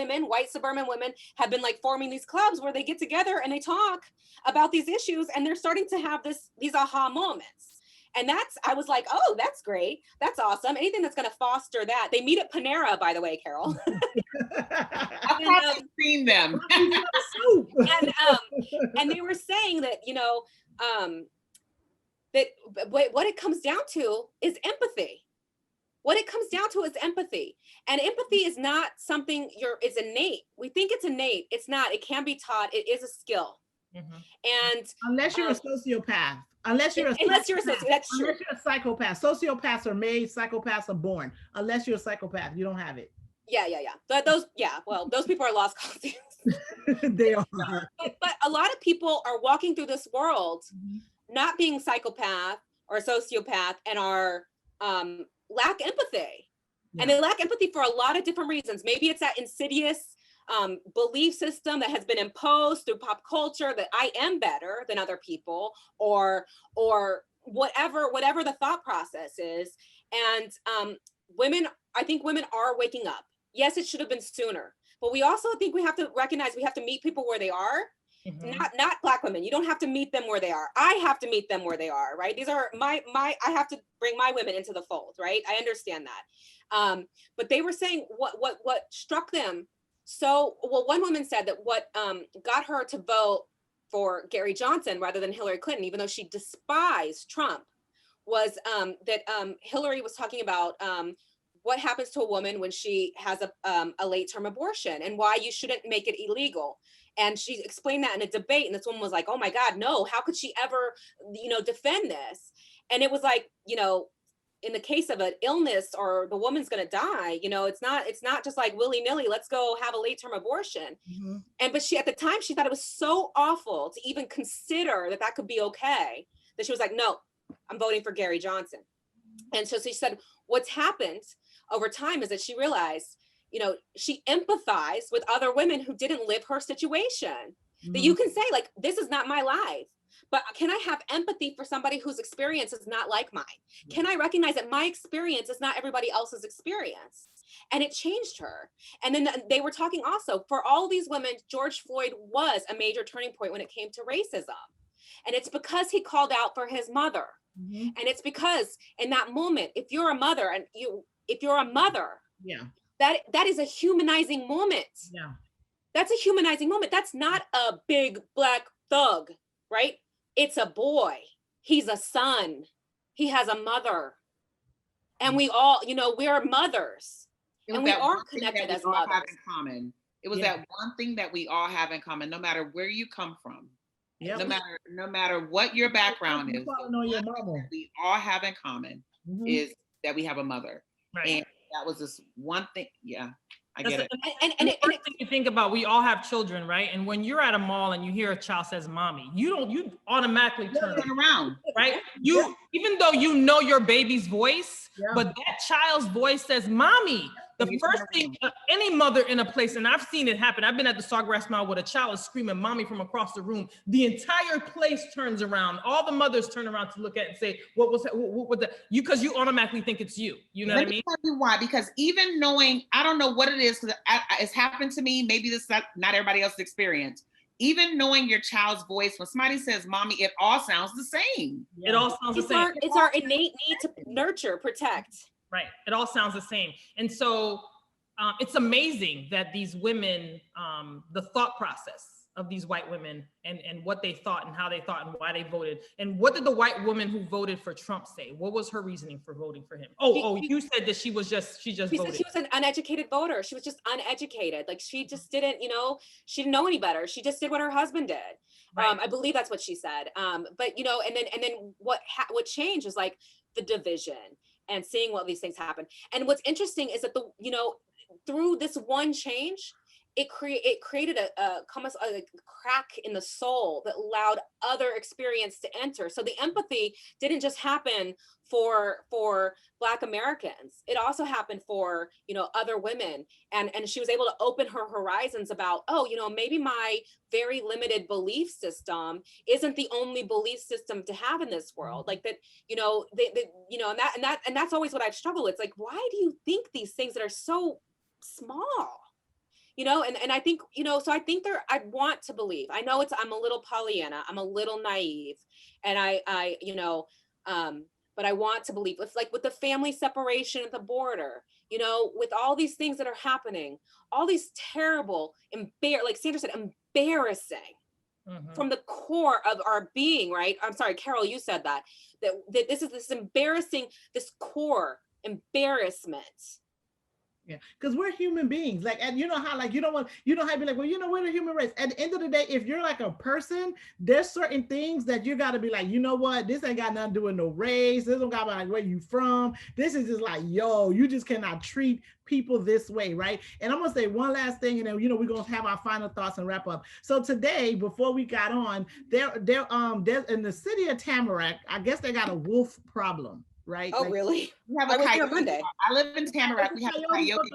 suburban women have been like forming these clubs where they get together and they talk about these issues, and they're starting to have these aha moments. And I was like, oh, that's great. That's awesome. Anything that's going to foster that. They meet at Panera, by the way, Carol. I've probably seen them. And they were saying that, that what it comes down to is empathy. What it comes down to is empathy. And empathy is not something it's innate. We think it's innate. It's not. It can be taught. It is a skill. And unless you're a sociopath. Unless you're a sociopath, that's true. Unless you're a psychopath. Sociopaths are made, psychopaths are born. Unless you're a psychopath, you don't have it. Yeah. But those people are lost causes. They are. But a lot of people are walking through this world not being psychopath or sociopath and are lack empathy. Yeah. And they lack empathy for a lot of different reasons. Maybe it's that insidious belief system that has been imposed through pop culture that I am better than other people, or whatever the thought process is. And I think women are waking up. Yes, it should have been sooner, but we also think we have to recognize we have to meet people where they are. Not Black women. You don't have to meet them where they are. I have to meet them where they are, right? These are I have to bring my women into the fold, right? I understand that. But they were saying what struck them. So, one woman said that what got her to vote for Gary Johnson rather than Hillary Clinton, even though she despised Trump, was that Hillary was talking about what happens to a woman when she has a late-term abortion and why you shouldn't make it illegal. And she explained that in a debate, and this woman was like, oh my God, no, how could she ever, defend this? And it was like, in the case of an illness or the woman's going to die, it's not just like willy-nilly, let's go have a late-term abortion. But she, at the time, she thought it was so awful to even consider that could be okay, that she was like, no, I'm voting for Gary Johnson. And so she said, what's happened over time is that she realized, she empathized with other women who didn't live her situation. That you can say, like, this is not my life. But can I have empathy for somebody whose experience is not like mine? Can I recognize that my experience is not everybody else's experience? And it changed her. And then they were talking also, for all these women, George Floyd was a major turning point when it came to racism. And it's because he called out for his mother. And it's because in that moment, if you're a mother, that is a humanizing moment. Yeah. That's a humanizing moment. That's not a big Black thug, right? It's a boy. He's a son. He has a mother. And we all, we're mothers. And we are connected as mothers. Have in common. It was that one thing that we all have in common, no matter where you come from. Yep. No matter what your background is, we all have in common is that we have a mother. Right. And that was just one thing. Yeah, I get it. And you think about, we all have children, right? And when you're at a mall and you hear a child says "mommy," you automatically turn around, right? Even though your baby's voice, but that child's voice says "mommy." The first thing any mother in a place, and I've seen it happen. I've been at the Sawgrass Mall where a child is screaming "mommy" from across the room. The entire place turns around. All the mothers turn around to look at it and say, "What was that? What the?" Because you automatically think it's you. You know what I mean? Let me tell you why. Because even knowing, I don't know what it is, because it's happened to me. Maybe this is not everybody else's experience. Even knowing your child's voice, when somebody says "mommy," it all sounds the same. It all sounds the same. It's our innate need to nurture, protect. Right. It all sounds the same. And so it's amazing that these women, the thought process of these white women and what they thought and how they thought and why they voted. And what did the white woman who voted for Trump say? What was her reasoning for voting for him? You said that she just voted. She said she was an uneducated voter. She was just uneducated. Like she just didn't, she didn't know any better. She just did what her husband did. Right. I believe that's what she said. But and then what changed is like the division and seeing what these things happen. And what's interesting is that through this one change, it created a crack in the soul that allowed other experience to enter. So the empathy didn't just happen for Black Americans. It also happened for, you know, other women. And she was able to open her horizons about, oh, you know, maybe my very limited belief system isn't the only belief system to have in this world. Like that, you know, you know, and that's always what I've struggled with. It's like, why do you think these things that are so small? You know, and I think, you know, so I think I want to believe. I know I'm a little Pollyanna, I'm a little naive, and I you know, but I want to believe. It's like with the family separation at the border, you know, with all these things that are happening, all these terrible, like Sandra said, embarrassing from the core of our being, right? I'm sorry, Carol, you said that this is this embarrassing, this core embarrassment. Yeah, because we're human beings. Like, and you know how, like, you don't have to be like, well, you know, we're the human race. At the end of the day, if you're like a person, there's certain things that you got to be like, you know what, this ain't got nothing to do with no race. This don't got to be like where you from. This is just like, yo, you just cannot treat people this way, right? And I'm gonna say one last thing, and then, you know, we're gonna have our final thoughts and wrap up. So today, before we got on, there's in the city of Tamarack, I guess they got a wolf problem. Right? Oh, like, really? We have a coyote. Monday. I live in Tamarack. We have a coyote.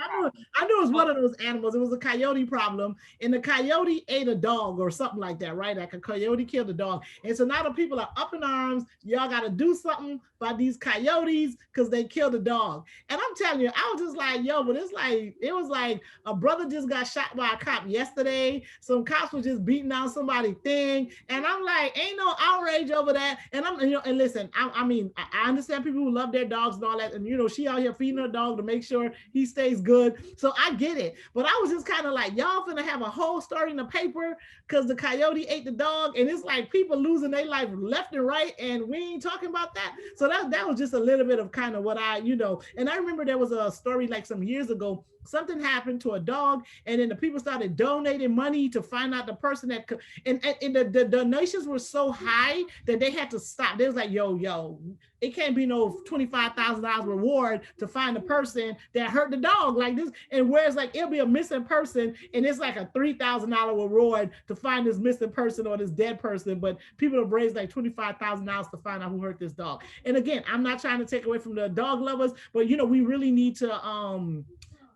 I knew it was one of those animals. It was a coyote problem, and the coyote ate a dog or something like that, right? Like a coyote killed a dog, and so now the people are up in arms. Y'all got to do something about these coyotes because they killed a dog. And I'm telling you, I was just like, yo, but it was like a brother just got shot by a cop yesterday. Some cops were just beating down somebody's thing, and I'm like, ain't no outrage over that. And I'm, you know, and listen, I mean, I understand people who love their dogs and all that, and you know, she out here feeding her dog to make sure he stays good, so I get it. But I was just kind of like, y'all finna have a whole story in the paper because the coyote ate the dog, and it's like people losing their life left and right, and we ain't talking about that. So that was just a little bit of kind of what I, you know. And I remember there was a story like some years ago, something happened to a dog, and then the people started donating money to find out the person that could, and the donations were so high that they had to stop. They was like, yo, it can't be no $25,000 reward to find the person that hurt the dog like this. And whereas like it'll be a missing person, and it's like a $3,000 reward to find this missing person or this dead person, but people have raised like $25,000 to find out who hurt this dog. And again, I'm not trying to take away from the dog lovers, but you know, we really need to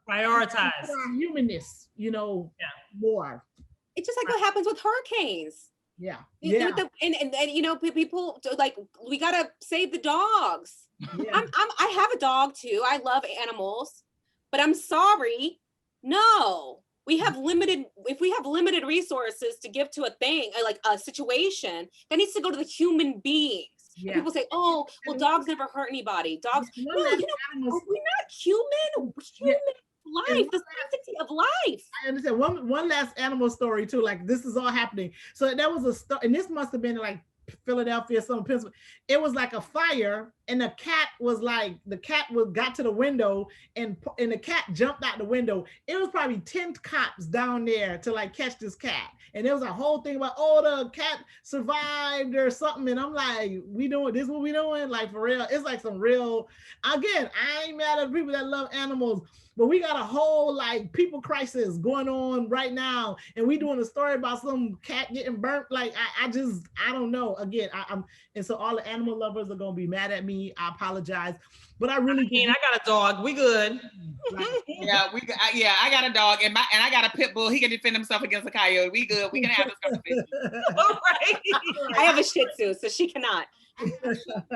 prioritize our humanness, you know, more. It's just like what happens with hurricanes. Yeah. And you know, people like, we gotta save the dogs. Yeah. I have a dog too. I love animals, but I'm sorry, no. If we have limited resources to give to a thing, like a situation, that needs to go to the human beings. Yeah. People say, oh, well, dogs never hurt anybody. Dogs, no, you know, we're not human. Life, the sanctity of life. I understand. One last animal story too. Like this is all happening. So that was a story, and this must have been like Philadelphia, some Pennsylvania. It was like a fire, and the cat got to the window, and the cat jumped out the window. It was probably 10 cops down there to like catch this cat, and there was a whole thing about, oh, the cat survived or something. And I'm like, we doing this? What we doing? Like for real? It's like some real. Again, I ain't mad at people that love animals, but we got a whole like people crisis going on right now, and we doing a story about some cat getting burnt. Like I don't know. Again, and so all the animal lovers are gonna be mad at me. I apologize, but I really. I got a dog. We good. I got a dog, and I got a pit bull. He can defend himself against a coyote. We good. We can have this conversation. All right. I have a Shih Tzu, so she cannot.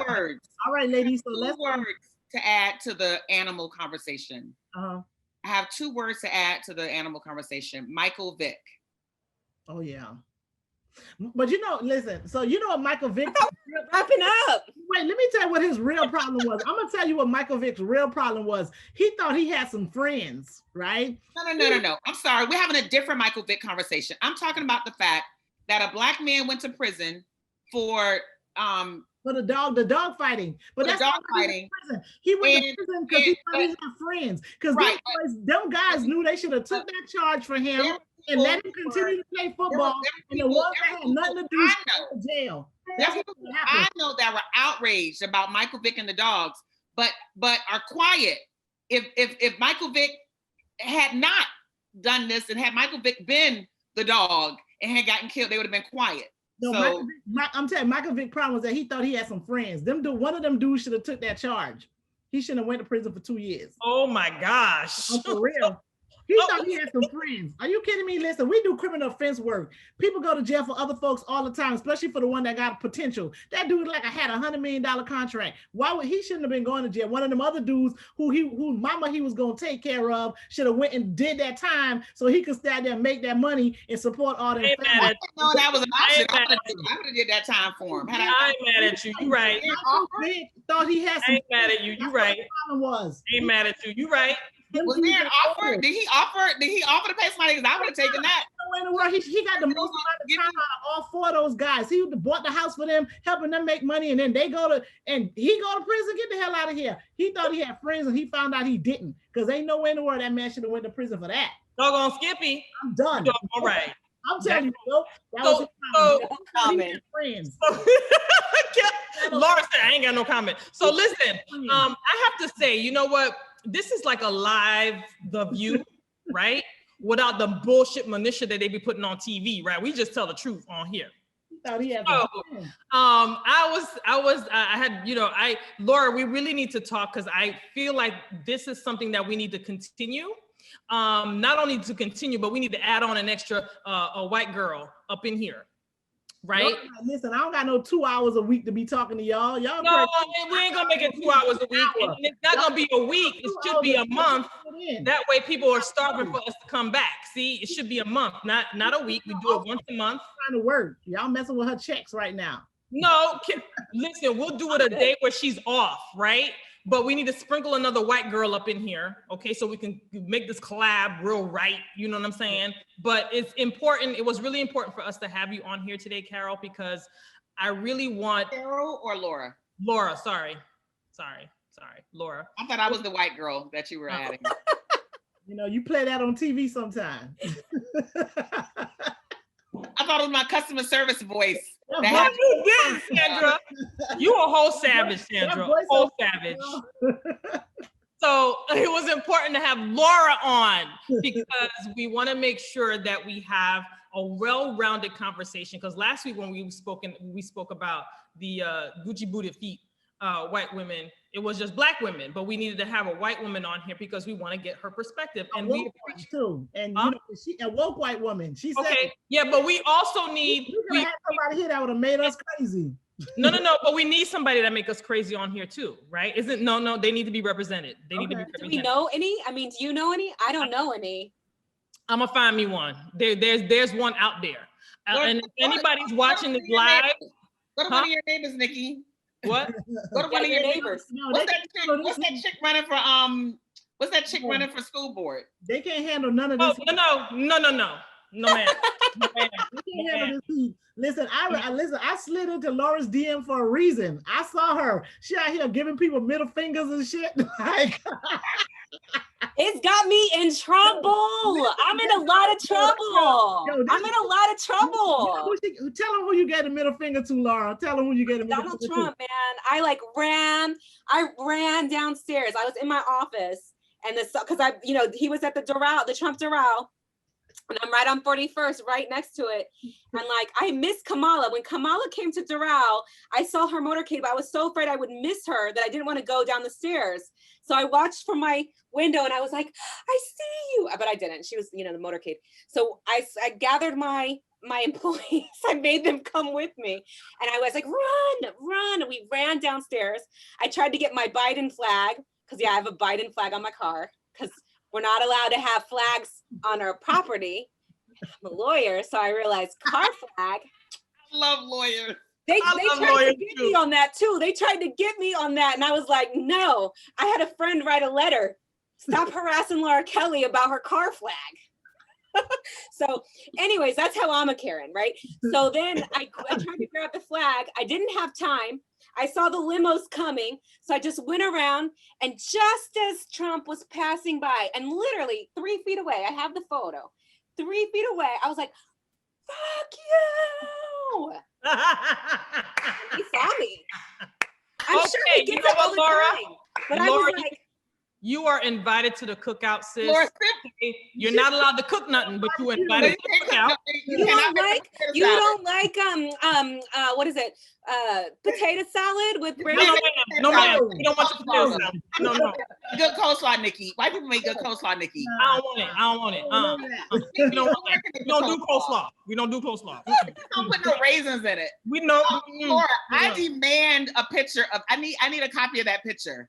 Words. All right, ladies. So let's words to add to the animal conversation. I have 2 words to add to the animal conversation. Michael Vick. Oh yeah. But you know, listen, so you know what Michael Vick wrapping up. Wait, let me tell you what his real problem was. I'm gonna tell you what Michael Vick's real problem was. He thought he had some friends, right? No. I'm sorry. We're having a different Michael Vick conversation. I'm talking about the fact that a Black man went to prison for the dog fighting. But that's dog fighting. He went to prison because he thought he had friends. Because them guys knew they should have took that charge for him and let him continue to play football. And the ones that had nothing to do with jail. I know that were outraged about Michael Vick and the dogs, but are quiet. If Michael Vick had not done this and had Michael Vick been the dog and had gotten killed, they would have been quiet. No, So I'm telling you, Michael Vick's problem was that he thought he had some friends. One of them dudes should have took that charge. He shouldn't have went to prison for 2 years. Oh my gosh. Oh, for real. He thought he had some friends. Are you kidding me? Listen, we do criminal offense work. People go to jail for other folks all the time, especially for the one that got potential. That dude had $100 million contract. Why would he shouldn't have been going to jail? One of them other dudes who mama he was gonna take care of should have went and did that time so he could stand there and make that money and support all that. No, that was an option. I would have did that time for him. I ain't mad at you. You right. Thought he had some. I ain't mad at you. You right. Was. I ain't mad at you. You right. Was there an offer? Did he offer to pay somebody? Because I would have taken that. In the world, he got the most amount of time out of all 4 of those guys. He bought the house for them, helping them make money, and then he go to prison. Get the hell out of here. He thought he had friends, and he found out he didn't. Because ain't no way in the world that man should have went to prison for that. Doggone Skippy. I'm done. All right. I'm telling you, that was his comment. Friends. Laura said, I ain't got no comment. So listen, I have to say, you know what? This is like a live The View, right? Without the bullshit minutia that they be putting on TV, right? We just tell the truth on here. Laura, we really need to talk because I feel like this is something that we need to continue. Not only to continue, but we need to add on an extra a white girl up in here. Right? No, listen, I don't got no 2 hours a week to be talking to y'all. Y'all no, we ain't gonna make it 2 hours a week. And it's not gonna be a week. It should be a month. That way people are starving for us to come back. See, it should be a month, not a week. We do it once a month. Trying to work. Y'all messing with her checks right now. No, listen, we'll do it a day where she's off, right? But we need to sprinkle another white girl up in here, okay? So we can make this collab real right, you know what I'm saying? But it's important, it was really important for us to have you on here today, Carol, because I really want- Carol or Laura? Laura, sorry, Laura. I thought I was the white girl that you were adding. You know, you play that on TV sometime. I thought it was my customer service voice. You did, Sandra. You a whole savage, Sandra. Whole savage. So it was important to have Laura on because we want to make sure that we have a well-rounded conversation. Because last week when we spoke about the Gucci booted feet white women, it was just black women, but we needed to have a white woman on here because we want to get her perspective. And we too. And you know, she a woke white woman. She said, okay, yeah, but we also need we have somebody here that would have made us crazy. No, but we need somebody that make us crazy on here too, right? No, they need to be represented. They need to be represented. Do we know any? I mean, do you know any? I don't know any. I'm gonna find me one. There's one out there. And if anybody's watching this live, go to one of your neighbors, Nikki. What? Go to one of your neighbors. What's that chick running for What's that chick running for school board? They can't handle none of this. No, man. They can't handle this heat. Listen, I slid into Laura's DM for a reason. I saw her. She out here giving people middle fingers and shit. Like, it's got me in trouble. I'm in a lot of trouble. I'm in a lot of trouble. Tell them who you gave the middle finger to, Laura. Tell them who you gave the middle finger to. Donald Trump, man. I ran downstairs. I was in my office, and because he was at the Trump Doral. And I'm right on 41st, right next to it. And like, I missed Kamala. When Kamala came to Doral, I saw her motorcade, but I was so afraid I would miss her that I didn't want to go down the stairs. So I watched from my window and I was like, I see you. But I didn't. She was, the motorcade. So I gathered my employees. I made them come with me. And I was like, run. We ran downstairs. I tried to get my Biden flag because, I have a Biden flag on my car because we're not allowed to have flags on our property. I'm a lawyer, so I realized car flag. I love lawyers. They tried to get me on that too. They tried to get me on that, and I was like, no. I had a friend write a letter. Stop harassing Laura Kelley about her car flag. So anyways, that's how I'm a Karen, right? So then I tried to grab the flag. I didn't have time. I saw the limos coming, so I just went around, and just as Trump was passing by, and literally 3 feet away, I have the photo, 3 feet away, I was like, fuck you! He saw me. I'm sure he gets it all the time. But Laura, I was like, You are invited to the cookout, sis. Laura, You're not allowed to cook nothing, but you invited to the cookout. you don't like what is it? Potato salad with No, bread. no, ma'am. We don't want your potato salad. No. Good coleslaw, Nikki. White people make good coleslaw, Nikki. I don't want it. We don't do coleslaw. We don't do coleslaw. Don't put no raisins in it. We know. Laura, I demand a picture of. I need a copy of that picture.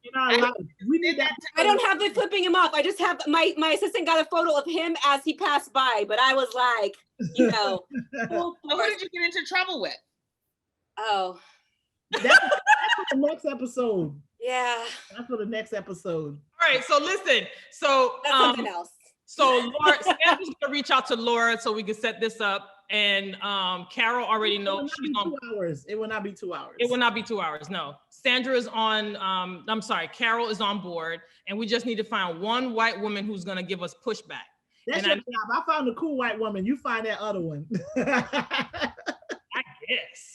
We need that. I don't have the flipping him off. I just have my assistant got a photo of him as he passed by, but I was like, you know. So who did you get into trouble with? Oh. That's for the next episode. Yeah. That's for the next episode. All right. So listen. So that's something else. So Laura, Sandra's gonna reach out to Laura so we can set this up. And Carol already knows she's on 2 hours. It will not be 2 hours. It will not be 2 hours. No. Sandra is on. I'm sorry. Carol is on board, and we just need to find one white woman who's gonna give us pushback. That's your job. I found a cool white woman. You find that other one. I guess.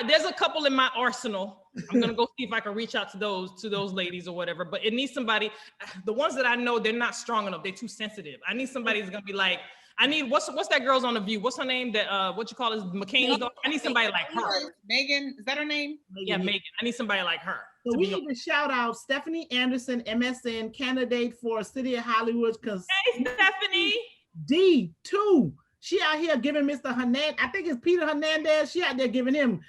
There's a couple in my arsenal. I'm gonna go see if I can reach out to those ladies or whatever. But it needs somebody. The ones that I know, they're not strong enough. They're too sensitive. I need somebody who's gonna be like, I need what's that girl's on The View? What's her name? That what you call it? McCain's daughter? I need somebody like her. Megan, is that her name? Yeah, Megan. I need somebody like her. So we need to shout out Stephanie Anderson, MSN candidate for City of Hollywood. Because hey, Stephanie. D2. She out here giving Mr. Hernandez, I think it's Peter Hernandez. She out there giving him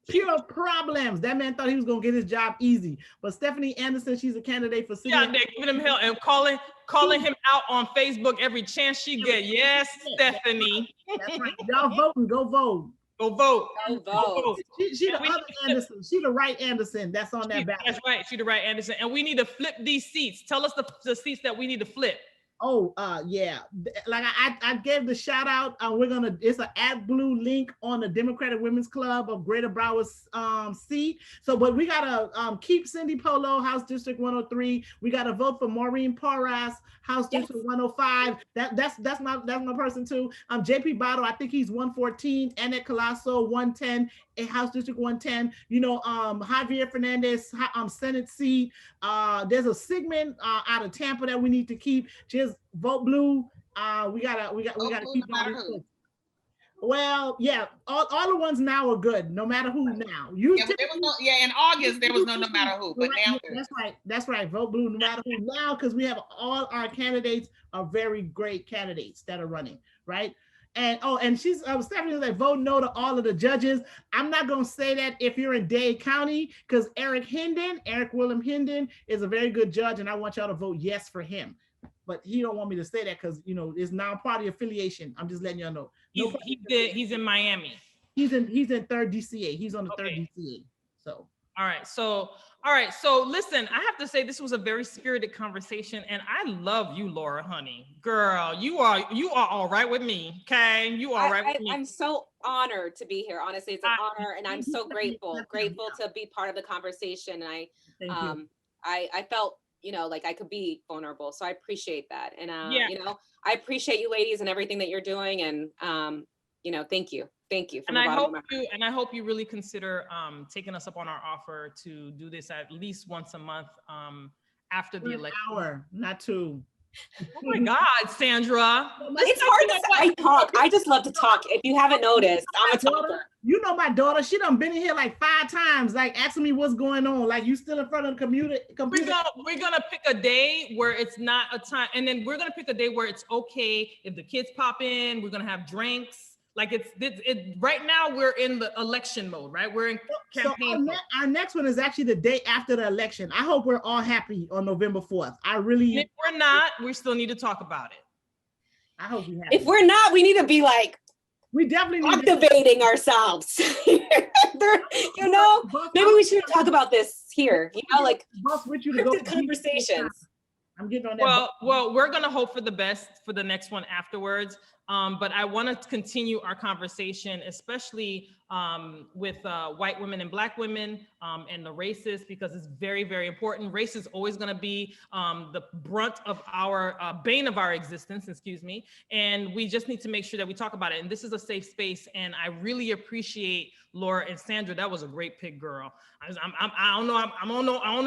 pure problems. That man thought he was gonna get his job easy. But Stephanie Anderson, she's a candidate for city. Yeah, they're giving him hell and calling him out on Facebook every chance she get. Yes, Stephanie. That's right. Y'all voting, go vote. Go vote. Go vote. She the other Anderson. She the right Anderson. That's on that ballot. That's right. She the right Anderson. And we need to flip these seats. Tell us the seats that we need to flip. Oh, yeah. Like I gave the shout out. It's an AdBlue link on the Democratic Women's Club of Greater Broward C. So, but we gotta keep Cindy Polo, House District 103. We gotta vote for Maureen Porras, House District 105. That's my person too. JP Bottle, I think he's 114. Annette Colasso, 110. House District 110. You know, Javier Fernandez, Senate seat. There's a segment out of Tampa that we need to keep. Just vote blue. We gotta keep all these things. Well, yeah, all the ones now are good, no matter who now. In August there was no matter who, but now that's right. Vote blue no matter who now, because we have all our candidates are very great candidates that are running, right? And she's Stephanie was like, vote no to all of the judges. I'm not gonna say that if you're in Dade County, because Eric William Hendon is a very good judge, and I want y'all to vote yes for him. But he don't want me to say that because it's non-party affiliation. I'm just letting y'all know. He's in Miami. He's in 3rd DCA. He's on the 3rd DCA. So all right. So listen, I have to say this was a very spirited conversation, and I love you, Laura, honey. Girl, you are all right with me. Okay, you are all right with me. I'm so honored to be here. Honestly, it's an honor, and I'm so grateful to be part of the conversation. And I felt like I could be vulnerable. So I appreciate that. And, I appreciate you ladies and everything that you're doing. And, thank you. Thank you. And I hope you really consider taking us up on our offer to do this at least once a month after the election. An hour, not 2. Oh my God, Sandra. It's hard to say. I talk. I just love to talk. If you haven't noticed, I'm a talker. You know my daughter, she done been in here like 5 times, like asking me what's going on. Like, you still in front of the computer. We're gonna pick a day where it's not a time, and then we're gonna pick a day where it's okay if the kids pop in. We're gonna have drinks. Like it's right now we're in the election mode, right? We're in campaign. So our next one is actually the day after the election. I hope we're all happy on November 4th. If we're not, we still need to talk about it. I hope we have. If we're not, we need to be like, we definitely need activating ourselves. Maybe we should talk about this here. Like conversations. I'm getting on that. Well, we're gonna hope for the best for the next one afterwards. But I want to continue our conversation, especially white women and Black women and the races, because it's very, very important. Race is always going to be the brunt of our bane of our existence, excuse me. And we just need to make sure that we talk about it. And this is a safe space. And I really appreciate Laura and Sandra. That was a great pick, girl. I don't know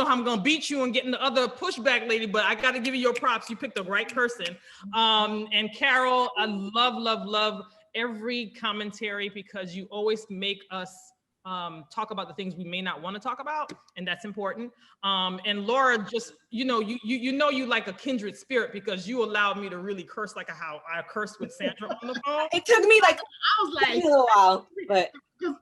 how I'm gonna beat you and get in the other pushback, lady, but I got to give you your props. You picked the right person. And Carol, I love every commentary, because you always make us talk about the things we may not want to talk about, and that's important. And Laura, just you like a kindred spirit, because you allowed me to really curse like how I cursed with Sandra on the phone. It took me like I was like, a little while, but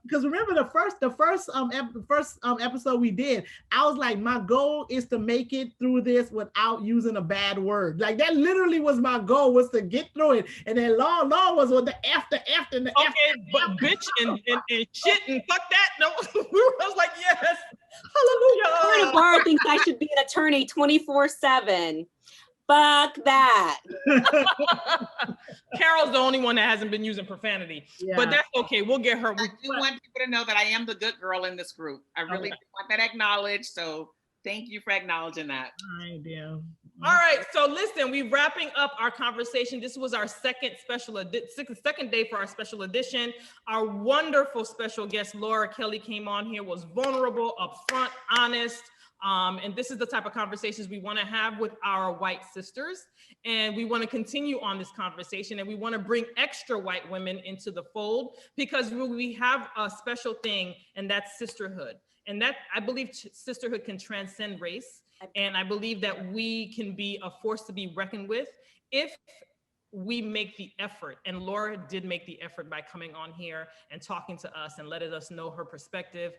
because remember the first episode we did, I was like, my goal is to make it through this without using a bad word. Like that literally was my goal, was to get through it. And then law was with the after and the okay, but bitch and shit and fuck that. No, I was like, yes, hallelujah. Laura thinks I should be an attorney 24/7. Fuck that. Carol's the only one that hasn't been using profanity, but that's okay. We'll get her. I do want people to know that I am the good girl in this group. I really want that acknowledged. So thank you for acknowledging that. I do. All right, so listen, we're wrapping up our conversation. This was our second day for our special edition. Our wonderful special guest, Laura Kelley, came on here, was vulnerable, upfront, honest. And this is the type of conversations we want to have with our white sisters. And we want to continue on this conversation, and we want to bring extra white women into the fold, because we have a special thing, and that's sisterhood. And that, I believe, sisterhood can transcend race. And I believe that we can be a force to be reckoned with if we make the effort. And Laura did make the effort by coming on here and talking to us and letting us know her perspective,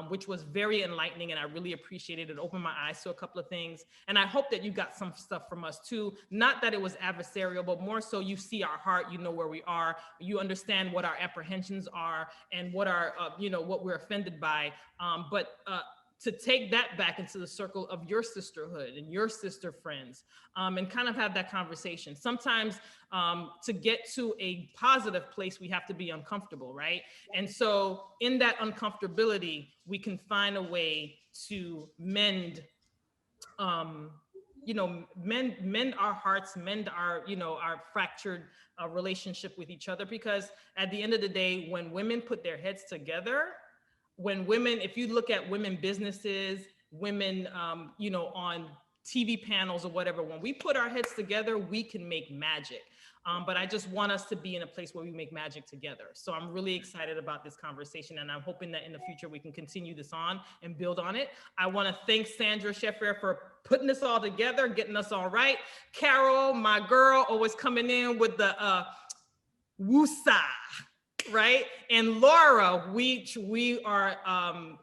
which was very enlightening. And I really appreciated it. It opened my eyes to a couple of things. And I hope that you got some stuff from us too. Not that it was adversarial, but more so you see our heart, you know where we are, you understand what our apprehensions are and what our, what we're offended by. To take that back into the circle of your sisterhood and your sister friends, and kind of have that conversation. Sometimes to get to a positive place, we have to be uncomfortable, right? And so in that uncomfortability, we can find a way to mend our hearts, mend our, our fractured relationship with each other. Because at the end of the day, when women put their heads together, when women, if you look at women businesses, women, on TV panels or whatever, when we put our heads together, we can make magic. But I just want us to be in a place where we make magic together. So I'm really excited about this conversation, and I'm hoping that in the future we can continue this on and build on it. I want to thank Sandra Sheffer for putting this all together, getting us all right. Carol, my girl, always coming in with the woosah. Right? And Laura, we are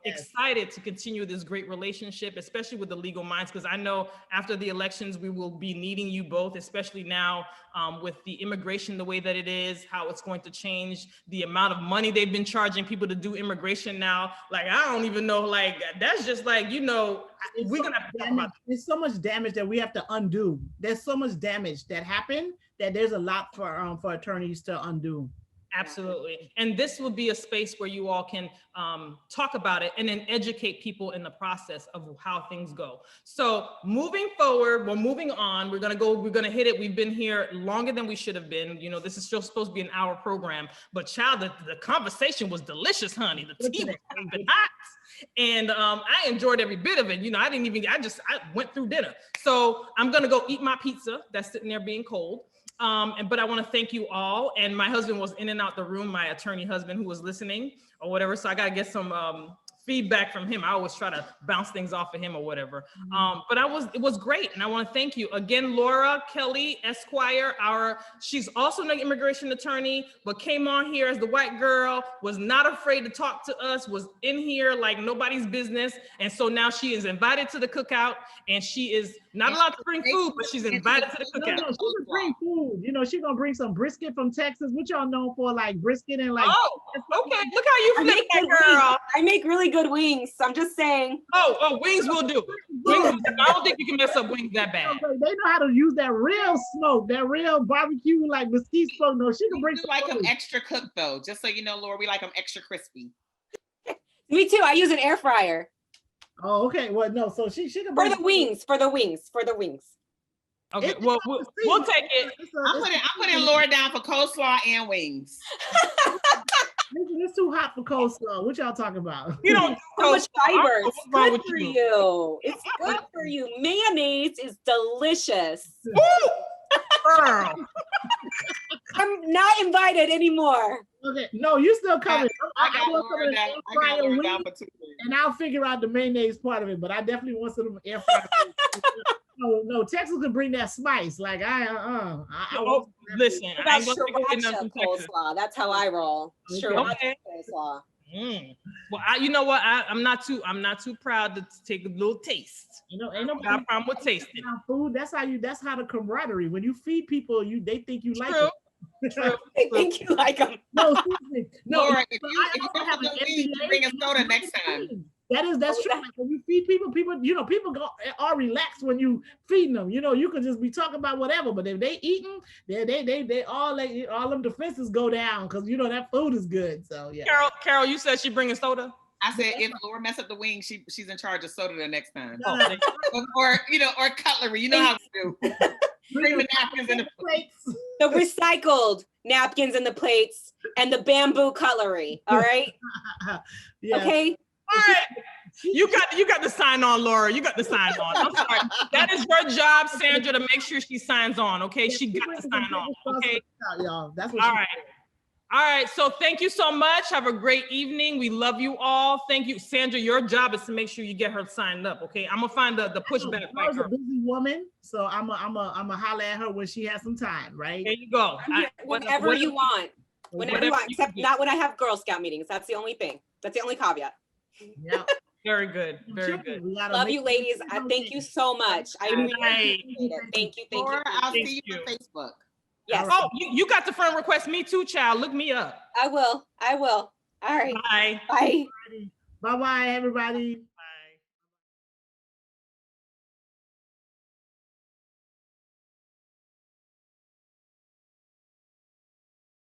excited to continue this great relationship, especially with the Legal Minds, because I know after the elections, we will be needing you both, especially now with the immigration the way that it is, how it's going to change the amount of money they've been charging people to do immigration now. Like, I don't even know, like, that's just like, we're going to have to talk about that. There's so much damage that we have to undo. There's so much damage that happened that there's a lot for attorneys to undo. Absolutely. And this will be a space where you all can talk about it and then educate people in the process of how things go. So moving forward, we're moving on. We're going to hit it. We've been here longer than we should have been. This is still supposed to be an hour program, but child, the conversation was delicious, honey. The tea was hot. And I enjoyed every bit of it. I went through dinner. So I'm going to go eat my pizza that's sitting there being cold. But I want to thank you all. And my husband was in and out the room, my attorney husband who was listening or whatever. So I got to get some feedback from him. I always try to bounce things off of him or whatever. But it was great. And I want to thank you again, Laura Kelley, Esquire, she's also an immigration attorney, but came on here as the white girl, was not afraid to talk to us, was in here like nobody's business. And so now she is invited to the cookout, and she is not allowed to bring food, but she's invited to the cookout. No, she can bring food. She's going to bring some brisket from Texas, which y'all known for, like brisket and like. Oh, okay. Look how you flip that, girl. I make really good wings. So I'm just saying. Oh, wings will do. Wings, I don't think you can mess up wings that bad. They know how to use that real smoke, that real barbecue, like mesquite smoke. No, she can bring We do like them extra cooked though, just so you know, Laura, we like them extra crispy. Me too. I use an air fryer. Oh, okay. Well, no, so she can For bring the wings, for the wings, for the wings. Okay, well, we'll take it. I'm putting Laura down for coleslaw and wings. It's too hot for coleslaw. What y'all talking about? You don't So much fiber. It's what's wrong good with for you? you. It's good for you. Mayonnaise is delicious. Girl. I'm not invited anymore. Okay, no, you still coming. I got want some Laura of the down. air I got fryer Laura wings, down for 2 days. and I'll figure out the mayonnaise part of it. But I definitely want some of them air fryer. No, Texas can bring that spice. Like Listen, What I about ain't gonna take it sriracha from Texas. coleslaw? That's how I roll. Okay. Sriracha Okay. coleslaw. Well, you know what? I'm not too proud to take a little taste. You know, I ain't don't nobody got a problem with tasting. food. That's how the camaraderie. When you feed people, they think you like True. it. True. I think you like them. No, seriously. No, Laura, if I you also have an you MBA. bring a soda next time. That's true. Like when you feed people, people are relaxed when you feeding them. You know, you could just be talking about whatever, but if they eating, they all them defenses go down because that food is good. So yeah. Carol, you said she bringing soda. I said if Laura mess up the wings, she's in charge of soda the next time. Oh, or cutlery. You know how to do. Bring the napkins and the plates. The recycled napkins and the plates and the bamboo cutlery. All right. Yeah. Okay. All right. You got to sign on, Laura. You got to sign on. I'm sorry. That is her job, Sandra, to make sure she signs on. Okay, she got to sign on. Okay. Y'all. That's what. All right. All right. So thank you so much. Have a great evening. We love you all. Thank you, Sandra. Your job is to make sure you get her signed up. Okay. I'm gonna find the pushback. Laura's a busy woman, so I'm a holler at her when she has some time. Right. There you go. Whenever you want. Whenever you want, except not when I have Girl Scout meetings. That's the only thing. That's the only caveat. Yeah. Very good. Very good. Love you, ladies. Thank you so much. I really appreciate it. Thank you. Laura, I'll Thank see you you. on Facebook. Yes. Oh, you got the friend request. Me too, child. Look me up. I will. All right. Bye. Bye. Bye bye, everybody.